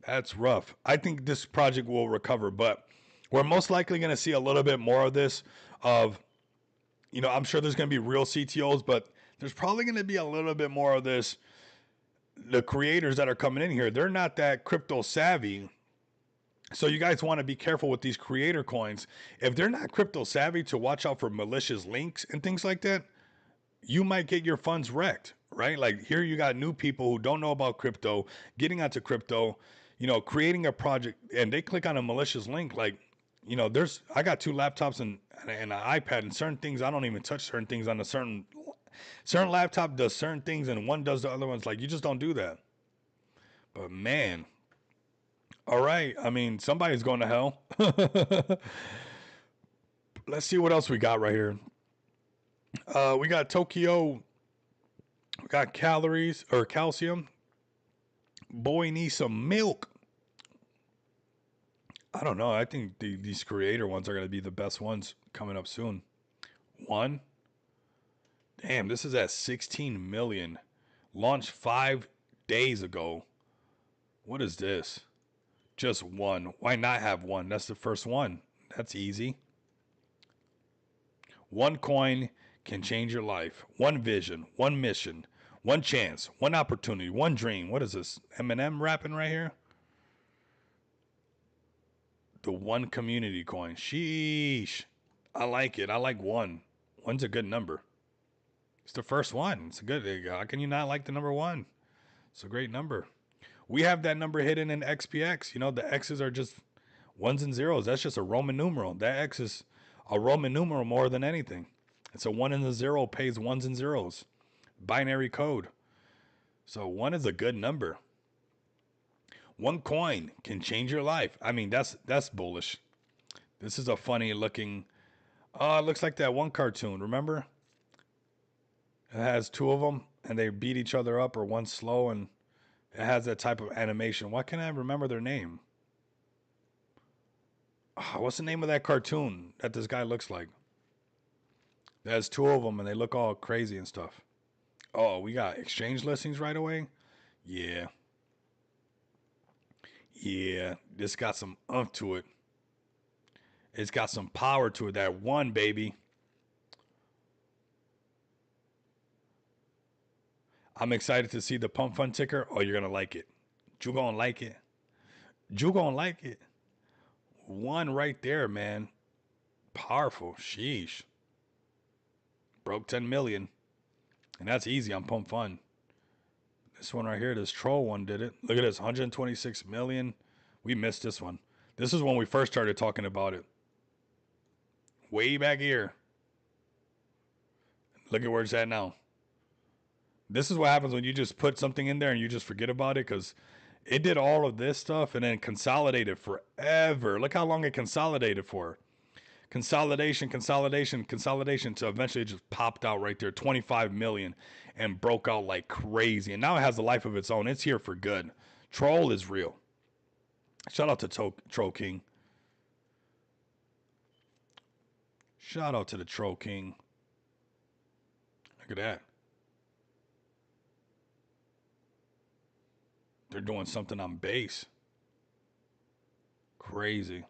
That's rough. I think this project will recover, but we're most likely going to see a little bit more of this. I'm sure there's going to be real CTOs, but there's probably going to be a little bit more of this. The creators that are coming in here, they're not that crypto savvy. So you guys want to be careful with these creator coins. If they're not crypto savvy, to watch out for malicious links and things like that, you might get your funds wrecked, right? Like here you got new people who don't know about crypto, getting onto crypto, creating a project, and they click on a malicious link. Like, I got two laptops and an iPad, and certain things I don't even touch. Certain things on a certain laptop does certain things, and one does the other ones. Like you just don't do that. But man, all right. I mean, somebody's going to hell. Let's see what else we got right here. We got Tokyo. We got calories or calcium. Boy needs some milk. I don't know. I think these creator ones are going to be the best ones coming up soon. One, damn, this is at 16 million. Launched 5 days ago. What is this? Just one. Why not have one? That's the first one. That's easy. One coin can change your life. One vision, one mission, one chance, one opportunity, one dream. What is this? Eminem rapping right here? The one community coin. Sheesh. I like it. I like one. One's a good number. It's the first one. It's a good. How can you not like the number one? It's a great number. We have that number hidden in XPX. You know, the X's are just ones and zeros. That's just a Roman numeral. That X is a Roman numeral more than anything. It's a 1 and a 0 pays ones and zeros. Binary code. So 1 is a good number. One coin can change your life. I mean, that's bullish. This is a funny looking. Oh, it looks like that one cartoon. Remember? It has two of them and they beat each other up, or one's slow, and it has that type of animation. Why can't I remember their name? Oh, what's the name of that cartoon that this guy looks like? There's two of them and they look all crazy and stuff. Oh, we got exchange listings right away? Yeah. Yeah. This got some umph to it. It's got some power to it. That one, baby. I'm excited to see the Pump Fund ticker. Oh, you're going to like it. You going to like it. You going to like it. One right there, man. Powerful. Sheesh. Broke 10 million. And that's easy on Pump Fund. This one right here, this troll one did it. Look at this, 126 million. We missed this one. This is when we first started talking about it. Way back here. Look at where it's at now. This is what happens when you just put something in there and you just forget about it, because it did all of this stuff and then consolidated forever. Look how long it consolidated for. Consolidation, consolidation, consolidation, to eventually it just popped out right there, 25 million, and broke out like crazy. And now it has a life of its own. It's here for good. Troll is real. Shout out to Troll King. Shout out to the Troll King. Look at that. They're doing something on base. Crazy.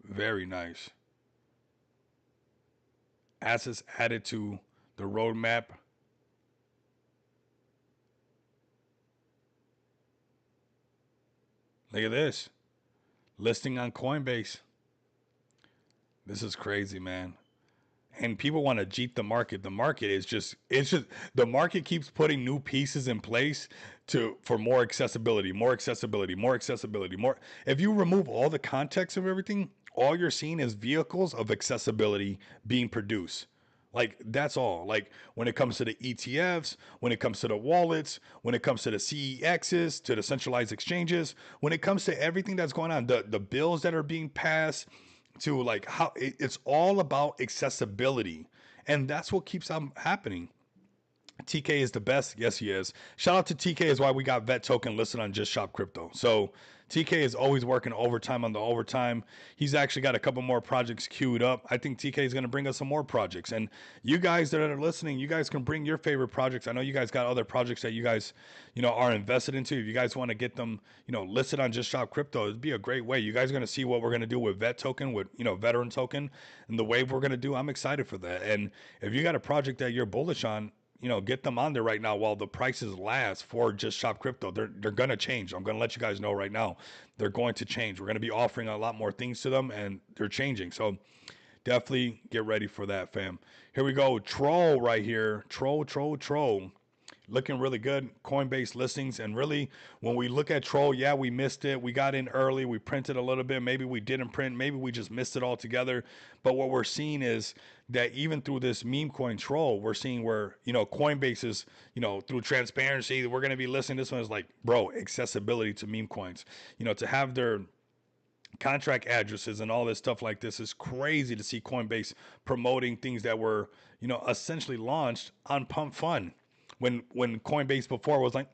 Very nice. Assets added to the roadmap. Look at this. Listing on Coinbase. This is crazy, man. And people want to cheat the market. The market is just, it's just, the market keeps putting new pieces in place for more accessibility, more accessibility, more accessibility, more. If you remove all the context of everything, all you're seeing is vehicles of accessibility being produced. Like, that's all. Like, when it comes to the ETFs, when it comes to the wallets, when it comes to the CEXs, to the centralized exchanges, when it comes to everything that's going on, the bills that are being passed, to like how it's all about accessibility. And that's what keeps on happening. TK is the best. Yes, he is. Shout out to TK is why we got Vet Token listed on Just Shop Crypto. So TK is always working overtime on the overtime. He's actually got a couple more projects queued up. I think TK is going to bring us some more projects. And you guys that are listening, you guys can bring your favorite projects. I know you guys got other projects that you guys, are invested into. If you guys want to get them, listed on Just Shop Crypto, it'd be a great way. You guys are going to see what we're going to do with Vet Token, with, Veteran Token, and the wave we're going to do. I'm excited for that. And if you got a project that you're bullish on, get them on there right now while the prices last for Just Shop Crypto. They're going to change. I'm going to let you guys know right now. They're going to change. We're going to be offering a lot more things to them, and they're changing. So definitely get ready for that, fam. Here we go. Troll right here. Troll. Looking really good. Coinbase listings. And really, when we look at Troll, yeah, we missed it. We got in early. We printed a little bit. Maybe we didn't print. Maybe we just missed it altogether. But what we're seeing is that even through this meme coin Troll, we're seeing where, Coinbase is, through transparency, we're going to be listening. This one is like, bro, accessibility to meme coins, to have their contract addresses and all this stuff like this is crazy to see Coinbase promoting things that were, essentially launched on Pump Fund. When Coinbase before was like,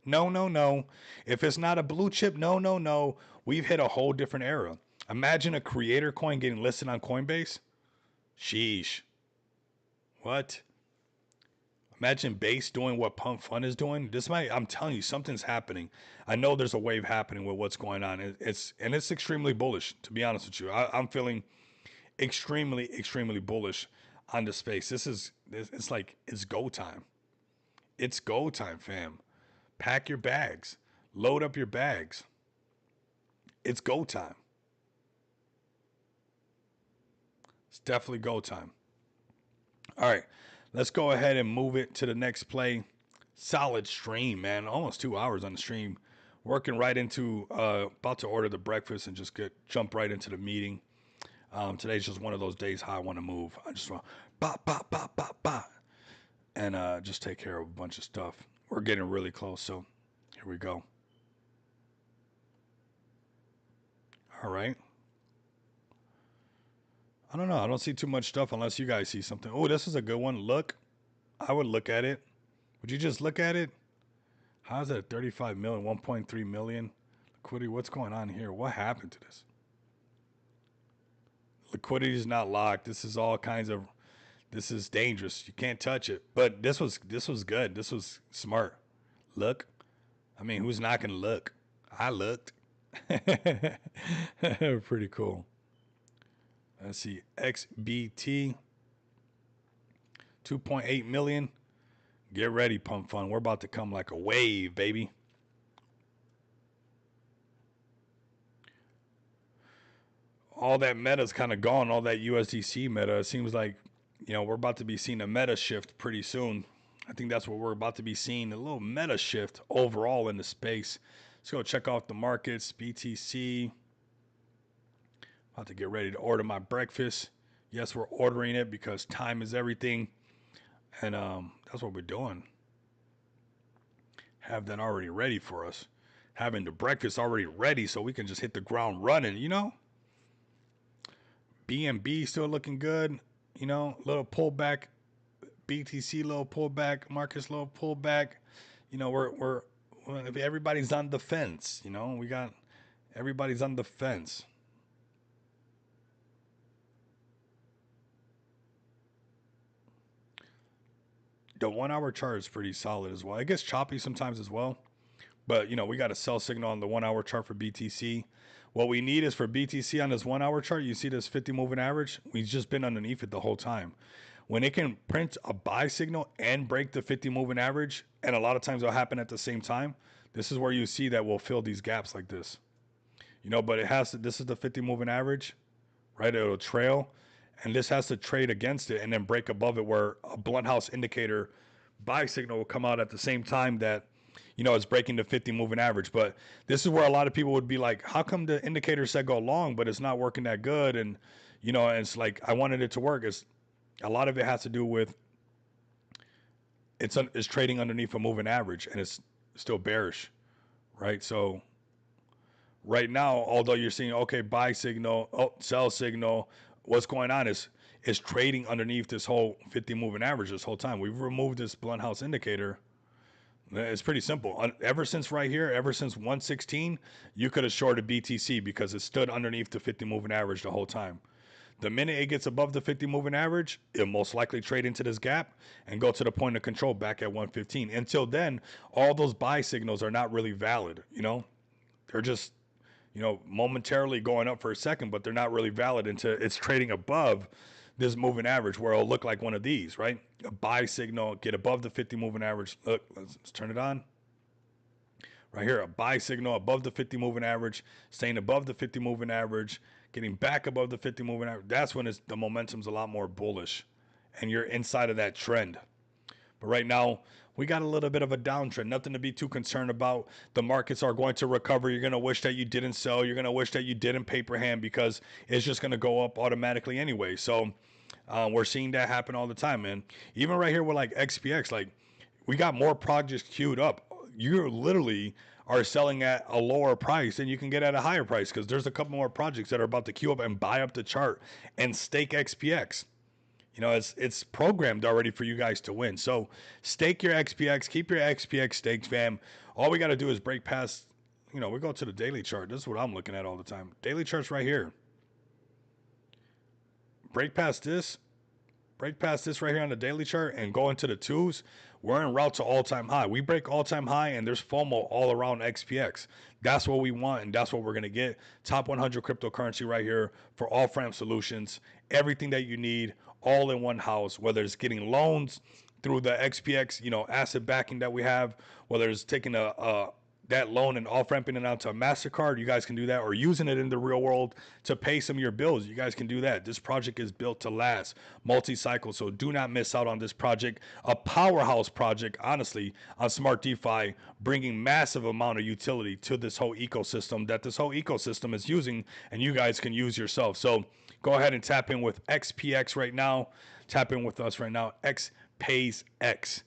No, no, no. If it's not a blue chip, no, no, no. We've hit a whole different era. Imagine a creator coin getting listed on Coinbase. Sheesh. What? Imagine Base doing what Pump Fun is doing. This might, I'm telling you, something's happening. I know there's a wave happening with what's going on. It's extremely bullish, to be honest with you. I'm feeling extremely bullish on the space. It's like, it's go time. It's go time, fam. Pack your bags, load up your bags. It's go time. It's definitely go time. All right, let's go ahead and move it to the next play. Solid stream, man. Almost 2 hours on the stream. Working right into about to order the breakfast and just jump right into the meeting. Today's just one of those days how I want to move. I just want bop bop bop bop bop, and just take care of a bunch of stuff. We're getting really close, so here we go. All right. I don't know. I don't see too much stuff unless you guys see something. Oh, this is a good one. Look, I would look at it. Would you just look at it? How's that 35 million, 1.3 million? Liquidity, what's going on here? What happened to this? Liquidity is not locked. This is all kinds of, this is dangerous. You can't touch it. But this was good. This was smart. Look. I mean, who's not gonna look? I looked. Pretty cool. Let's see. XBT 2.8 million. Get ready, Pump Fun. We're about to come like a wave, baby. All that meta's kind of gone. All that USDC meta. It seems like, we're about to be seeing a meta shift pretty soon. I think that's what we're about to be seeing. A little meta shift overall in the space. Let's go check out the markets. BTC. About to get ready to order my breakfast. Yes, we're ordering it because time is everything. And that's what we're doing. Have that already ready for us. Having the breakfast already ready so we can just hit the ground running, BNB still looking good. Little pullback. BTC little pullback. Marcus little pullback. We're everybody's on the fence. We got everybody's on the fence. The 1 hour chart is pretty solid as well. It gets choppy sometimes as well. But, we got a sell signal on the 1 hour chart for BTC. What we need is for BTC on this 1 hour chart, you see this 50 moving average? We've just been underneath it the whole time. When it can print a buy signal and break the 50 moving average, and a lot of times it'll happen at the same time, this is where you see that we'll fill these gaps like this. But it has to, this is the 50 moving average, right? It'll trail. And this has to trade against it and then break above it, where a blunt house indicator buy signal will come out at the same time that, it's breaking the 50 moving average. But this is where a lot of people would be like, how come the indicator said go long, but it's not working that good? And, and it's like, I wanted it to work. It's a lot of it has to do with it's trading underneath a moving average and it's still bearish, right? So right now, although you're seeing, okay, buy signal, sell signal, what's going on is trading underneath this whole 50 moving average this whole time. We've removed this blunt house indicator. It's pretty simple. Ever since right here, ever since 116, you could have shorted BTC because it stood underneath the 50 moving average the whole time. The minute it gets above the 50 moving average, it'll most likely trade into this gap and go to the point of control back at 115. Until then, all those buy signals are not really valid. They're just momentarily going up for a second, but they're not really valid until it's trading above this moving average, where it'll look like one of these, right? A buy signal, get above the 50 moving average. Look, let's turn it on. Right here, a buy signal above the 50 moving average, staying above the 50 moving average, getting back above the 50 moving average. That's when the momentum's a lot more bullish and you're inside of that trend. But right now, we got a little bit of a downtrend, nothing to be too concerned about. The markets are going to recover. You're going to wish that you didn't sell. You're going to wish that you didn't paper hand, because it's just going to go up automatically anyway. So we're seeing that happen all the time, man. Even right here with like XPX, like we got more projects queued up. You literally are selling at a lower price and you can get at a higher price, because there's a couple more projects that are about to queue up and buy up the chart and stake XPX. You know, it's programmed already for you guys to win. So stake your XPX, keep your XPX stakes, fam. All we got to do is break past, you know, we go to the daily chart. This is what I'm looking at all the time. Daily chart's right here. Break past this, right here on the daily chart and go into the twos. We're en route to all-time high. We break all-time high and there's FOMO all around XPX. That's what we want and that's what we're going to get. Top 100 cryptocurrency right here for off-ramp solutions. Everything that you need all in one house, whether it's getting loans through the XPX, you know, asset backing that we have, whether it's taking that loan and off ramping it out to a MasterCard, you guys can do that, or using it in the real world to pay some of your bills. You guys can do that. This project is built to last, multi-cycle, so do not miss out on this project. A powerhouse project, honestly, on Smart DeFi, bringing massive amount of utility to this whole ecosystem that this whole ecosystem is using, and you guys can use yourself. So go ahead and tap in with XPX right now. Tap in with us right now. X Pays X.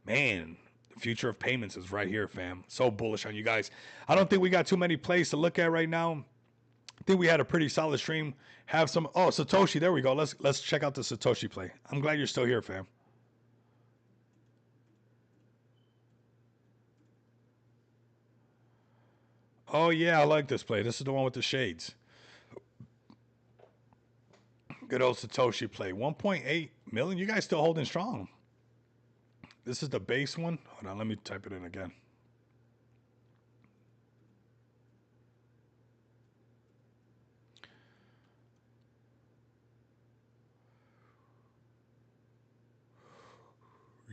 Man, the future of payments is right here, fam. So bullish on you guys. I don't think we got too many plays to look at right now. I think we had a pretty solid stream. Have some Satoshi. There we go. Let's check out the Satoshi play. I'm glad you're still here, fam. Oh yeah, I like this play. This is the one with the shades. Good old Satoshi play. 1.8 million. You guys still holding strong. This is the base one. Hold on, let me type it in again.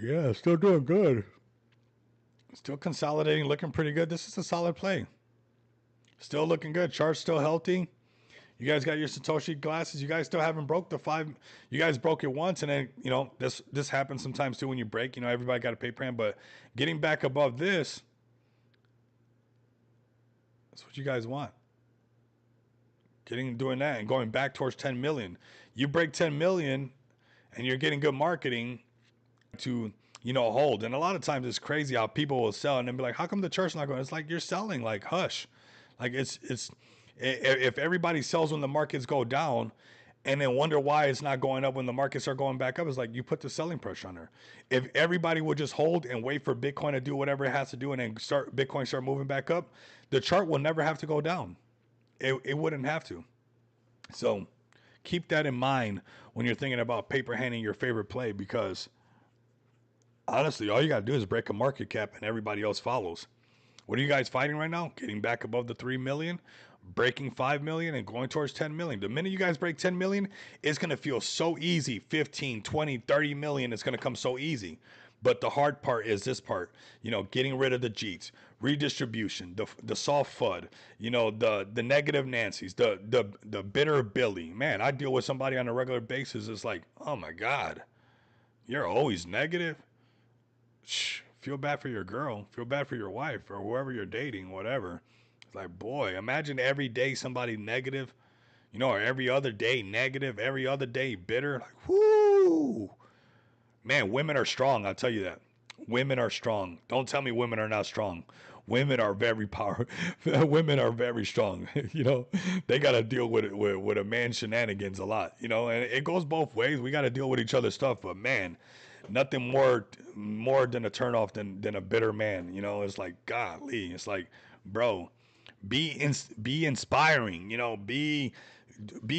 Yeah, still doing good. Still consolidating, looking pretty good. This is a solid play. Still looking good. Chart's still healthy. You guys got your Satoshi glasses. You guys still haven't broke the 5. You guys broke it once, and then, you know, this happens sometimes too when you break. You know, everybody got a paper hand, but getting back above this, that's what you guys want. Doing that and going back towards 10 million. You break 10 million, and you're getting good marketing to, you know, hold. And a lot of times it's crazy how people will sell and then be like, how come the chart's not going? It's like, you're selling, like, hush. Like, it's if everybody sells when the markets go down and then wonder why it's not going up when the markets are going back up, it's like you put the selling pressure on there. If everybody would just hold and wait for Bitcoin to do whatever it has to do and then Bitcoin start moving back up, the chart will never have to go down. It wouldn't have to. So keep that in mind when you're thinking about paper handing your favorite play, because honestly, all you got to do is break a market cap and everybody else follows. What are you guys fighting right now? Getting back above the 3 million, breaking 5 million and going towards 10 million. The minute you guys break 10 million, it's going to feel so easy. 15, 20, 30 million is going to come so easy. But the hard part is this part, you know, getting rid of the Jeets, redistribution, the soft FUD, you know, the negative Nancy's, the bitter Billy. Man, I deal with somebody on a regular basis. It's like, oh my God, you're always negative. Shh, feel bad for your girl, feel bad for your wife or whoever you're dating, whatever. It's like, boy, imagine every day somebody negative, you know, or every other day negative, every other day bitter. Like, whoo, man, women are strong. I'll tell you that. Women are strong. Don't tell me women are not strong. Women are very powerful. Women are very strong. You know, they got to deal with it with a man's shenanigans a lot. You know, and it goes both ways. We got to deal with each other's stuff. But man, nothing more than a turnoff than a bitter man. You know, it's like, golly, it's like, bro, be inspiring. You know, be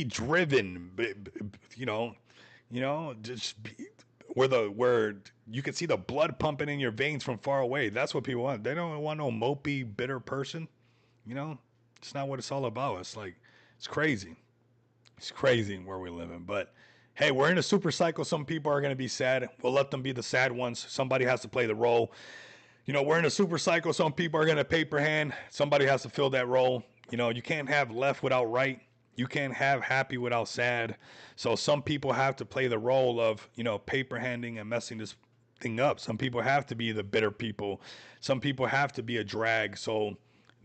driven. Just be, where you can see the blood pumping in your veins from far away. That's what people want. They don't want no mopey, bitter person. You know, it's not what it's all about. It's like, it's crazy. It's crazy where we live in. But hey, we're in a super cycle. Some people are going to be sad. We'll let them be the sad ones. Somebody has to play the role. You know, we're in a super cycle. Some people are going to paper hand. Somebody has to fill that role. You know, you can't have left without right. You can't have happy without sad. So some people have to play the role of, you know, paper handing and messing this thing up. Some people have to be the bitter people. Some people have to be a drag so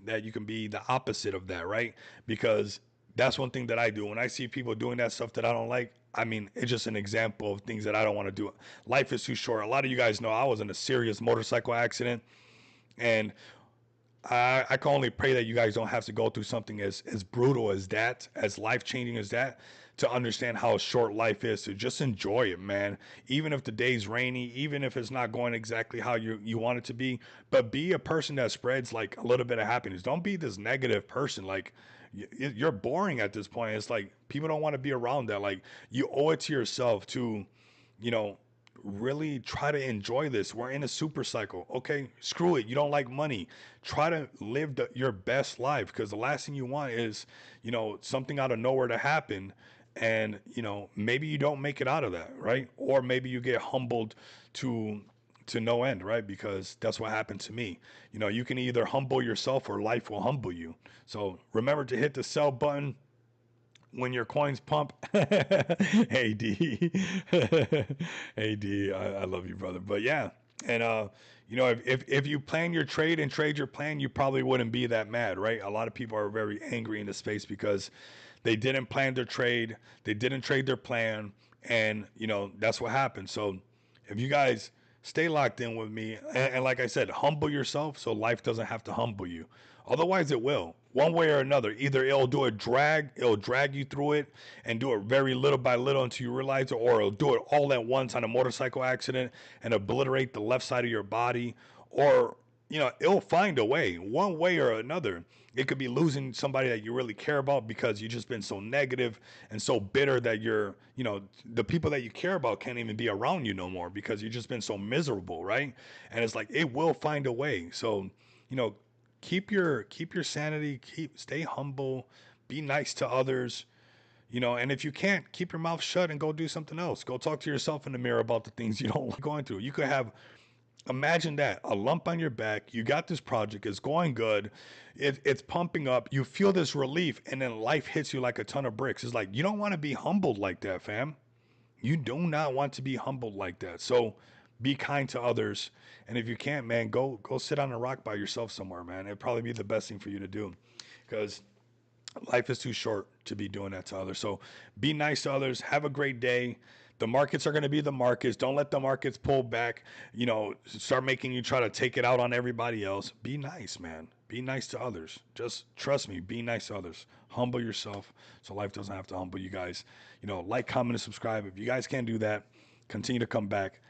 that you can be the opposite of that, right? Because that's one thing that I do. When I see people doing that stuff that I don't like, I mean, it's just an example of things that I don't want to do. Life is too short. A lot of you guys know I was in a serious motorcycle accident, and I can only pray that you guys don't have to go through something as brutal as that, as life changing as that, to understand how short life is. To just enjoy it, man. Even if the day's rainy, even if it's not going exactly how you want it to be, but be a person that spreads like a little bit of happiness. Don't be this negative person. Like you're boring at this point. It's like people don't want to be around that. Like you owe it to yourself to, you know, really try to enjoy this. We're in a super cycle. Okay, screw it. You don't like money. Try to live your best life, because the last thing you want is, something out of nowhere to happen, and maybe you don't make it out of that, right? Or maybe you get humbled to no end, right? Because that's what happened to me. You can either humble yourself or life will humble you. So remember to hit the sell button when your coins pump. Hey D, hey D, I love you, brother. But yeah, and if you plan your trade and trade your plan, you probably wouldn't be that mad, right? A lot of people are very angry in the space because they didn't plan their trade, they didn't trade their plan, and that's what happened. So if you guys stay locked in with me, and like I said, humble yourself so life doesn't have to humble you. Otherwise, it will. One way or another. Either it'll drag you through it and do it very little by little until you realize it, or it'll do it all at once on a motorcycle accident and obliterate the left side of your body, or it'll find a way, one way or another. It could be losing somebody that you really care about because you've just been so negative and so bitter that the people that you care about can't even be around you no more because you've just been so miserable, right? And it's like it will find a way. So, you know, keep your sanity, stay humble, be nice to others, and if you can't, keep your mouth shut and go do something else. Go talk to yourself in the mirror about the things you don't like going through. You could have, imagine that, a lump on your back, you got this project, it's going good, it's pumping up, you feel this relief, and then life hits you like a ton of bricks. It's like you don't want to be humbled like that, fam. You do not want to be humbled like that. So be kind to others. And if you can't, man, go sit on a rock by yourself somewhere, man. It'd probably be the best thing for you to do, because life is too short to be doing that to others. So be nice to others. Have a great day. The markets are going to be the markets. Don't let the markets pull back, start making you try to take it out on everybody else. Be nice, man. Be nice to others. Just trust me, be nice to others. Humble yourself so life doesn't have to humble you guys. Like, comment, and subscribe. If you guys can't do that, continue to come back.